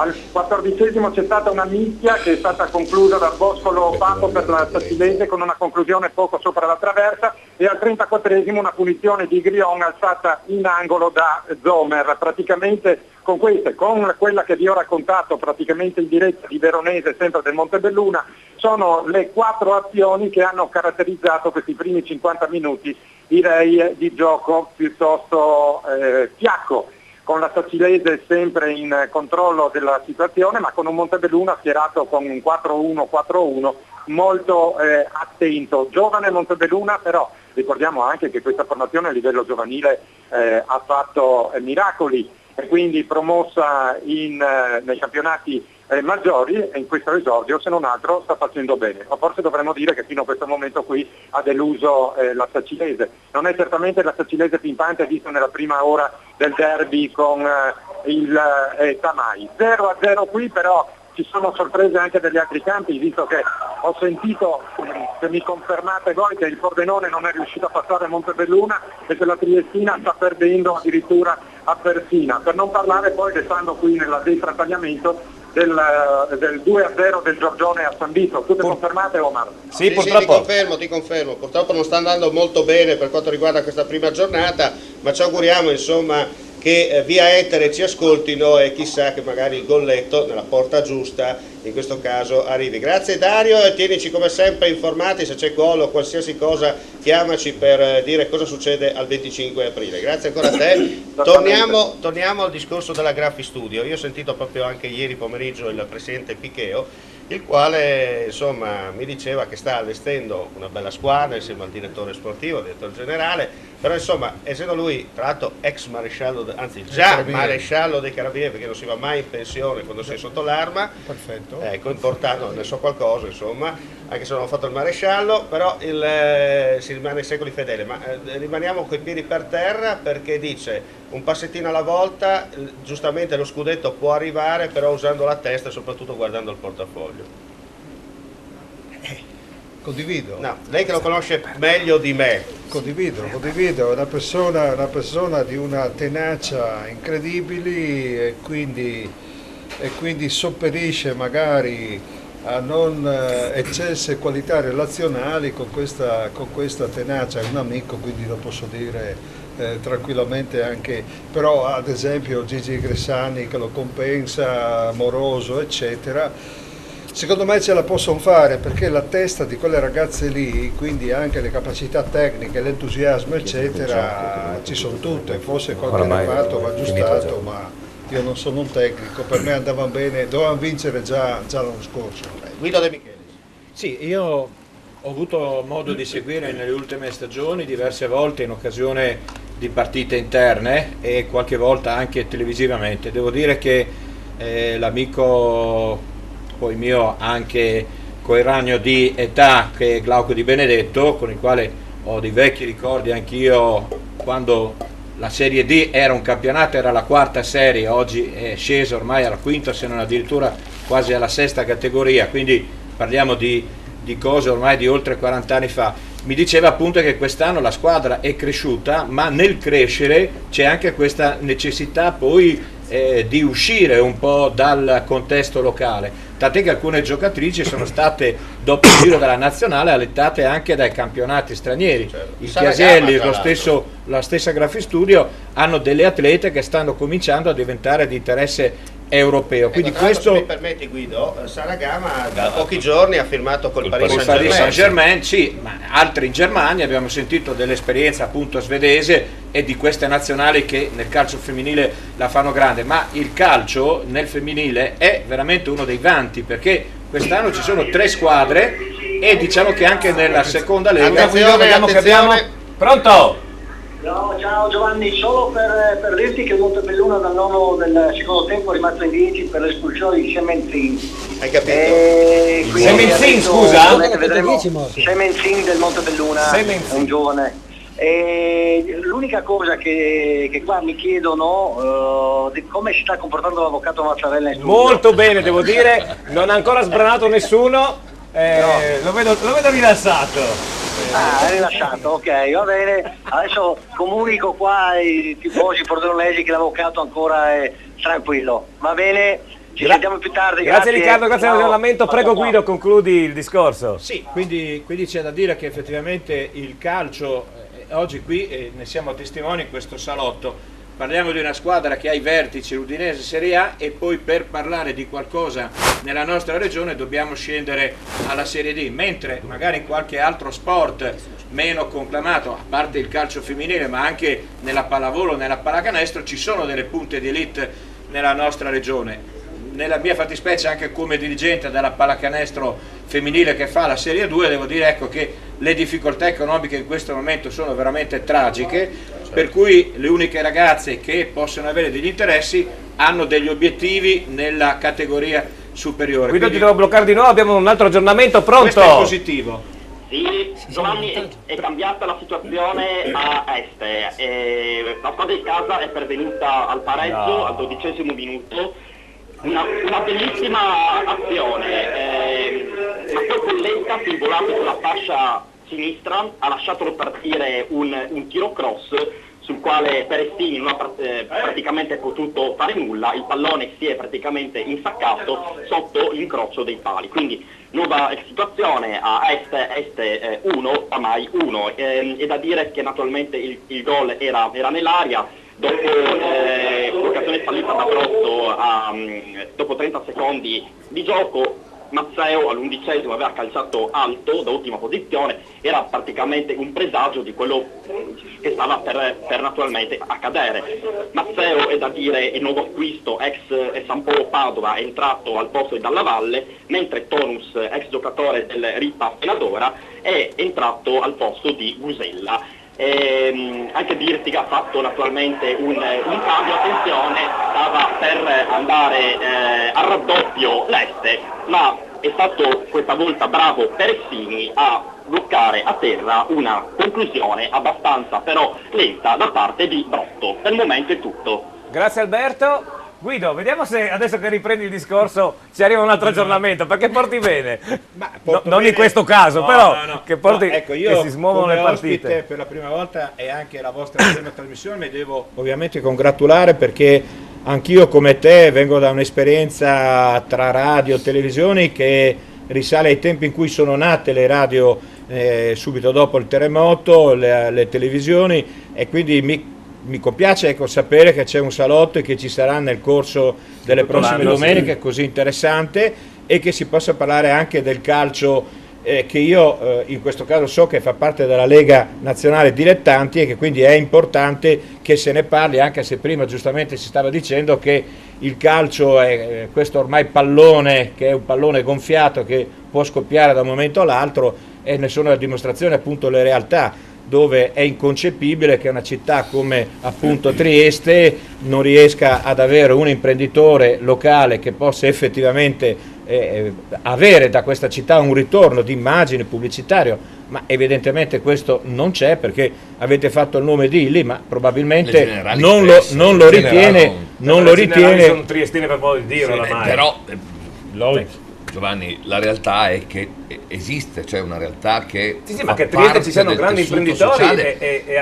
Al 14esimo c'è stata una mischia che è stata conclusa dal Boscolo Papo per la Sacilese con una conclusione poco sopra la traversa, e al 34esimo una punizione di Grion alzata in angolo da Zomer. Praticamente con quella che vi ho raccontato praticamente in diretta di Veronese, sempre del Montebelluna, sono le 4 azioni che hanno caratterizzato questi primi 50 minuti, direi, di gioco piuttosto fiacco, con la Sacilese sempre in controllo della situazione, ma con un Montebelluna schierato con un 4-1-4-1 molto attento. Giovane Montebelluna, però ricordiamo anche che questa formazione a livello giovanile ha fatto miracoli, e quindi promossa nei campionati maggiori, e in questo esordio, se non altro, sta facendo bene. Ma forse dovremmo dire che fino a questo momento qui ha deluso la Sacilese. Non è certamente la Sacilese pimpante vista nella prima ora del derby con il Tamai. 0-0 qui, però ci sono sorprese anche degli altri campi, visto che ho sentito, se mi confermate voi, che il Pordenone non è riuscito a passare a Montebelluna e che la Triestina sta perdendo addirittura a Persina. Per non parlare poi, restando qui nella defrattagliamento, del 2-0 del Giorgione a San Vito. Tutte confermate, Omar? Sì, purtroppo. Ti confermo. Purtroppo non sta andando molto bene per quanto riguarda questa prima giornata, ma ci auguriamo insomma che via etere ci ascoltino e chissà che magari il golletto nella porta giusta in questo caso arrivi. Grazie Dario, e tienici come sempre informati, se c'è gol o qualsiasi cosa chiamaci per dire cosa succede al 25 aprile. Grazie ancora a te. Torniamo al discorso della Graphic Studio. Io ho sentito proprio anche ieri pomeriggio il presidente Picheo, il quale insomma mi diceva che sta allestendo una bella squadra insieme al direttore sportivo, al direttore generale, però insomma, essendo lui tra l'altro ex maresciallo, anzi già maresciallo dei carabinieri, perché non si va mai in pensione quando si è sotto l'arma, perfetto, ecco, importante, ne so qualcosa insomma, anche se non ho fatto il maresciallo, però si rimane secoli fedele, ma rimaniamo coi piedi per terra, perché dice un passettino alla volta, giustamente lo scudetto può arrivare, però usando la testa e soprattutto guardando il portafoglio. Condivido. No, lei che lo conosce meglio di me. Condivido, è una persona di una tenacia incredibile, e quindi sopperisce magari a non eccelse qualità relazionali con questa tenacia. È un amico, quindi lo posso dire tranquillamente anche, però ad esempio Gigi Gressani che lo compensa, Moroso eccetera, secondo me ce la possono fare, perché la testa di quelle ragazze lì, quindi anche le capacità tecniche, l'entusiasmo eccetera, ci sono tutte. Forse qualche reparto va aggiustato, ma io non sono un tecnico, per me andavano bene, dovevano vincere già l'anno scorso. Guido De Michelis. Sì, io Ho avuto modo di seguire nelle ultime stagioni diverse volte in occasione di partite interne e qualche volta anche televisivamente. Devo dire che l'amico poi mio anche coeraneo di età, che è Glauco Di Benedetto, con il quale ho dei vecchi ricordi anch'io quando la Serie D era un campionato, era la quarta serie, oggi è sceso ormai alla quinta, se non addirittura quasi alla sesta categoria, quindi parliamo di cose ormai di oltre 40 anni fa. Mi diceva appunto che quest'anno la squadra è cresciuta, ma nel crescere c'è anche questa necessità poi di uscire un po' dal contesto locale, tant'è che alcune giocatrici sono state dopo il giro della nazionale allettate anche dai campionati stranieri. Il Chiaselli, la stessa Graphic Studio hanno delle atlete che stanno cominciando a diventare di interesse europeo. Quindi questo, se mi permetti Guido, Saragama da pochi giorni ha firmato col Paris Saint-Germain, sì, ma altri in Germania. Abbiamo sentito dell'esperienza appunto svedese e di queste nazionali che nel calcio femminile la fanno grande, ma il calcio nel femminile è veramente uno dei vanti, perché quest'anno ci sono 3 squadre e diciamo che anche nella seconda lega vediamo che abbiamo... Pronto? No, ciao Giovanni, solo per dirti che il Montebelluna dal nono del secondo tempo è rimasto in 10 per l'espulsione di Semenzin. Hai capito? Semenzin, scusa? Semenzin del Montebelluna, è un giovane. L'unica cosa che qua mi chiedono di come si sta comportando l'avvocato Mazzarella in studio. Molto bene, devo dire, non ha ancora sbranato nessuno, lo vedo rilassato. È rilasciato, ok, va bene. Adesso comunico qua ai tifosi pordenonesi che l'avvocato ancora è tranquillo. Va bene, ci sentiamo più tardi. Grazie Riccardo, grazie al ragionamento. Prego Guido, concludi il discorso. Sì, quindi c'è da dire che effettivamente il calcio, oggi qui ne siamo testimoni in questo salotto. Parliamo di una squadra che ha i vertici, l'Udinese Serie A, e poi per parlare di qualcosa nella nostra regione dobbiamo scendere alla Serie D, mentre magari in qualche altro sport meno conclamato, a parte il calcio femminile, ma anche nella pallavolo, nella pallacanestro, ci sono delle punte di elite nella nostra regione. Nella mia fattispecie anche come dirigente della pallacanestro femminile che fa la Serie 2, devo dire ecco che le difficoltà economiche in questo momento sono veramente tragiche, per cui le uniche ragazze che possono avere degli interessi hanno degli obiettivi nella categoria superiore. Guido, ti devo bloccare di nuovo, abbiamo un altro aggiornamento, pronto? Questo è positivo. Sì, Giovanni, è cambiata la situazione a Este, la squadra di casa è pervenuta al pareggio al 12° minuto. Una bellissima azione, Matteo Colletta si è volato sulla fascia sinistra, ha lasciato partire un tiro cross sul quale Perestini non ha praticamente potuto fare nulla, il pallone si è praticamente insaccato sotto l'incrocio dei pali, quindi nuova situazione a Este 1, Amai 1, è da dire che naturalmente il gol era nell'aria. Dopo l'occasione fallita da Brotto, dopo 30 secondi di gioco, Mazzeo all'11° aveva calciato alto da ultima posizione, era praticamente un presagio di quello che stava per naturalmente accadere. Mazzeo, è da dire, il nuovo acquisto ex San Polo Padova, è entrato al posto di Dalla Valle, mentre Tonus, ex giocatore del Ripa Penadora, è entrato al posto di Gusella. Anche dirti che ha fatto naturalmente un cambio, attenzione, stava per andare al raddoppio l'Este, ma è stato questa volta bravo Peressini a bloccare a terra una conclusione abbastanza però lenta da parte di Brotto. Per il momento è tutto. Grazie Alberto. Guido, vediamo se adesso che riprendi il discorso ci arriva un altro aggiornamento, perché porti bene, non bene. In questo caso, però che porti ecco, io che si smuovono le partite. Ospite per la prima volta e anche la vostra prima trasmissione mi devo ovviamente congratulare, perché anch'io come te vengo da un'esperienza tra radio e televisioni che risale ai tempi in cui sono nate le radio subito dopo il terremoto, le televisioni, e quindi mi compiace sapere che c'è un salotto e che ci sarà nel corso delle prossime domeniche così interessante, e che si possa parlare anche del calcio che io in questo caso so che fa parte della Lega Nazionale Dilettanti, e che quindi è importante che se ne parli, anche se prima giustamente si stava dicendo che il calcio è questo ormai pallone, che è un pallone gonfiato che può scoppiare da un momento all'altro, e ne sono la dimostrazione appunto le realtà, dove è inconcepibile che una città come appunto Trieste non riesca ad avere un imprenditore locale che possa effettivamente avere da questa città un ritorno di immagine pubblicitario, ma evidentemente questo non c'è, perché avete fatto il nome di Illy, ma probabilmente non lo ritiene. Sono triestine per modo di dire, però Giovanni, la realtà è che esiste, cioè una realtà che ma che Trieste ci siano grandi imprenditori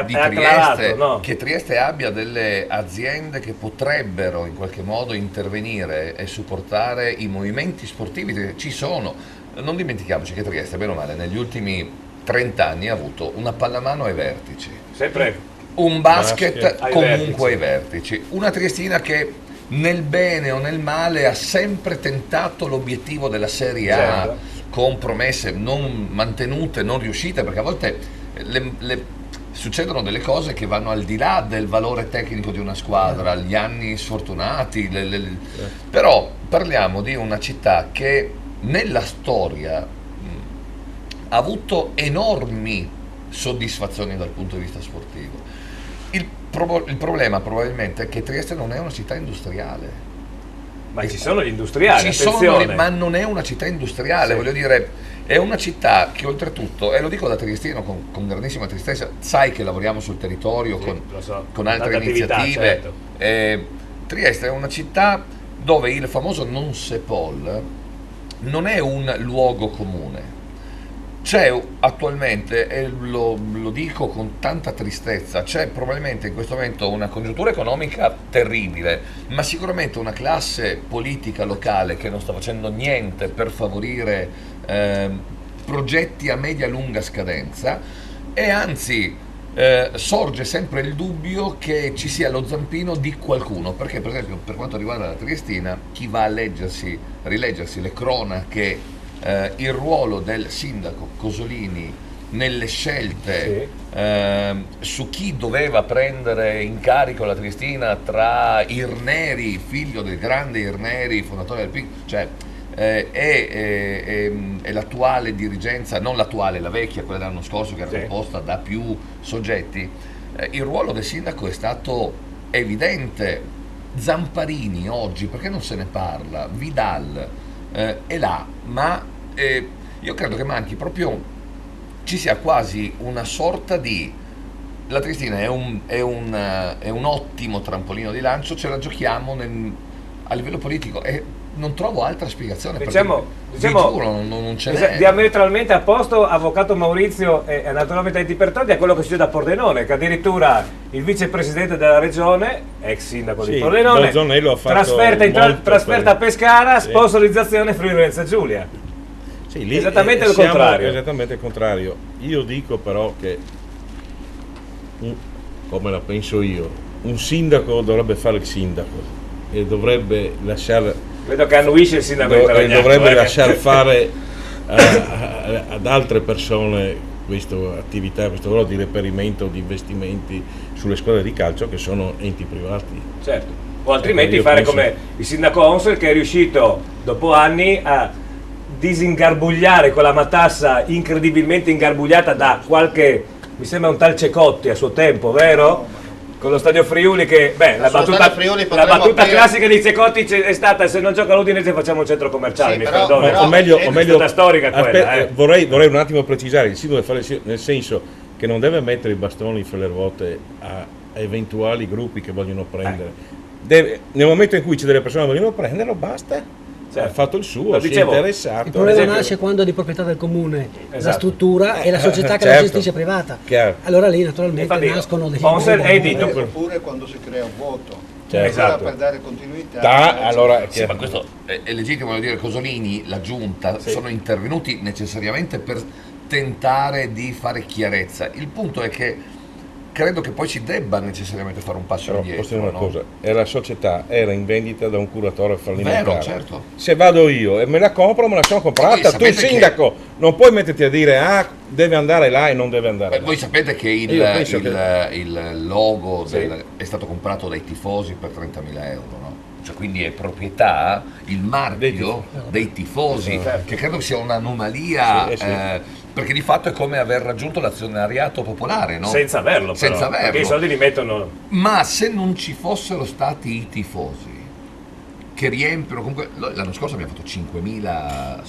di Trieste, no? Che Trieste abbia delle aziende che potrebbero in qualche modo intervenire e supportare i movimenti sportivi che ci sono. Non dimentichiamoci che Trieste, bene o male, negli ultimi 30 anni ha avuto una pallamano ai vertici, sempre un basket comunque ai vertici, una Triestina che nel bene o nel male ha sempre tentato l'obiettivo della Serie A, con promesse non mantenute, non riuscite, perché a volte succedono delle cose che vanno al di là del valore tecnico di una squadra, gli anni sfortunati, però parliamo di una città che nella storia ha avuto enormi soddisfazioni dal punto di vista sportivo. Il problema probabilmente è che Trieste non è una città industriale. Ma ci sono gli industriali, ma non è una città industriale, voglio dire, è una città che oltretutto, e lo dico da triestino con grandissima tristezza, sai che lavoriamo sul territorio con altre iniziative. Trieste è una città dove il famoso non se pol non è un luogo comune. C'è attualmente, e lo dico con tanta tristezza, c'è probabilmente in questo momento una congiuntura economica terribile, ma sicuramente una classe politica locale che non sta facendo niente per favorire progetti a media-lunga scadenza, e anzi sorge sempre il dubbio che ci sia lo zampino di qualcuno, perché per esempio per quanto riguarda la Triestina, chi va a rileggersi le cronache, il ruolo del sindaco Cosolini nelle scelte su chi doveva prendere in carico la Triestina tra Irneri, figlio del grande Irneri, fondatore del PIC, cioè e l'attuale dirigenza, non l'attuale, la vecchia, quella dell'anno scorso, che era composta da più soggetti, il ruolo del sindaco è stato evidente. Zamparini oggi, perché non se ne parla? Vidal è là, ma io credo che manchi proprio, ci sia quasi una sorta di, la Triestina è un ottimo trampolino di lancio, ce la giochiamo a livello politico e non trovo altra spiegazione, diciamo giuro, non ce n'è. Diametralmente opposto, avvocato Maurizio e naturalmente Eddie Pertoldi, a quello che succede a Pordenone, che addirittura il vicepresidente della regione, ex sindaco di Pordenone, trasferta a Pescara, sponsorizzazione Friuli Venezia Giulia. Lì esattamente il contrario. Esattamente il contrario. Io dico però che, come la penso io, un sindaco dovrebbe fare il sindaco e dovrebbe lasciare, vedo che annuisce il sindaco dovrebbe lasciare fare ad altre persone questa attività, questo ruolo di reperimento di investimenti sulle squadre di calcio, che sono enti privati. Certo, o altrimenti fare come il sindaco Onsel, che è riuscito dopo anni a disingarbugliare quella matassa incredibilmente ingarbugliata da qualche, mi sembra un tal Cecotti a suo tempo, vero? Con lo stadio Friuli, che la battuta classica di Cecotti è stata: se non gioca l'Udinese facciamo un centro commerciale. O meglio, storica quella. Vorrei un attimo precisare, il sindaco deve fare, nel senso che non deve mettere i bastoni fra le ruote a eventuali gruppi che vogliono prendere. Nel momento in cui c'è delle persone che vogliono prenderlo, basta. Ha fatto il suo, si è interessato. Il problema nasce quando è di proprietà del comune la struttura e la società che la gestisce privata. Allora lì naturalmente nascono dei oppure quando si crea un vuoto. Per dare continuità. Ma questo è legittimo, voglio dire, Cosolini, la giunta sono intervenuti necessariamente per tentare di fare chiarezza. Il punto è che credo che poi ci debba necessariamente fare un passo indietro. Posso dire una cosa, la società era in vendita da un curatore fallimentare. Vero, certo. Se vado io e me la compro, me la sono comprata. Tu sindaco non puoi metterti a dire deve andare là e non deve andare là. Voi sapete che il logo è stato comprato dai tifosi per 30.000 euro, no? Cioè, quindi è proprietà, il marchio dei tifosi, che credo sia un'anomalia perché di fatto è come aver raggiunto l'azionariato popolare, no? Senza averlo, però, senza averlo. perché i soldi li mettono. Ma se non ci fossero stati i tifosi che riempiono, comunque l'anno scorso abbiamo fatto 5.000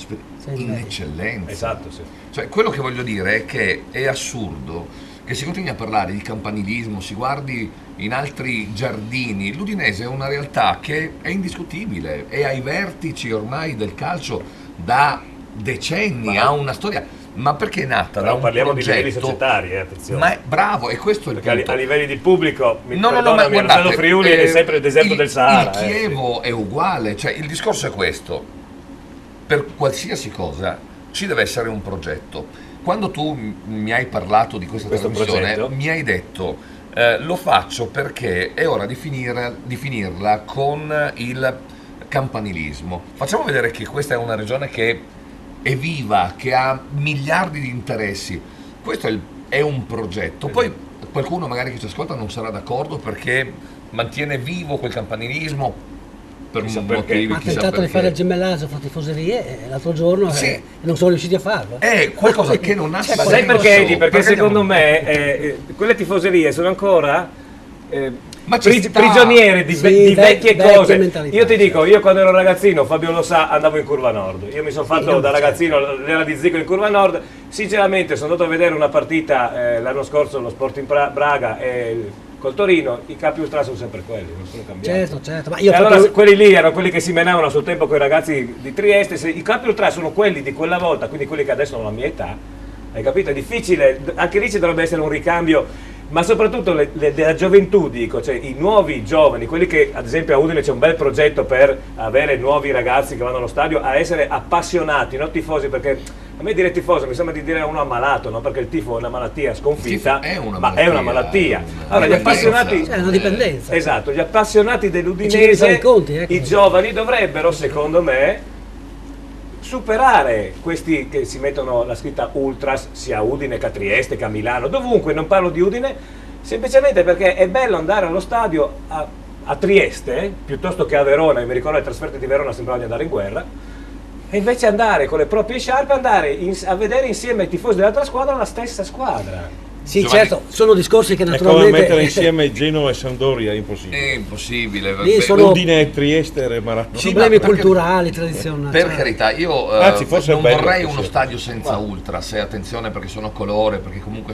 in eccellenza. Esatto, sì. Cioè, quello che voglio dire è che è assurdo che si continui a parlare di campanilismo, si guardi in altri giardini. L'Udinese è una realtà che è indiscutibile, è ai vertici ormai del calcio da decenni, ha una storia. Ma perché è nata da un parliamo progetto, di livelli societari, attenzione. Ma è bravo, e questo è il perché punto. a livelli di pubblico, ma guardate, guardate, Friuli è sempre il deserto del Sahara. Il Chievo è uguale, cioè il discorso è questo: per qualsiasi cosa ci deve essere un progetto. Quando tu mi hai parlato di questa trasmissione, progetto? mi hai detto lo faccio perché è ora di finirla con il campanilismo. Facciamo vedere che questa è una regione che è viva, che ha miliardi di interessi. Questo è un progetto. Poi qualcuno magari che ci ascolta non sarà d'accordo perché mantiene vivo quel campanilismo per motivi, ha tentato di fare il gemellaggio fra tifoserie l'altro giorno e non sono riusciti a farlo. È qualcosa che non ha Ma sai perché, Eddie? Perché secondo me quelle tifoserie sono ancora prigioniere di vecchie cose. Io ti dico, io quando ero ragazzino, Fabio lo sa, andavo in Curva Nord. Io mi sono fatto da ragazzino l'era di Zico in Curva Nord. Sinceramente sono andato a vedere una partita l'anno scorso, lo Sporting Braga e col Torino, i capi ultra sono sempre quelli, non sono cambiati. Certo, ma io allora quelli lì erano quelli che si menavano a suo tempo con i ragazzi di Trieste. Se i capi ultra sono quelli di quella volta, quindi quelli che adesso hanno la mia età, hai capito? È difficile, anche lì ci dovrebbe essere un ricambio, ma soprattutto della gioventù, dico, cioè i nuovi giovani, quelli che ad esempio a Udine c'è un bel progetto per avere nuovi ragazzi che vanno allo stadio a essere appassionati, non tifosi, perché a me dire tifoso mi sembra di dire uno ammalato, no? Perché il tifo è una malattia sconfitta, è una malattia. Allora gli appassionati, è una dipendenza. Esatto, gli appassionati dell'Udinese, i giovani dovrebbero, secondo me, superare questi che si mettono la scritta Ultras sia a Udine che a Trieste che a Milano, dovunque. Non parlo di Udine semplicemente perché è bello andare allo stadio a Trieste piuttosto che a Verona. Io mi ricordo le trasferte di Verona, sembrava di andare in guerra, e invece andare con le proprie sciarpe, andare a vedere insieme ai tifosi dell'altra squadra la stessa squadra. Sì, certo, sono discorsi che È naturalmente... come mettere insieme Genova e Sampdoria, è impossibile. È impossibile. Udine e Trieste e Maratona. Problemi culturali, tradizionali. Per carità, io Anzi, forse non è bello vorrei che uno sia. stadio senza ultras, attenzione, perché sono colore, perché comunque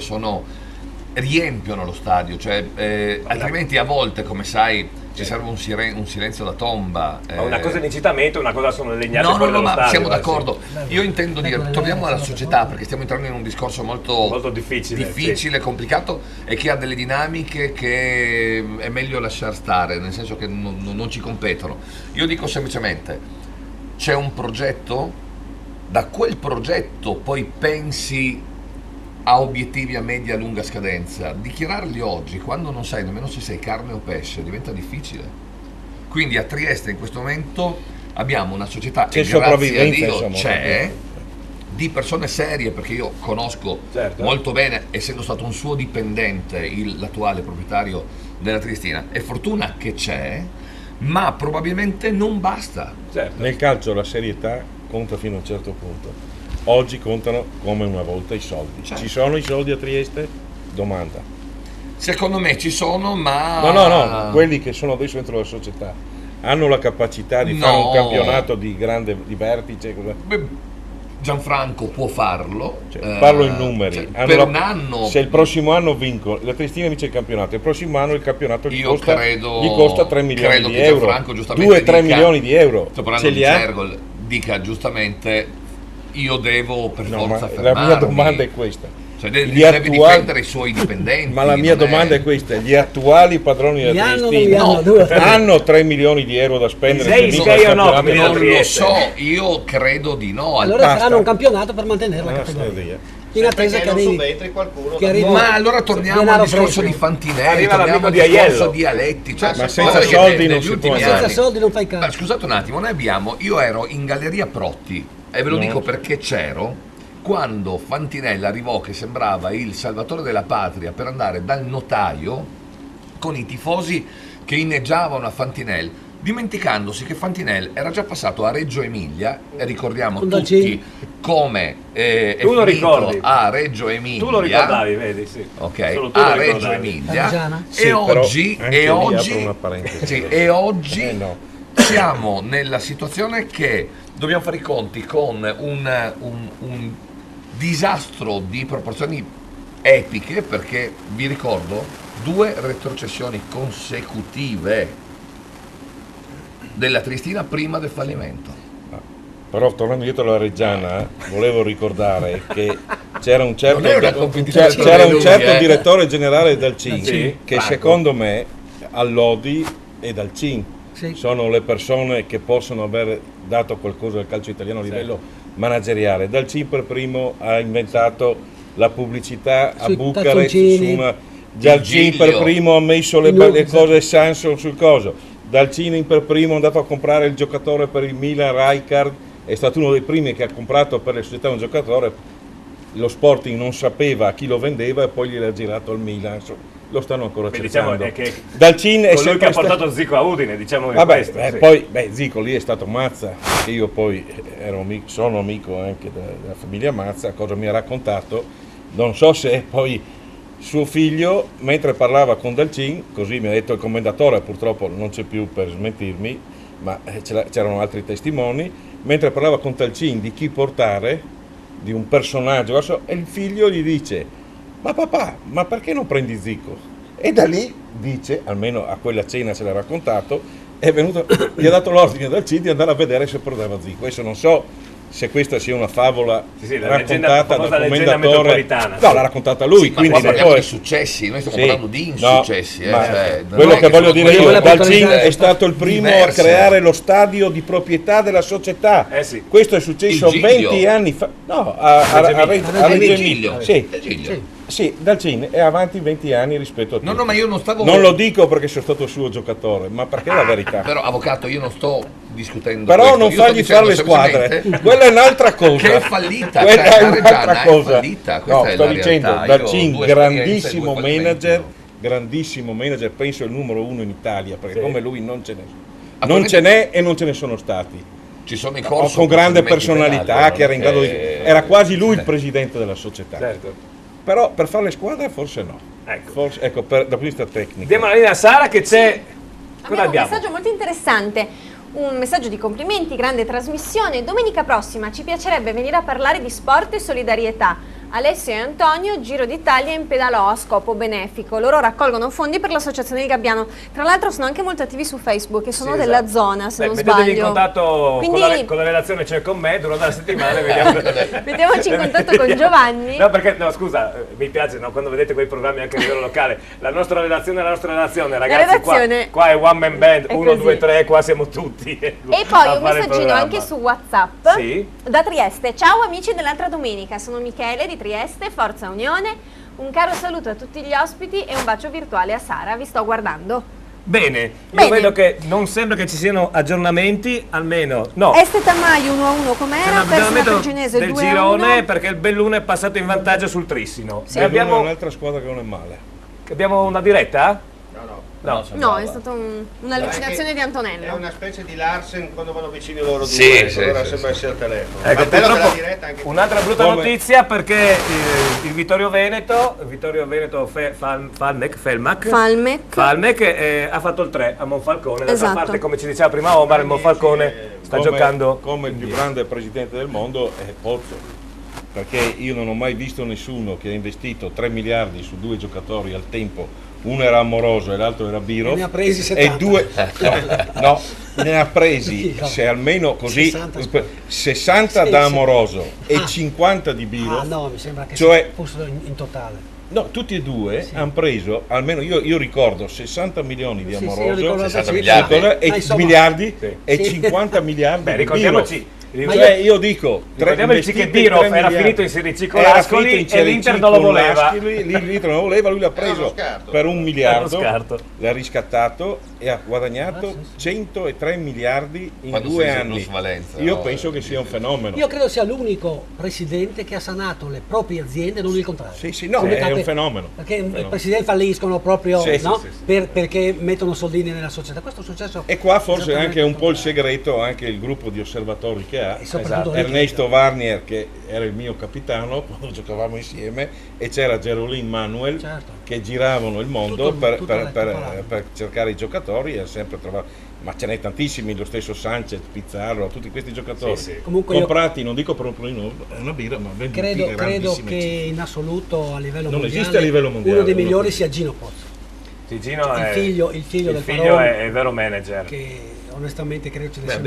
riempiono lo stadio, cioè altrimenti a volte, come sai, ci serve un silenzio da tomba. Ma una cosa è l'incitamento, una cosa sono le legnate fuori dallo ma stadio. siamo d'accordo. Io intendo dire, torniamo alla società, perché stiamo entrando in un discorso molto difficile, complicato, e che ha delle dinamiche che è meglio lasciar stare, nel senso che non ci competono. Io dico semplicemente, c'è un progetto, da quel progetto poi pensi a obiettivi a media e lunga scadenza. Dichiararli oggi, quando non sai nemmeno se sei carne o pesce, diventa difficile. Quindi a Trieste in questo momento abbiamo una società che grazie a Dio c'è, di persone serie, perché io conosco molto bene, essendo stato un suo dipendente, l'attuale proprietario della Triestina. È fortuna che c'è, ma probabilmente non basta. Nel calcio la serietà conta fino a un certo punto. Oggi contano come una volta i soldi. Ci sono i soldi a Trieste? Domanda. Secondo me ci sono, ma... No, quelli che sono adesso dentro la società hanno la capacità di fare un campionato di vertice? Gianfranco può farlo. Parlo in numeri. Per un anno... Se il prossimo anno vinco, la Triestina vince il campionato, il prossimo anno il campionato gli costa 3 milioni di euro. 2-3 milioni di euro. Sto parlando di Gergol, dica giustamente... Io devo per forza fermarmi. La mia domanda è questa. Cioè deve difendere i suoi dipendenti. Ma la mia domanda è questa: gli attuali padroni della Triestina hanno 3 milioni di euro da spendere? Non lo so, io credo di no. Allora faranno un campionato per mantenere la categoria. In attesa che arrivi. Ma allora torniamo al discorso di Fantinelli, torniamo al discorso di Aletti. Ma senza soldi non si può. Senza soldi non fai caso. Scusate un attimo, io ero in Galleria Protti. E ve lo dico perché c'ero quando Fantinella arrivò che sembrava il salvatore della patria per andare dal notaio con i tifosi che inneggiavano a Fantinel. dimenticandosi che Fantinel era già passato a Reggio Emilia, e ricordiamo tutti come è finito a Reggio Emilia. Tu lo ricordavi, vedi, sì. Ok, a Reggio Emilia, e oggi siamo nella situazione che dobbiamo fare i conti con un disastro di proporzioni epiche, perché vi ricordo 2 retrocessioni consecutive della Triestina prima del fallimento. Però tornando indietro alla Reggiana, volevo ricordare che c'era un certo direttore generale del CIN che secondo me all'Odi e dal CIN sono le persone che possono aver dato qualcosa al calcio italiano a livello manageriale. Dal CIN per primo ha inventato la pubblicità a Bucarest, dal CIN per primo ha messo le cose Samsung sul coso. Dal CIN per primo è andato a comprare il giocatore per il Milan, Rijkaard, è stato uno dei primi che ha comprato per le società un giocatore, lo Sporting non sapeva a chi lo vendeva e poi gliel'ha girato al Milan, lo stanno ancora cercando. Diciamo che Dal CIN è colui che ha portato Zico a Udine, diciamo che questo. Poi Zico lì è stato Mazza, che io poi sono amico anche della famiglia Mazza, cosa mi ha raccontato, non so se poi suo figlio, mentre parlava con Dalcin, così mi ha detto il commendatore, purtroppo non c'è più per smentirmi, ma c'erano altri testimoni, mentre parlava con Dalcin di chi portare, di un personaggio, e il figlio gli dice: ma papà, ma perché non prendi Zico? E da lì, dice, almeno a quella cena se l'ha raccontato, è venuto, gli ha dato l'ordine Dalcin di andare a vedere se perdeva Zico. Adesso non so se questa sia una favola raccontata dal commendatore, no, l'ha raccontata lui, quindi ma parliamo di successi, noi stiamo parlando di insuccessi. Quello che voglio dire io, Dalcin è stato il primo a creare lo stadio di proprietà della società. Questo è successo 20 anni fa, no, a Reggio Emilia. Sì, Dalcin è avanti 20 anni rispetto a te. No, ma io non stavo... Non lo dico perché sono stato il suo giocatore, ma perché è la verità. Però, avvocato, io non sto discutendo però non fargli fare le squadre, quella è un'altra cosa. Che è fallita, quella è un'altra cosa. È fallita, no, sto dicendo, Dalcin, grandissimo manager, penso il numero 1 in Italia, perché come lui non ce n'è e non ce ne sono stati. Ci sono in corso con grande personalità, che era in grado di... Era quasi lui il presidente della società. Certo. Però per fare le squadre forse no. Ecco, dal punto di vista tecnico. Diamo la linea a Sara che c'è... Abbiamo un messaggio molto interessante, un messaggio di complimenti, grande trasmissione. Domenica prossima ci piacerebbe venire a parlare di sport e solidarietà. Alessio e Antonio, Giro d'Italia in pedalò a scopo benefico. Loro raccolgono fondi per l'associazione Il Gabbiano. Tra l'altro sono anche molto attivi su Facebook e sono della zona, se non sbaglio. Mettetevi in contatto con la relazione, cioè con me, durante la settimana vediamo. Mettiamoci in contatto con Giovanni. No, perché, no, scusa, mi piace, no, quando vedete quei programmi anche a livello locale, la nostra redazione, ragazzi, qua è one man band, 1, 2, 3, qua siamo tutti. E poi un messaggino anche su WhatsApp da Trieste. Ciao amici dell'altra domenica, sono Michele di Trieste, Forza Unione, un caro saluto a tutti gli ospiti e un bacio virtuale a Sara, vi sto guardando. Bene, io vedo che non sembra che ci siano aggiornamenti, almeno no. Este Tamaio 1-1 com'era, perso la Perginese 2-1 del girone perché il Belluno è passato in vantaggio sul Trissino. Sì. Abbiamo un'altra squadra che non è male. Abbiamo una diretta? No, è stata un'allucinazione di Antonello. È una specie di Larsen quando vanno vicini loro due, allora sembra essere al telefono. Ecco, purtroppo un'altra brutta notizia perché il Vittorio Veneto Falmec ha fatto il 3 a Monfalcone. D'altra parte, come ci diceva prima Omar, il Monfalcone sta giocando come il più grande presidente del mondo è Pozzo, perché io non ho mai visto nessuno che ha investito 3 miliardi su 2 giocatori al tempo. Uno era Amoroso e l'altro era Biro. Ne ha presi 70. E 2 ne ha presi se almeno così 60 da Amoroso e 50 di Biro. No, mi sembra che fossero in totale. No, tutti e due hanno preso, almeno io ricordo 60 milioni di Amoroso, 60 miliardi e miliardi e 50 miliardi. Ricordiamoci Cioè, io dico, ricordiamoci che Birov era finito in Serie C con l'Ascoli e l'Inter non lo voleva. L'Inter non lo voleva, lui l'ha preso per 1 miliardo, l'ha riscattato e ha guadagnato 103 miliardi in 2 anni. Io penso che sia un fenomeno. Io credo sia l'unico presidente che ha sanato le proprie aziende, non il contrario. Sì, no, è un fenomeno. Perché i presidenti falliscono proprio perché mettono soldini nella società. Questo è successo. E qua forse anche un po' il segreto, anche il gruppo di osservatori che ha. Ernesto Warnier, che era il mio capitano quando giocavamo insieme, e c'era Gerolin Manuel che giravano il mondo per cercare i giocatori e ha sempre trovato. Ma ce n'è tantissimi, lo stesso Sanchez, Pizarro, tutti questi giocatori comprati, non dico proprio una birra, ma venduti. Credo che in assoluto a livello non mondiale, esiste a livello mondiale uno dei migliori sia Gino Pozzo. Sì, Gino il figlio del Faraone, è vero manager. Che onestamente credo ci sia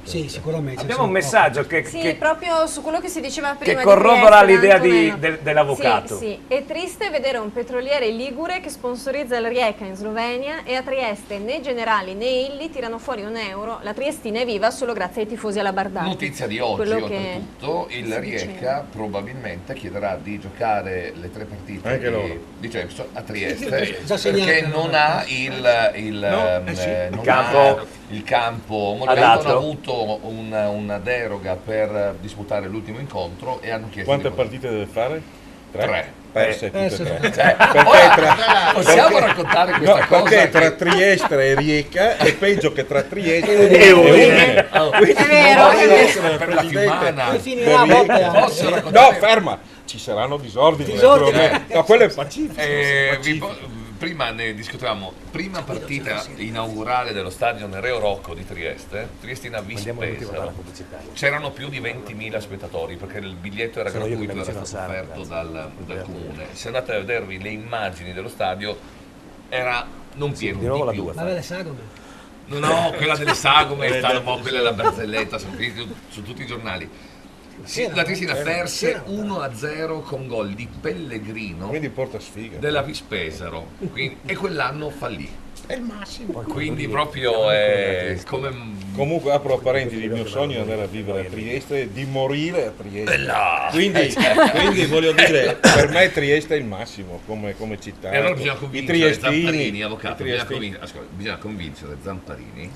sì, sicuramente abbiamo un messaggio che proprio su quello che si diceva prima, che corrobora l'idea dell'avvocato. Sì. È triste vedere un petroliere ligure che sponsorizza il Rijeka in Slovenia e a Trieste né Generali né Illy tirano fuori €1. La Triestina è viva solo grazie ai tifosi alla Bardati. Notizia di oggi, oltretutto, il Rijeka probabilmente chiederà di giocare le 3 partite a Trieste perché non ha il campo hanno avuto una deroga per disputare l'ultimo incontro e hanno chiesto quante partite deve fare? 3. Perse tutte 3. Possiamo raccontare questa cosa? Perché tra Trieste e Rijeka è peggio che tra Trieste e Udine. Per la Fiumana. No, ferma, ci saranno disordini. No, quello è pacifico. Prima ne discutevamo, prima partita inaugurale dello stadio Nereo Rocco di Trieste, Triestina Vispesaro, c'erano più di 20.000 spettatori perché il biglietto era gratuito, era stato offerto dal comune. Se andate a vedervi le immagini dello stadio era non pieno di più. Ma le sagome? No, quella delle sagome è stata quella della barzelletta su tutti i giornali. La Triestina perse 1-0 con gol di Pellegrino, quindi porta sfiga, della Vispesaro, e quell'anno fallì. È il massimo. Quindi proprio è come... Comunque apro parentesi, il mio sogno è andare a vivere a Trieste e di morire a Trieste. Quindi voglio dire, per me Trieste è il massimo come città. E allora bisogna convincere Zamparini, avvocato, bisogna convincere Zamparini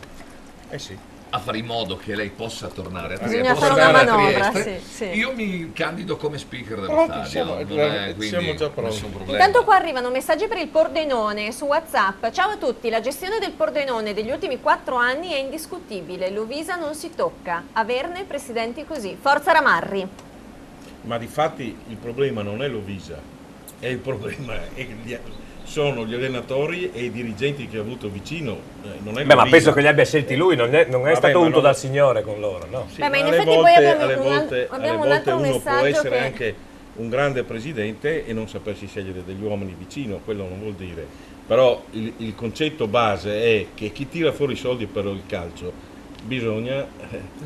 a fare in modo che lei possa tornare a Trieste. Bisogna fare una manovra, sì. Io mi candido come speaker dello stadio, siamo già pronti. Intanto qua arrivano messaggi per il Pordenone su WhatsApp. Ciao a tutti, la gestione del Pordenone degli ultimi 4 anni è indiscutibile, Lovisa non si tocca, averne presidenti così. Forza Ramarri. Ma difatti il problema non è Lovisa, è il problema sono gli allenatori e i dirigenti che ha avuto vicino. Non è ma penso che li abbia scelti lui, non è stato unto dal Signore con loro, no? Sì, ma in effetti poi abbiamo un altro messaggio. Uno può essere anche un grande presidente e non sapersi scegliere degli uomini vicino, quello non vuol dire. Però il concetto base è che chi tira fuori i soldi per il calcio bisogna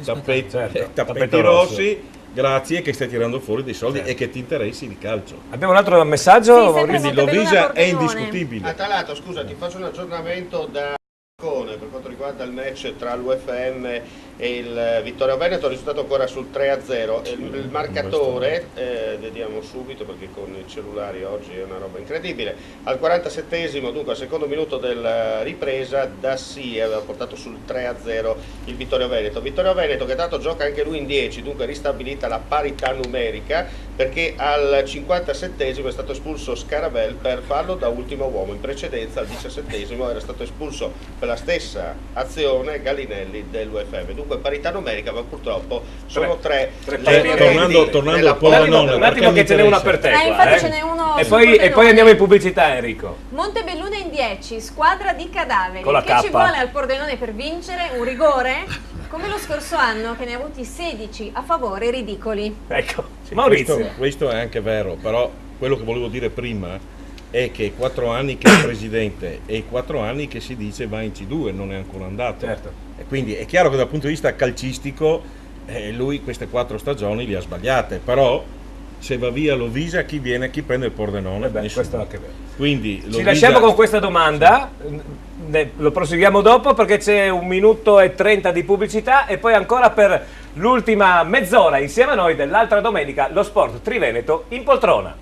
tappeti rossi. Grazie che stai tirando fuori dei soldi e che ti interessi di calcio. Abbiamo un altro messaggio? Quindi Lovisa è indiscutibile. Tra l'altro, scusa, ti faccio un aggiornamento da per quanto riguarda il match tra l'UFM e il Vittorio Veneto, il risultato ancora sul 3-0. Il marcatore, vediamo subito perché con i cellulari oggi è una roba incredibile, al 47esimo, dunque al secondo minuto della ripresa, Dassi aveva portato sul 3-0 il Vittorio Veneto. Vittorio Veneto che tanto gioca anche lui in 10, dunque ristabilita la parità numerica, perché al 57esimo è stato espulso Scarabel per fallo da ultimo uomo. In precedenza al 17esimo era stato espulso per la stessa azione Gallinelli dell'UFM. Dunque parità numerica, ma purtroppo sono tre. Tornando al Pordenone, un attimo che ce n'è una per te. Infatti ce n'è uno e poi andiamo in pubblicità, Enrico. Montebelluna in 10, squadra di cadaveri. Con la che K. ci vuole al Pordenone per vincere? Un rigore? Come lo scorso anno, che ne ha avuti 16 a favore, ridicoli. Ecco, sì, questo è anche vero, però quello che volevo dire prima è che 4 anni che è presidente e 4 anni che si dice va in C2, non è ancora andato. Certo. E quindi è chiaro che dal punto di vista calcistico lui queste 4 stagioni le ha sbagliate, però se va via Lovisa, chi viene, chi prende il Pordenone? Questo è anche vero. Quindi Ci Lovisa... lasciamo con questa domanda, lo proseguiamo dopo perché c'è 1 minuto e 30 di pubblicità e poi ancora per l'ultima mezz'ora insieme a noi dell'altra domenica lo sport Triveneto in poltrona.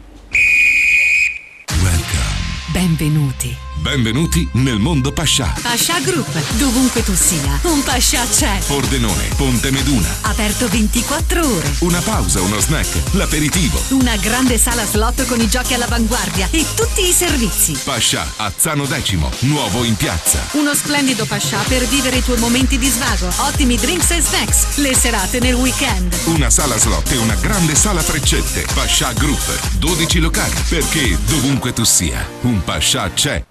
Benvenuti. Benvenuti nel mondo Pascià. Pascià Group, dovunque tu sia, un Pascià c'è. Pordenone, Ponte Meduna. Aperto 24 ore. Una pausa, uno snack, l'aperitivo. Una grande sala slot con i giochi all'avanguardia e tutti i servizi. Pascià, Azzano Decimo, nuovo in piazza. Uno splendido Pascià per vivere i tuoi momenti di svago. Ottimi drinks e snacks. Le serate nel weekend. Una sala slot e una grande sala freccette. Pascià Group, 12 locali. Perché dovunque tu sia, un Pascià c'è.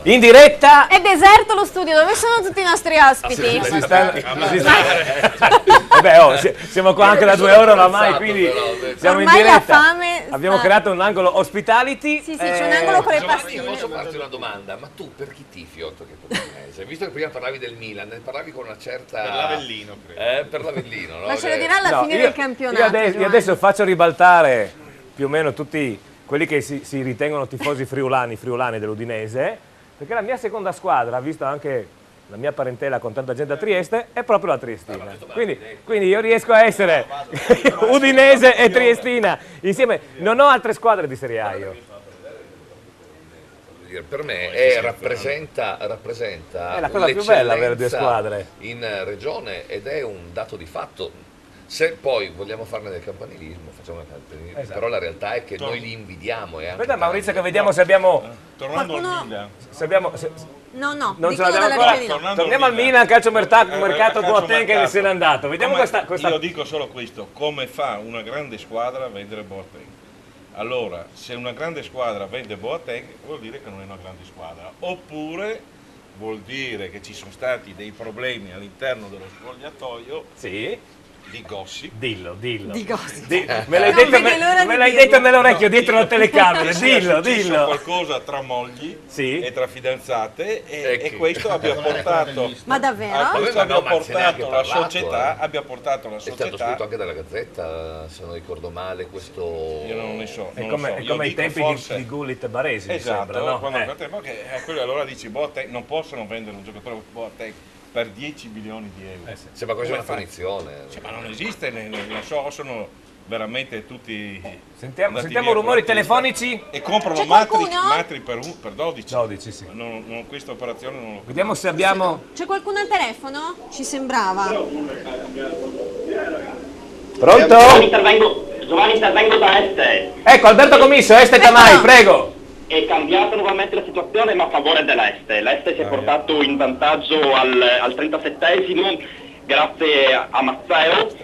In diretta. È deserto lo studio, dove sono tutti i nostri ospiti? Siamo qua anche da 2 ore oramai, quindi siamo in Ormai la diretta. fame Abbiamo creato un angolo hospitality. Sì, c'è un angolo con le pastine. Posso farti una domanda? Ma tu per chi tifi oltre che per l'Udinese? Visto che prima parlavi del Milan, ne parlavi con una certa... Per l'Avellino, credo. Per l'Avellino, no? Ma ce lo dirà alla fine del campionato. Io adesso faccio ribaltare più o meno tutti quelli che si ritengono tifosi friulani dell'Udinese, perché la mia seconda squadra, visto anche la mia parentela con tanta gente a Trieste, è proprio la Triestina. Quindi io riesco a essere udinese e triestina insieme. Non ho altre squadre di Serie A io. Per me rappresenta è la cosa più bella avere 2 squadre in regione ed è un dato di fatto. Se poi vogliamo farne del campanilismo, facciamo il campanilismo, esatto. Però la realtà è che noi li invidiamo. Aspetta Maurizio che vediamo se abbiamo... Tornando al Milan. No, non ce l'abbiamo ancora. Torniamo al Milan, calcio mercato Boateng che se n'è andato. Vediamo questa... Io dico solo questo, come fa una grande squadra a vendere Boateng? Allora, se una grande squadra vende Boateng vuol dire che non è una grande squadra, oppure vuol dire che ci sono stati dei problemi all'interno dello spogliatoio. Sì. Di gossip. Dillo. Di gossip. Me l'hai detto nell'orecchio dietro la telecamera. Dillo. Qualcosa tra mogli e tra fidanzate e questo abbia portato. Ma davvero? Abbia portato la società. È stato scritto anche dalla Gazzetta, se non ricordo male, questo. Io non ne so. È come i tempi di Gullit e Baresi. Esatto. Mi sembra, no? Allora dici Boateng, non possono vendere un giocatore Boateng per 10 milioni di euro. Sembra quasi una punizione. Ma non esiste, non so, sono veramente tutti... Sentiamo rumori telefonici. E comprano matri per 12. 12, sì. Questa operazione non lo... Vediamo se abbiamo... C'è qualcuno al telefono? Ci sembrava. Pronto? Giovanni, intervengo da Este. Ecco, Alberto Commisso, Este Tamai, prego. È cambiata nuovamente la situazione ma a favore dell'Este. L'Este si è portato in vantaggio al 37esimo grazie a Mazzeo.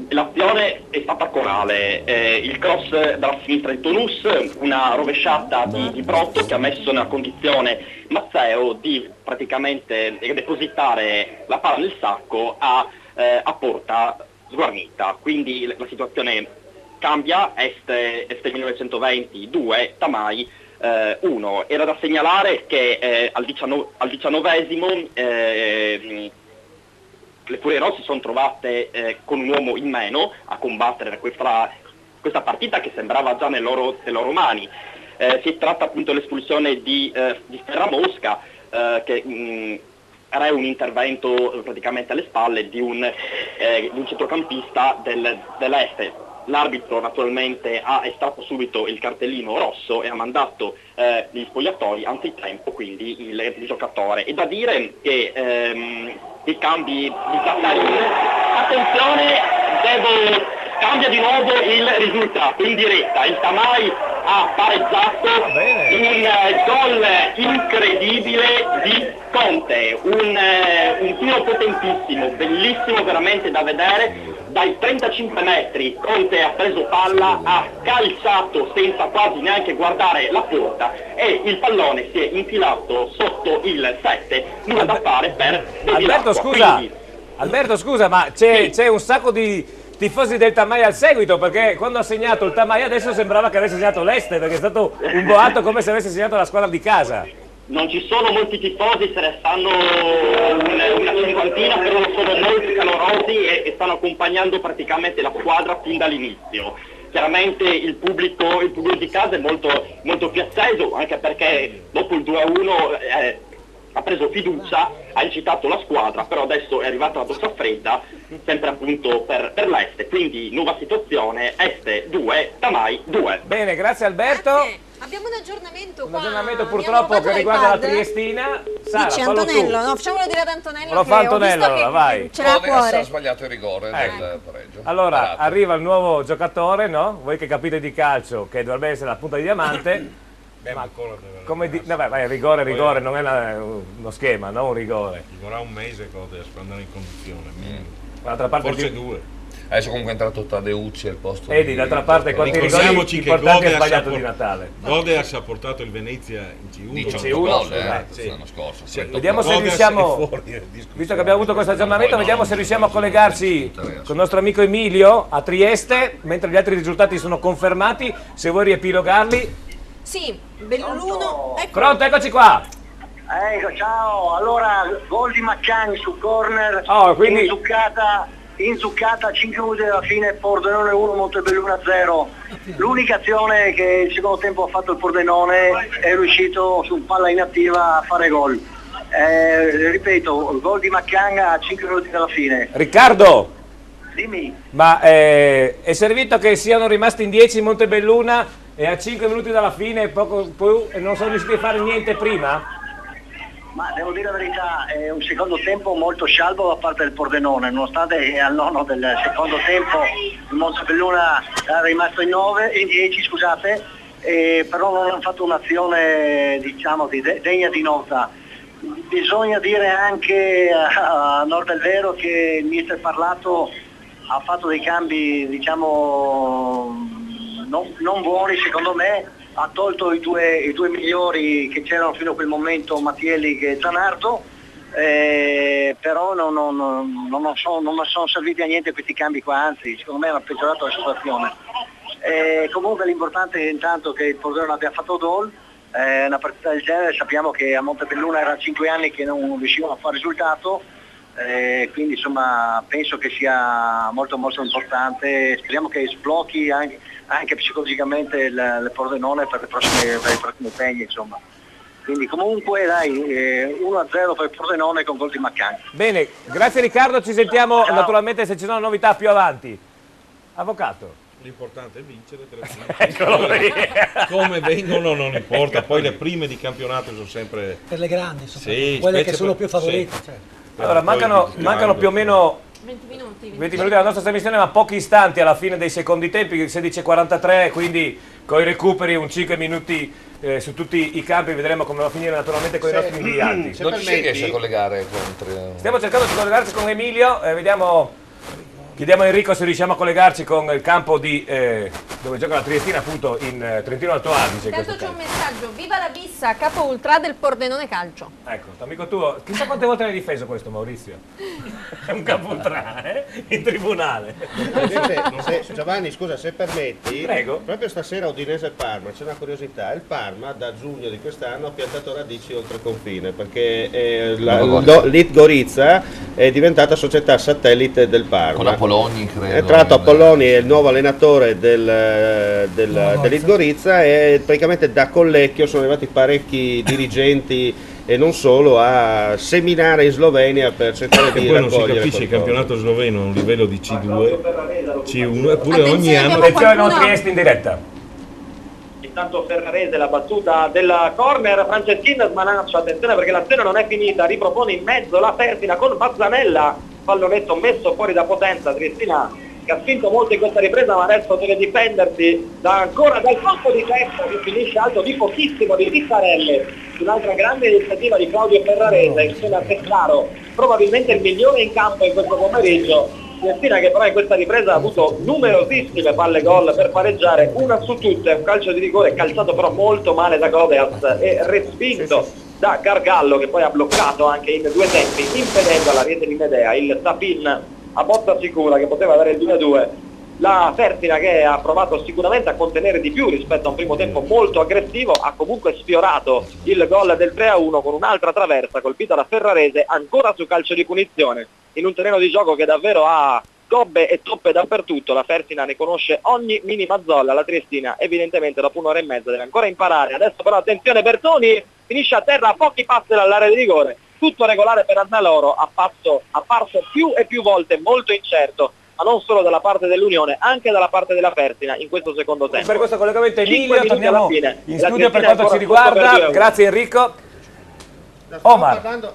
L'azione è stata corale, il cross dalla sinistra di Tonus, una rovesciata di Brotto che ha messo nella condizione Mazzeo di praticamente depositare la palla nel sacco a porta sguarnita. Quindi la situazione cambia, Este 1920 2, Tamai 1. Era da segnalare che al 19esimo le Furie Rosse si sono trovate con un uomo in meno a combattere questa partita che sembrava già nelle loro mani. Si tratta appunto dell'espulsione di Ferramosca che era un intervento praticamente alle spalle di un centrocampista dell'Este. L'arbitro naturalmente ha estratto subito il cartellino rosso e ha mandato gli spogliatoi anzitempo, quindi il giocatore. È da dire che i cambi di Zattarin. Attenzione, cambia di nuovo il risultato in diretta, il Tamai ha pareggiato un gol incredibile di Conte, un tiro potentissimo, bellissimo veramente da vedere. Dai 35 metri Conte ha preso palla, ha calciato senza quasi neanche guardare la porta e il pallone si è infilato sotto il 7, nulla da fare per Alberto scusa, ma c'è un sacco di tifosi del Tamai al seguito, perché quando ha segnato il Tamai adesso sembrava che avesse segnato l'Este, perché è stato un boato come se avesse segnato la squadra di casa. Non ci sono molti tifosi, se ne stanno una cinquantina, però sono molto calorosi e stanno accompagnando praticamente la squadra fin dall'inizio. Chiaramente il pubblico di casa è molto più acceso, anche perché dopo il 2-1 ha preso fiducia, ha incitato la squadra, però adesso è arrivata la doccia fredda, sempre appunto per l'Este, quindi nuova situazione, Este 2, Tamai 2. Bene, grazie Alberto. Grazie. Abbiamo un aggiornamento qua. Un aggiornamento purtroppo che riguarda la Triestina. Sara, dice Antonello, no, facciamolo dire ad Antonello. Lo fa Antonello, allora, vai. Ce l'ha a cuore. Ha sbagliato il rigore del pareggio. Allora, arriva il nuovo giocatore, no? Voi che capite di calcio, che dovrebbe essere la punta di diamante. Ma come vai, rigore, non è uno schema, no? Un rigore. Ci vorrà un mese per andare in condizione. D'altra parte forse 2. Adesso comunque è entrato Tadeucci al posto di d'altra parte quanti rigori importanti ha sbagliato di Natale. Godeas ha portato il Venezia in C1 l'anno scorso. Vediamo se riusciamo, visto che abbiamo avuto questo aggiornamento, vediamo se riusciamo a collegarci con il nostro amico Emilio a Trieste, mentre gli altri risultati sono confermati, se vuoi riepilogarli. Sì, Belluno. Pronto, eccoci qua. Ecco, ciao. Allora, gol di Maccani su corner, quindi inzuccata a 5 minuti dalla fine, Pordenone 1, Montebelluna 0. L'unica azione che il secondo tempo ha fatto il Pordenone è riuscito su palla inattiva a fare gol. Ripeto, gol di Maccanga a 5 minuti dalla fine. Riccardo, dimmi. Ma è servito che siano rimasti in 10 in Montebelluna e a 5 minuti dalla fine poco più e non sono riusciti a fare niente prima? Ma devo dire la verità, è un secondo tempo molto scialbo da parte del Pordenone, nonostante al nono del secondo tempo il Montebelluna era rimasto in 10, scusate, però non hanno fatto un'azione diciamo degna di nota. Bisogna dire anche a nord del vero che il mister Parlato ha fatto dei cambi diciamo non buoni secondo me. Ha tolto i due migliori che c'erano fino a quel momento, Mattielli e Zanardo, però non sono serviti a niente questi cambi qua, anzi secondo me hanno peggiorato la situazione. Comunque l'importante è intanto che il Pordenone abbia fatto gol, una partita del genere sappiamo che a Montebelluna erano 5 anni che non riuscivano a fare risultato, quindi insomma penso che sia molto molto importante, speriamo che sblocchi anche psicologicamente il Pordenone per i prossimi impegni, insomma. Quindi comunque dai, 1-0 per il Pordenone con gol di Maccani. Bene, grazie Riccardo, ci sentiamo naturalmente se ci sono novità più avanti. Avvocato. L'importante è vincere 3 Eccolo lì. Come vengono non importa, poi le prime di campionato sono sempre per le grandi, sì, quelle che sono più favorite. Sì. Certo. Allora mancano più o meno 20 minuti della nostra trasmissione, ma pochi istanti alla fine dei secondi tempi, 16:43, quindi con i recuperi un 5 minuti su tutti i campi, vedremo come va a finire naturalmente con i nostri inviati. Non ci si riesce a collegare con Stiamo cercando di collegarci con Emilio, vediamo. Chiediamo a Enrico se riusciamo a collegarci con il campo di dove gioca la Triestina, appunto in Trentino Alto Adige. Intanto c'è un messaggio: viva la Bissa, capo ultra del Pordenone Calcio. Ecco, amico tuo, chissà quante volte l'hai difeso questo Maurizio? È un capo ultra, in tribunale. Giovanni, scusa, se permetti, prego. Proprio stasera Udinese-Parma, c'è una curiosità, il Parma da giugno di quest'anno ha piantato radici oltre confine, perché l'It Gorizia è diventata società satellite del Parma. Con Apolloni, credo. È entrato Apolloni, è il nuovo allenatore dell'It Gorizia, e praticamente da Collecchio sono arrivati parecchi dirigenti e non solo a seminare in Slovenia per cercare di poi non si raccogliere capisce, il qualcosa. campionato sloveno è un livello di C2, C1, eppure ogni anno Attenzione, non Trieste in diretta. Intanto Ferrarese, la battuta della corner, Franceschin smanaccia, attenzione perché l'azione non è finita, ripropone in mezzo la Fertina con Mazzanella, pallonetto messo fuori da Potenza, Triestina che ha spinto molto in questa ripresa ma adesso deve difendersi ancora dal colpo di testa che finisce alto di pochissimo di Pittarelli. Un'altra grande iniziativa di Claudio Ferrarese insieme a Pezzaro, probabilmente il migliore in campo in questo pomeriggio. Triestina che però in questa ripresa ha avuto numerosissime palle gol per pareggiare, una su tutte, un calcio di rigore calciato però molto male da Godeas e respinto da Gargallo, che poi ha bloccato anche in due tempi, impedendo alla rete di Medea il tap-in a botta sicura che poteva dare il 2-2. La Fertina, che ha provato sicuramente a contenere di più rispetto a un primo tempo molto aggressivo, ha comunque sfiorato il gol del 3-1 con un'altra traversa colpita da Ferrarese, ancora su calcio di punizione, in un terreno di gioco che davvero ha gobbe e toppe dappertutto. La Fertina ne conosce ogni minima zolla, la Triestina evidentemente dopo un'ora e mezza deve ancora imparare. Adesso però attenzione, Bertoni finisce a terra a pochi passi dall'area di rigore, tutto regolare per Annaloro, apparso più e più volte molto incerto, ma non solo dalla parte dell'Unione, anche dalla parte della Fertina in questo secondo tempo. Per questo collegamento Emilio, 5 minuti torniamo alla fine. in La studio per Triestina quanto ci ancora sotto riguarda. per 2-1. Grazie Enrico. Stiamo Omar. parlando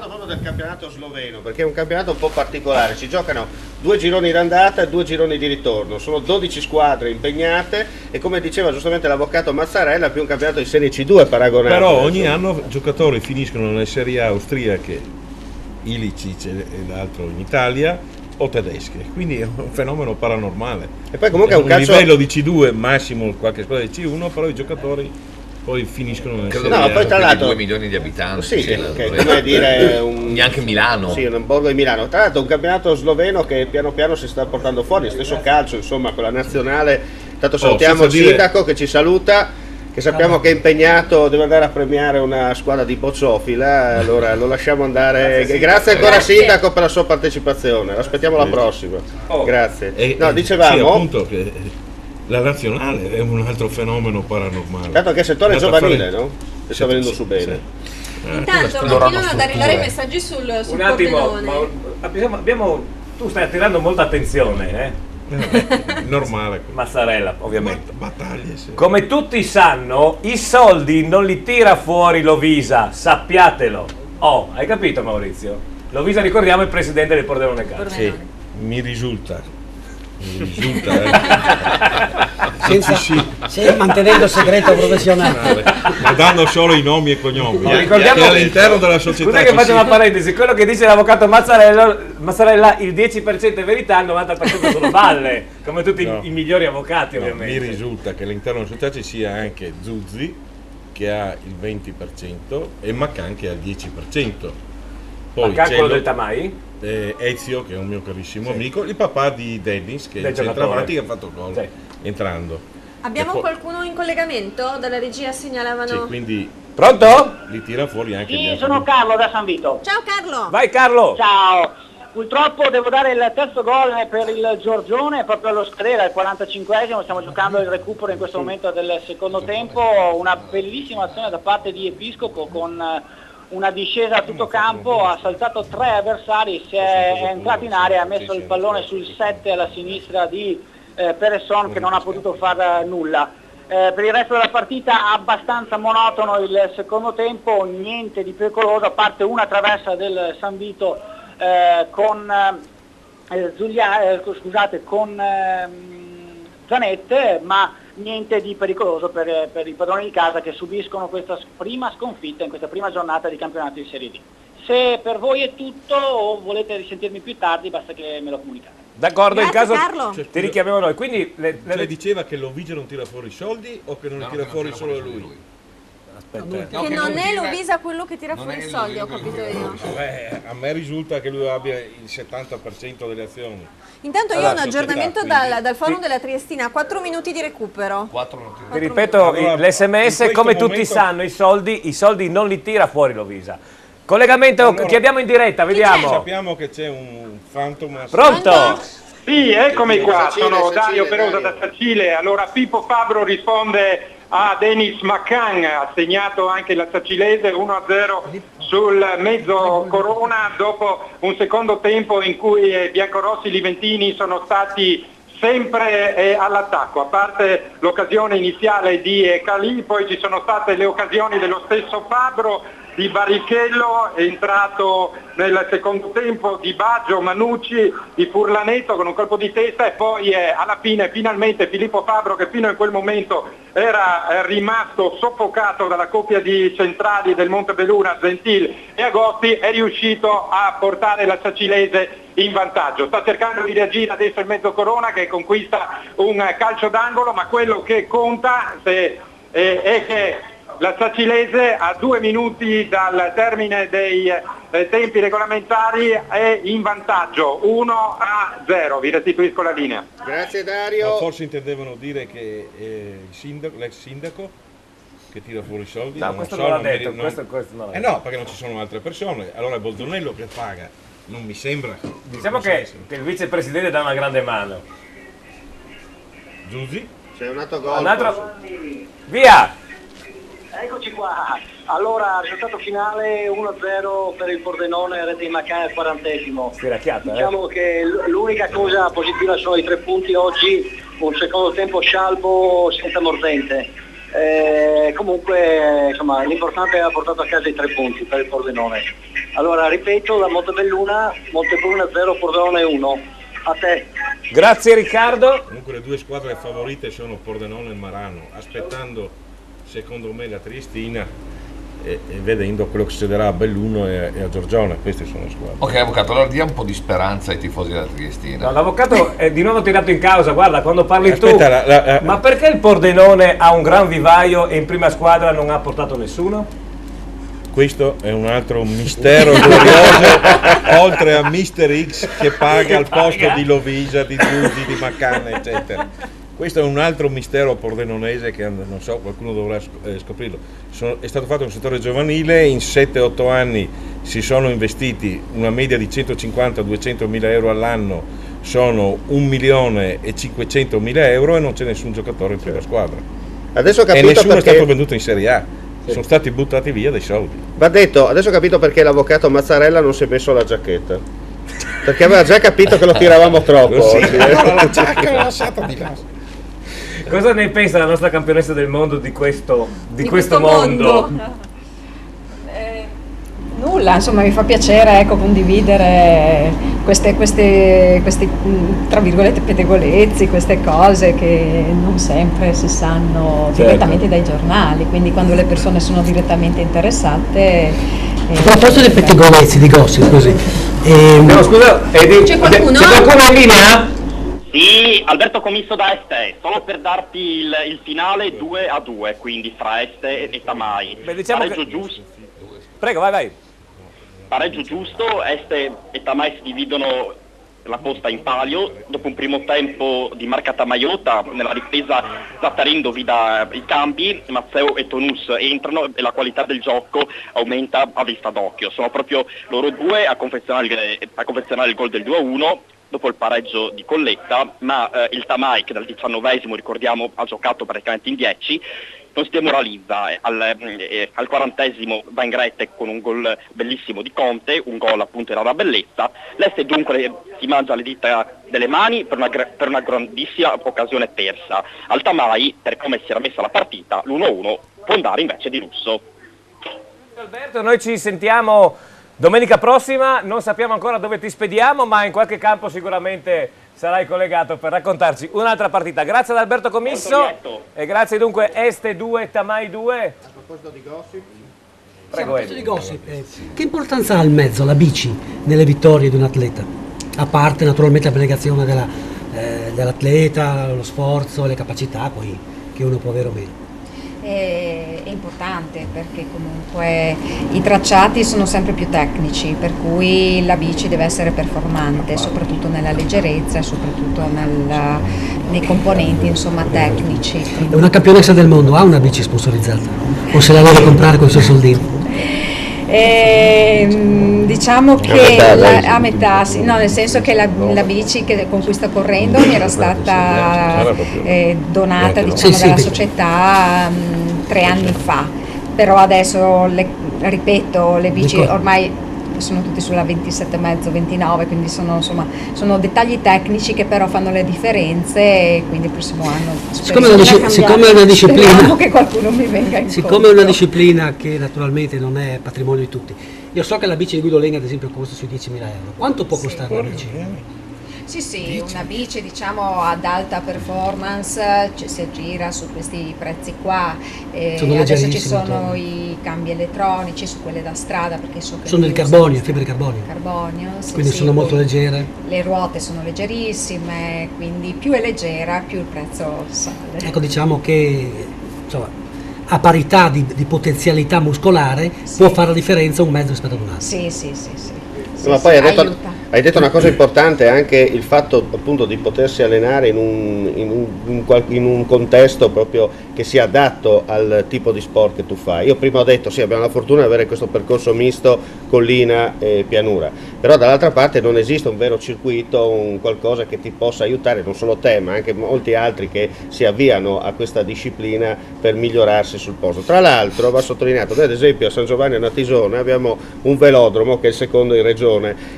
proprio del campionato sloveno, perché è un campionato un po' particolare, ci giocano 2 gironi d'andata e 2 gironi di ritorno, sono 12 squadre impegnate e come diceva giustamente l'avvocato Mazzarella, più un campionato di Serie C2 paragonato. Però ogni anno giocatori finiscono nelle serie A austriache, Ilicic e l'altro in Italia, o tedesche, quindi è un fenomeno paranormale. E poi comunque è un calcio... livello di C2, massimo qualche squadra di C1, però i giocatori poi finiscono nel Credo No, poi tra l'altro 2 milioni di abitanti. Sì, cioè, che è come dire neanche Milano. Sì, un borgo di Milano. Tra l'altro un campionato sloveno che piano piano si sta portando fuori, lo stesso calcio, insomma, con la nazionale. Tanto salutiamo il sindaco che ci saluta, che sappiamo che è impegnato, deve andare a premiare una squadra di bocciofila, allora lo lasciamo andare. Grazie ancora sindaco per la sua partecipazione, aspettiamo la prossima. Grazie. No, dicevamo sì, appunto che la nazionale è un altro fenomeno paranormale. Tanto che il settore giovanile, no? Che sta venendo su bene. Intanto continuano ad arrivare i messaggi sul Un attimo, portellone. tu stai attirando molta attenzione, normale. Mazzarella, ovviamente. Battaglie, sì. Come tutti sanno, i soldi non li tira fuori Lovisa, sappiatelo. Oh, hai capito Maurizio? Lovisa, ricordiamo, è il presidente del Pordenone Calcio. Sì, mi risulta. Mantenendo il segreto professionale, ma danno solo i nomi e cognomi. Ricordiamo che all'interno della società. Scusa che faccio una parentesi, quello che dice l'avvocato Mazzarella, il 10% è verità, il 90% sono balle, come tutti i migliori avvocati, ovviamente. Mi risulta che all'interno della società ci sia anche Zuzzi che ha il 20% e Macan che ha il 10%. Poi Macan, quello del Tamai? Ezio, che è un mio carissimo amico, il papà di Dennis, che è il centravanti che ha fatto gol entrando. Abbiamo qualcuno in collegamento? Dalla regia segnalavano... Sì, quindi pronto? Li tira fuori anche Sì, sono Carlo da San Vito. Ciao Carlo! Vai Carlo! Ciao! Purtroppo devo dare il terzo gol per il Giorgione proprio allo scadere, al 45esimo, stiamo giocando il recupero in questo momento del secondo tempo, una bellissima azione da parte di Episcopo con una discesa a tutto campo, ha saltato 3 avversari, è entrato in area, ha messo il pallone sul 7 alla sinistra di Peresson che non ha potuto far nulla. Per il resto della partita abbastanza monotono il secondo tempo, niente di pericoloso, a parte una traversa del San Vito con Zanette, ma niente di pericoloso per i padroni di casa che subiscono questa prima sconfitta in questa prima giornata di campionato di Serie D. Se per voi è tutto o volete risentirmi più tardi basta che me lo comunicate. D'accordo, in caso Carlo. ti richiamiamo noi. Quindi lei diceva che Lovisa non tira fuori i soldi o che non li tira fuori solo lui? Aspetta. Che non è Lovisa quello che tira fuori i soldi, ho capito io. A me risulta che lui abbia il 70% delle azioni. Intanto io ho un aggiornamento dal forum della Triestina, 4 minuti di recupero. Ti ripeto, l'SMS, come tutti sanno, i soldi non li tira fuori Lovisa. Collegamento, allora, chiediamo in diretta, vediamo. Sappiamo che c'è un fantoma. Pronto? Sì, eccomi qua, Sacile, sono Dario Sacile, Perosa da Sacile. Allora Pippo Fabro risponde a Dennis Macan, ha segnato anche la sacilese 1-0 sul mezzo Corona dopo un secondo tempo in cui i biancorossi liventini sono stati sempre all'attacco, a parte l'occasione iniziale di Calì, poi ci sono state le occasioni dello stesso Fabbro, di Barrichello, è entrato nel secondo tempo, di Baggio, Manucci, di Furlanetto con un colpo di testa, e poi alla fine finalmente Filippo Fabbro, che fino a quel momento era rimasto soffocato dalla coppia di centrali del Montebelluna, Gentil e Agosti, è riuscito a portare la Ciacilese in vantaggio. Sta cercando di reagire adesso il mezzo Corona, che conquista un calcio d'angolo, ma quello che conta è che la Ciacilese a 2 minuti dal termine dei tempi regolamentari è in vantaggio 1-0. Vi restituisco la linea. Grazie Dario. Ma forse intendevano dire che l'ex sindaco che tira fuori i soldi. No, questo non l'ha detto. Questo non l'ha detto. No, perché non ci sono altre persone. Allora è Boldonello che paga. Non mi sembra. Diciamo che il vicepresidente dà una grande mano. Giusi? C'è un altro gol. Via! Eccoci qua, allora risultato finale 1-0 per il Pordenone, rete di Macca al 40°. Diciamo che l'unica cosa positiva sono i 3 punti oggi, un secondo tempo scialbo senza mordente. Comunque insomma l'importante è aver portato a casa i 3 punti per il Pordenone. Allora ripeto, la Montebelluna 0, Pordenone 1. A te. Grazie Riccardo. Comunque le 2 squadre favorite sono Pordenone e Marano, aspettando secondo me la Triestina e vedendo quello che succederà a Belluno e a Giorgione. Queste sono le squadre. Ok avvocato, allora dia un po' di speranza ai tifosi della Triestina. No, l'avvocato è di nuovo tirato in causa, guarda, quando parli Aspetta, tu. Ma perché il Pordenone ha un gran vivaio e in prima squadra non ha portato nessuno? Questo è un altro mistero glorioso, oltre a Mister X che paga al posto di Lovisa, di Giusi, di Maccanna, eccetera. Questo è un altro mistero pordenonese che non so, qualcuno dovrà scoprirlo. È stato fatto un settore giovanile, in 7-8 anni si sono investiti una media di 150-200 mila euro all'anno, sono 1.500.000 euro e non c'è nessun giocatore in prima squadra. Adesso ho capito e nessuno perché... è stato venduto in Serie A, sono stati buttati via dei soldi. Va detto, adesso ho capito perché l'avvocato Mazzarella non si è messo la giacchetta. Perché aveva già capito che lo tiravamo troppo. Sì, allora la giacca l'ho lasciata di là. Cosa ne pensa la nostra campionessa del mondo di questo mondo? Nulla, insomma mi fa piacere condividere questi tra virgolette pettegolezzi, queste cose che non sempre si sanno direttamente dai giornali, quindi quando le persone sono direttamente interessate. A proposito dei pettegolezzi, di gossip così. No, scusa, c'è qualcuno? C'è qualcuno in linea? Sì, Alberto Commisso da Este, solo per darti il finale 2-2, quindi fra Este e Tamai. Pareggio giusto. Prego, vai. Pareggio giusto, Este e Tamai si dividono la posta in palio. Dopo un primo tempo di marca Tamaiota, nella ripresa Zattarin dovida i cambi, Mazzeo e Tonus entrano e la qualità del gioco aumenta a vista d'occhio. Sono proprio loro due a confezionare il gol del 2-1. Dopo il pareggio di Colletta, ma il Tamai, che dal 19esimo, ricordiamo, ha giocato praticamente in 10, non si demoralizza. Al 40esimo va in rete con un gol bellissimo di Conte, un gol appunto in rara bellezza. L'Este dunque si mangia le dita delle mani per una grandissima occasione persa. Al Tamai, per come si era messa la partita, l'1-1 può andare invece di lusso. Alberto, noi ci sentiamo domenica prossima, non sappiamo ancora dove ti spediamo, ma in qualche campo sicuramente sarai collegato per raccontarci un'altra partita. Grazie ad Alberto Commisso e grazie dunque Este 2, Tamai 2. A proposito di gossip. Prego, di gossip, che importanza ha il mezzo, la bici, nelle vittorie di un atleta? A parte naturalmente l'abnegazione dell'atleta, lo sforzo, le capacità poi che uno può avere o meno. È importante perché comunque i tracciati sono sempre più tecnici, per cui la bici deve essere performante, soprattutto nella leggerezza e soprattutto nei componenti insomma tecnici. È una campionessa del mondo, ha una bici sponsorizzata o se la deve comprare con i suoi soldini? Diciamo che a metà, sì, no, nel senso che la bici con cui sto correndo mi era stata donata dalla società 3 anni fa, però adesso ripeto, le bici ormai sono tutti sulla 27,5-29, quindi sono dettagli tecnici che però fanno le differenze, e quindi il prossimo anno siccome è una disciplina, speriamo che qualcuno mi venga incontro. Siccome è una disciplina che naturalmente non è patrimonio di tutti, io so che la bici di Guido Legna ad esempio costa sui 10.000 euro. Quanto può costare una bici? Sì, una bici diciamo ad alta performance si aggira su questi prezzi qua. Adesso ci sono i cambi elettronici su quelle da strada, perché so che sono del carbonio, fibre di carbonio. Quindi sono molto leggere. Le ruote sono leggerissime, quindi più è leggera più il prezzo sale. Ecco, diciamo che insomma, a parità di potenzialità muscolare può fare la differenza un mezzo rispetto ad un altro. Sì. Ma poi hai detto una cosa importante, anche il fatto appunto di potersi allenare in un contesto proprio che sia adatto al tipo di sport che tu fai. Io prima ho detto sì, abbiamo la fortuna di avere questo percorso misto collina e pianura, però dall'altra parte non esiste un vero circuito, un qualcosa che ti possa aiutare, non solo te ma anche molti altri che si avviano a questa disciplina per migliorarsi sul posto. Tra l'altro va sottolineato, noi ad esempio a San Giovanni a Natisone abbiamo un velodromo che è il secondo in regione,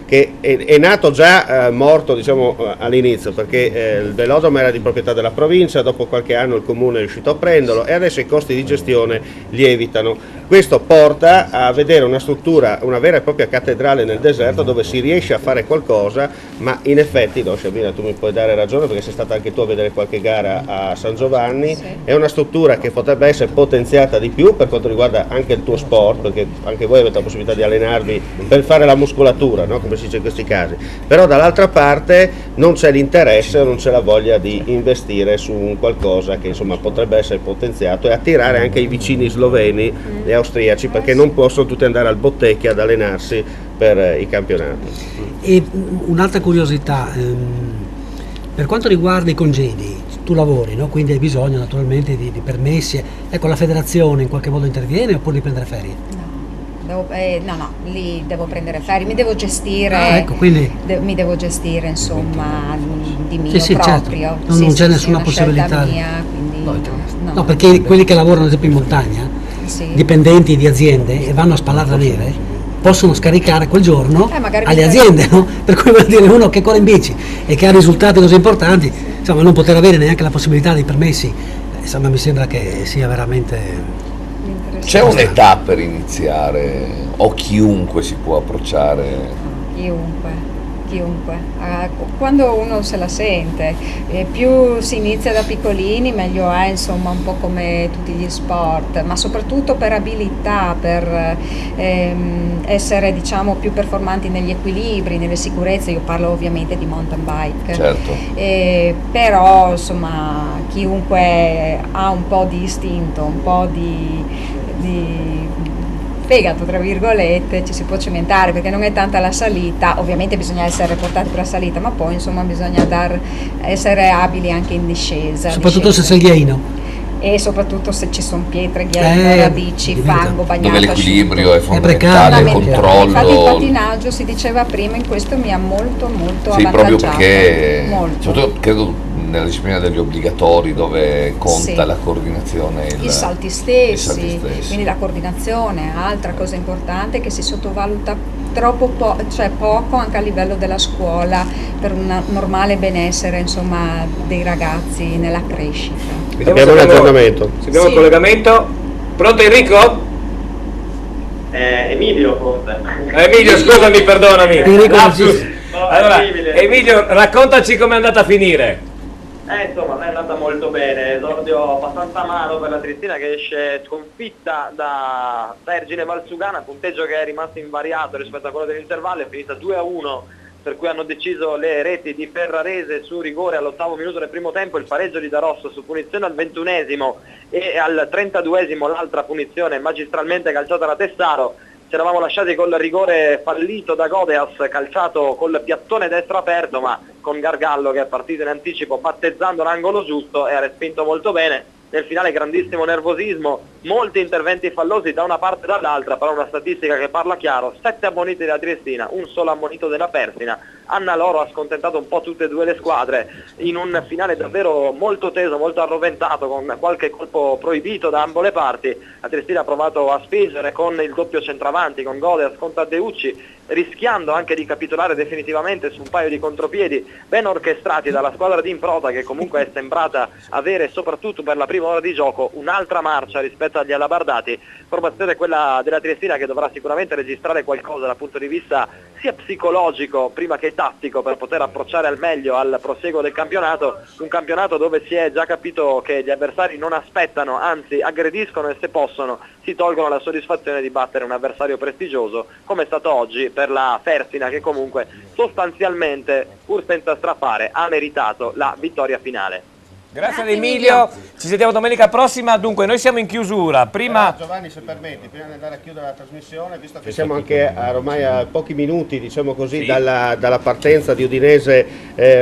che è nato già morto diciamo all'inizio, perché il velodromo era di proprietà della provincia, dopo qualche anno il comune è riuscito a prenderlo e adesso i costi di gestione lievitano. Questo porta a vedere una struttura, una vera e propria cattedrale nel deserto dove si riesce a fare qualcosa, ma in effetti, no, Sciabina, tu mi puoi dare ragione perché sei stata anche tu a vedere qualche gara a San Giovanni, è una struttura che potrebbe essere potenziata di più per quanto riguarda anche il tuo sport, perché anche voi avete la possibilità di allenarvi per fare la muscolatura, no? Come si dice in questi casi, però dall'altra parte non c'è l'interesse, non c'è la voglia di investire su un qualcosa che insomma potrebbe essere potenziato e attirare anche i vicini sloveni e austriaci, perché non possono tutti andare al Bottecchia ad allenarsi per i campionati. E un'altra curiosità, per quanto riguarda i congedi, tu lavori, no? Quindi hai bisogno naturalmente di permessi, ecco, la federazione in qualche modo interviene oppure di prendere ferie? Lì devo prendere ferie, mi devo gestire, ecco, quindi mi devo gestire insomma di mio proprio. Certo. Non c'è nessuna possibilità. Mia, quindi no, perché quelli che lavorano ad esempio in montagna, dipendenti di aziende e vanno a spallare la neve, possono scaricare quel giorno alle aziende, no? Per cui vuol dire uno che corre in bici e che ha risultati così importanti, insomma non poter avere neanche la possibilità dei permessi, insomma mi sembra che sia veramente... C'è un'età per iniziare o chiunque si può approcciare? Chiunque. Quando uno se la sente, più si inizia da piccolini meglio è, insomma, un po' come tutti gli sport, ma soprattutto per abilità, per essere diciamo più performanti negli equilibri, nelle sicurezze. Io parlo ovviamente di mountain bike, certo. Però insomma chiunque ha un po' di istinto, un po' di fegato tra virgolette, ci si può cimentare, perché non è tanta la salita, ovviamente bisogna essere portati per la salita, ma poi insomma bisogna essere abili anche in discesa, soprattutto se sei ghiaino e soprattutto se ci sono pietre, ghiaino, radici, fango, bagnato, dove l'equilibrio è fondamentale, il controllo. Infatti il pattinaggio, si diceva prima, in questo mi ha molto avvantaggiato, proprio perché soprattutto credo nella disciplina degli obbligatori, dove conta la coordinazione, i salti stessi, quindi la coordinazione. Altra cosa importante che si sottovaluta poco anche a livello della scuola per un normale benessere insomma dei ragazzi nella crescita. Abbiamo un aggiornamento. Abbiamo un collegamento. Pronto Enrico? Emilio forse. Emilio, scusami, perdonami. Allora, Emilio, raccontaci com'è andata a finire. Insomma, è andata molto bene, esordio abbastanza amaro per la Triestina, che esce sconfitta da Vergine Valsugana, punteggio che è rimasto invariato rispetto a quello dell'intervallo, è finita 2-1, per cui hanno deciso le reti di Ferrarese su rigore all'8° minuto del primo tempo, il pareggio di Darosso su punizione al 21° e al 32° l'altra punizione magistralmente calciata da Tessaro. Ci eravamo lasciati col rigore fallito da Godeas, calciato col piattone destro aperto, ma con Gargallo che è partito in anticipo battezzando l'angolo giusto e ha respinto molto bene. Nel finale grandissimo nervosismo, molti interventi fallosi da una parte e dall'altra, però una statistica che parla chiaro: 7 ammoniti della Triestina, un solo ammonito della Persina. Anna Loro ha scontentato un po' tutte e due le squadre in un finale davvero molto teso, molto arroventato, con qualche colpo proibito da ambo le parti. La Triestina ha provato a spingere con il doppio centravanti, con Goders, con Taddeucci, rischiando anche di capitolare definitivamente su un paio di contropiedi ben orchestrati dalla squadra di Improta, che comunque è sembrata avere, soprattutto per la prima ora di gioco, un'altra marcia rispetto agli alabardati. Formazione quella della Triestina che dovrà sicuramente registrare qualcosa dal punto di vista sia psicologico prima che tattico, per poter approcciare al meglio al proseguo del campionato, un campionato dove si è già capito che gli avversari non aspettano, anzi aggrediscono, e se possono si tolgono la soddisfazione di battere un avversario prestigioso come è stato oggi per la Fersina, che comunque sostanzialmente, pur senza strappare, ha meritato la vittoria finale. Grazie ad Emilio, ci sentiamo domenica prossima. Dunque noi siamo in chiusura. Prima Giovanni, se permetti, prima di andare a chiudere la trasmissione, visto che siamo anche ormai a pochi minuti, diciamo così, sì, dalla partenza di Udinese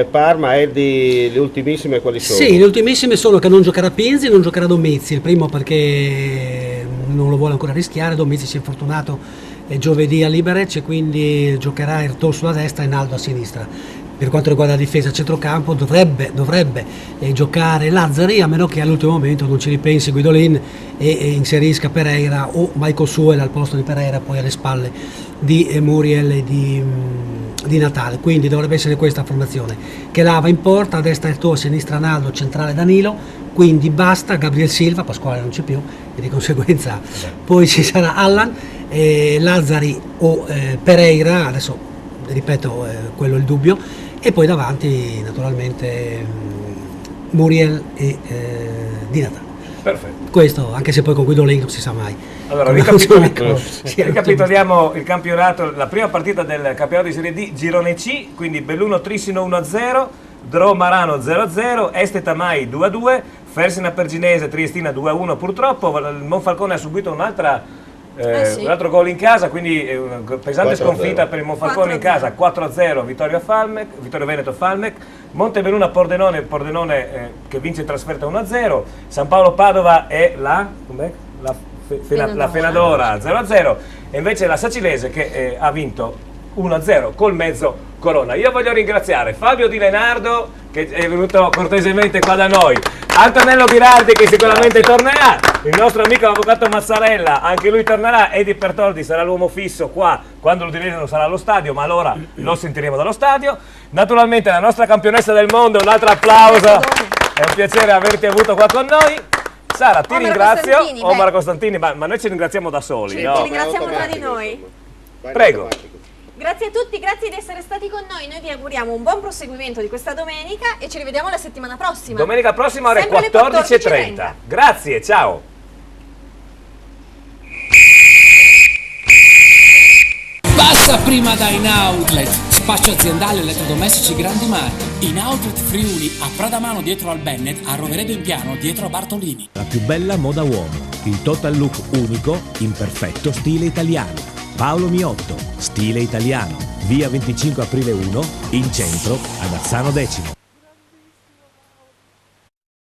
Parma, Eddie, le ultimissime quali sono? Sì, le ultimissime sono che non giocherà Pinzi, non giocherà Domizzi. Il primo perché non lo vuole ancora rischiare, Domizzi si è infortunato giovedì a Liberec, e quindi giocherà Ertò sulla destra e Naldo a sinistra. Per quanto riguarda la difesa a centrocampo dovrebbe giocare Lazzari, a meno che all'ultimo momento non ci ripensi Guidolin e inserisca Pereira o Michael Suel al posto di Pereira, poi alle spalle di Muriel e di Natale. Quindi dovrebbe essere questa formazione, che lava in porta, a destra Ertò, a sinistra Naldo, centrale Danilo. Quindi basta Gabriel Silva, Pasquale non c'è più e di conseguenza poi ci sarà Allan, Lazzari o Pereira, adesso ripeto, quello è il dubbio, e poi davanti naturalmente Muriel e Di Natale. Perfetto. Questo, anche se poi con Guidolin non si sa mai. Allora, ricapitoliamo il campionato, la prima partita del campionato di Serie D, Girone C, quindi Belluno Trissino 1-0, Dro Marano 0-0, Este Tamai 2-2, Fersina Perginese Triestina 2-1 purtroppo, il Monfalcone ha subito un altro gol in casa, quindi una pesante sconfitta per il Monfalcone in casa, 4-0 Vittorio Veneto Falmec, Montebelluna Pordenone che vince in trasferta 1-0, San Paolo Padova e la Fenadora 0-0, e invece la Sacilese che ha vinto 1-0 col mezzo Corona. Io voglio ringraziare Fabio Di Lenardo che è venuto cortesemente qua da noi, Antonello Birardi che sicuramente tornerà, il nostro amico avvocato Mazzarella, anche lui tornerà, Eddie Pertoldi sarà l'uomo fisso qua quando l'Udinese non sarà allo stadio, ma allora lo sentiremo dallo stadio. Naturalmente la nostra campionessa del mondo, un altro applauso, è un piacere averti avuto qua con noi. Sara, ti ringrazio, Omar Costantini, ma noi ci ringraziamo da soli, no? Ci ringraziamo tra di noi. Prego. Grazie a tutti, grazie di essere stati con noi. Noi vi auguriamo un buon proseguimento di questa domenica e ci rivediamo la settimana prossima. Domenica prossima ore 14:30. Grazie, ciao. Passa prima da In Outlet, spazio aziendale elettrodomestici grandi marchi. In Outlet Friuli, a Pradamano dietro al Bennett, a Roveredo in Piano dietro a Bartolini. La più bella moda uomo, il total look unico in perfetto stile italiano. Paolo Miotto, stile italiano, via 25 aprile 1, in centro ad Azzano X.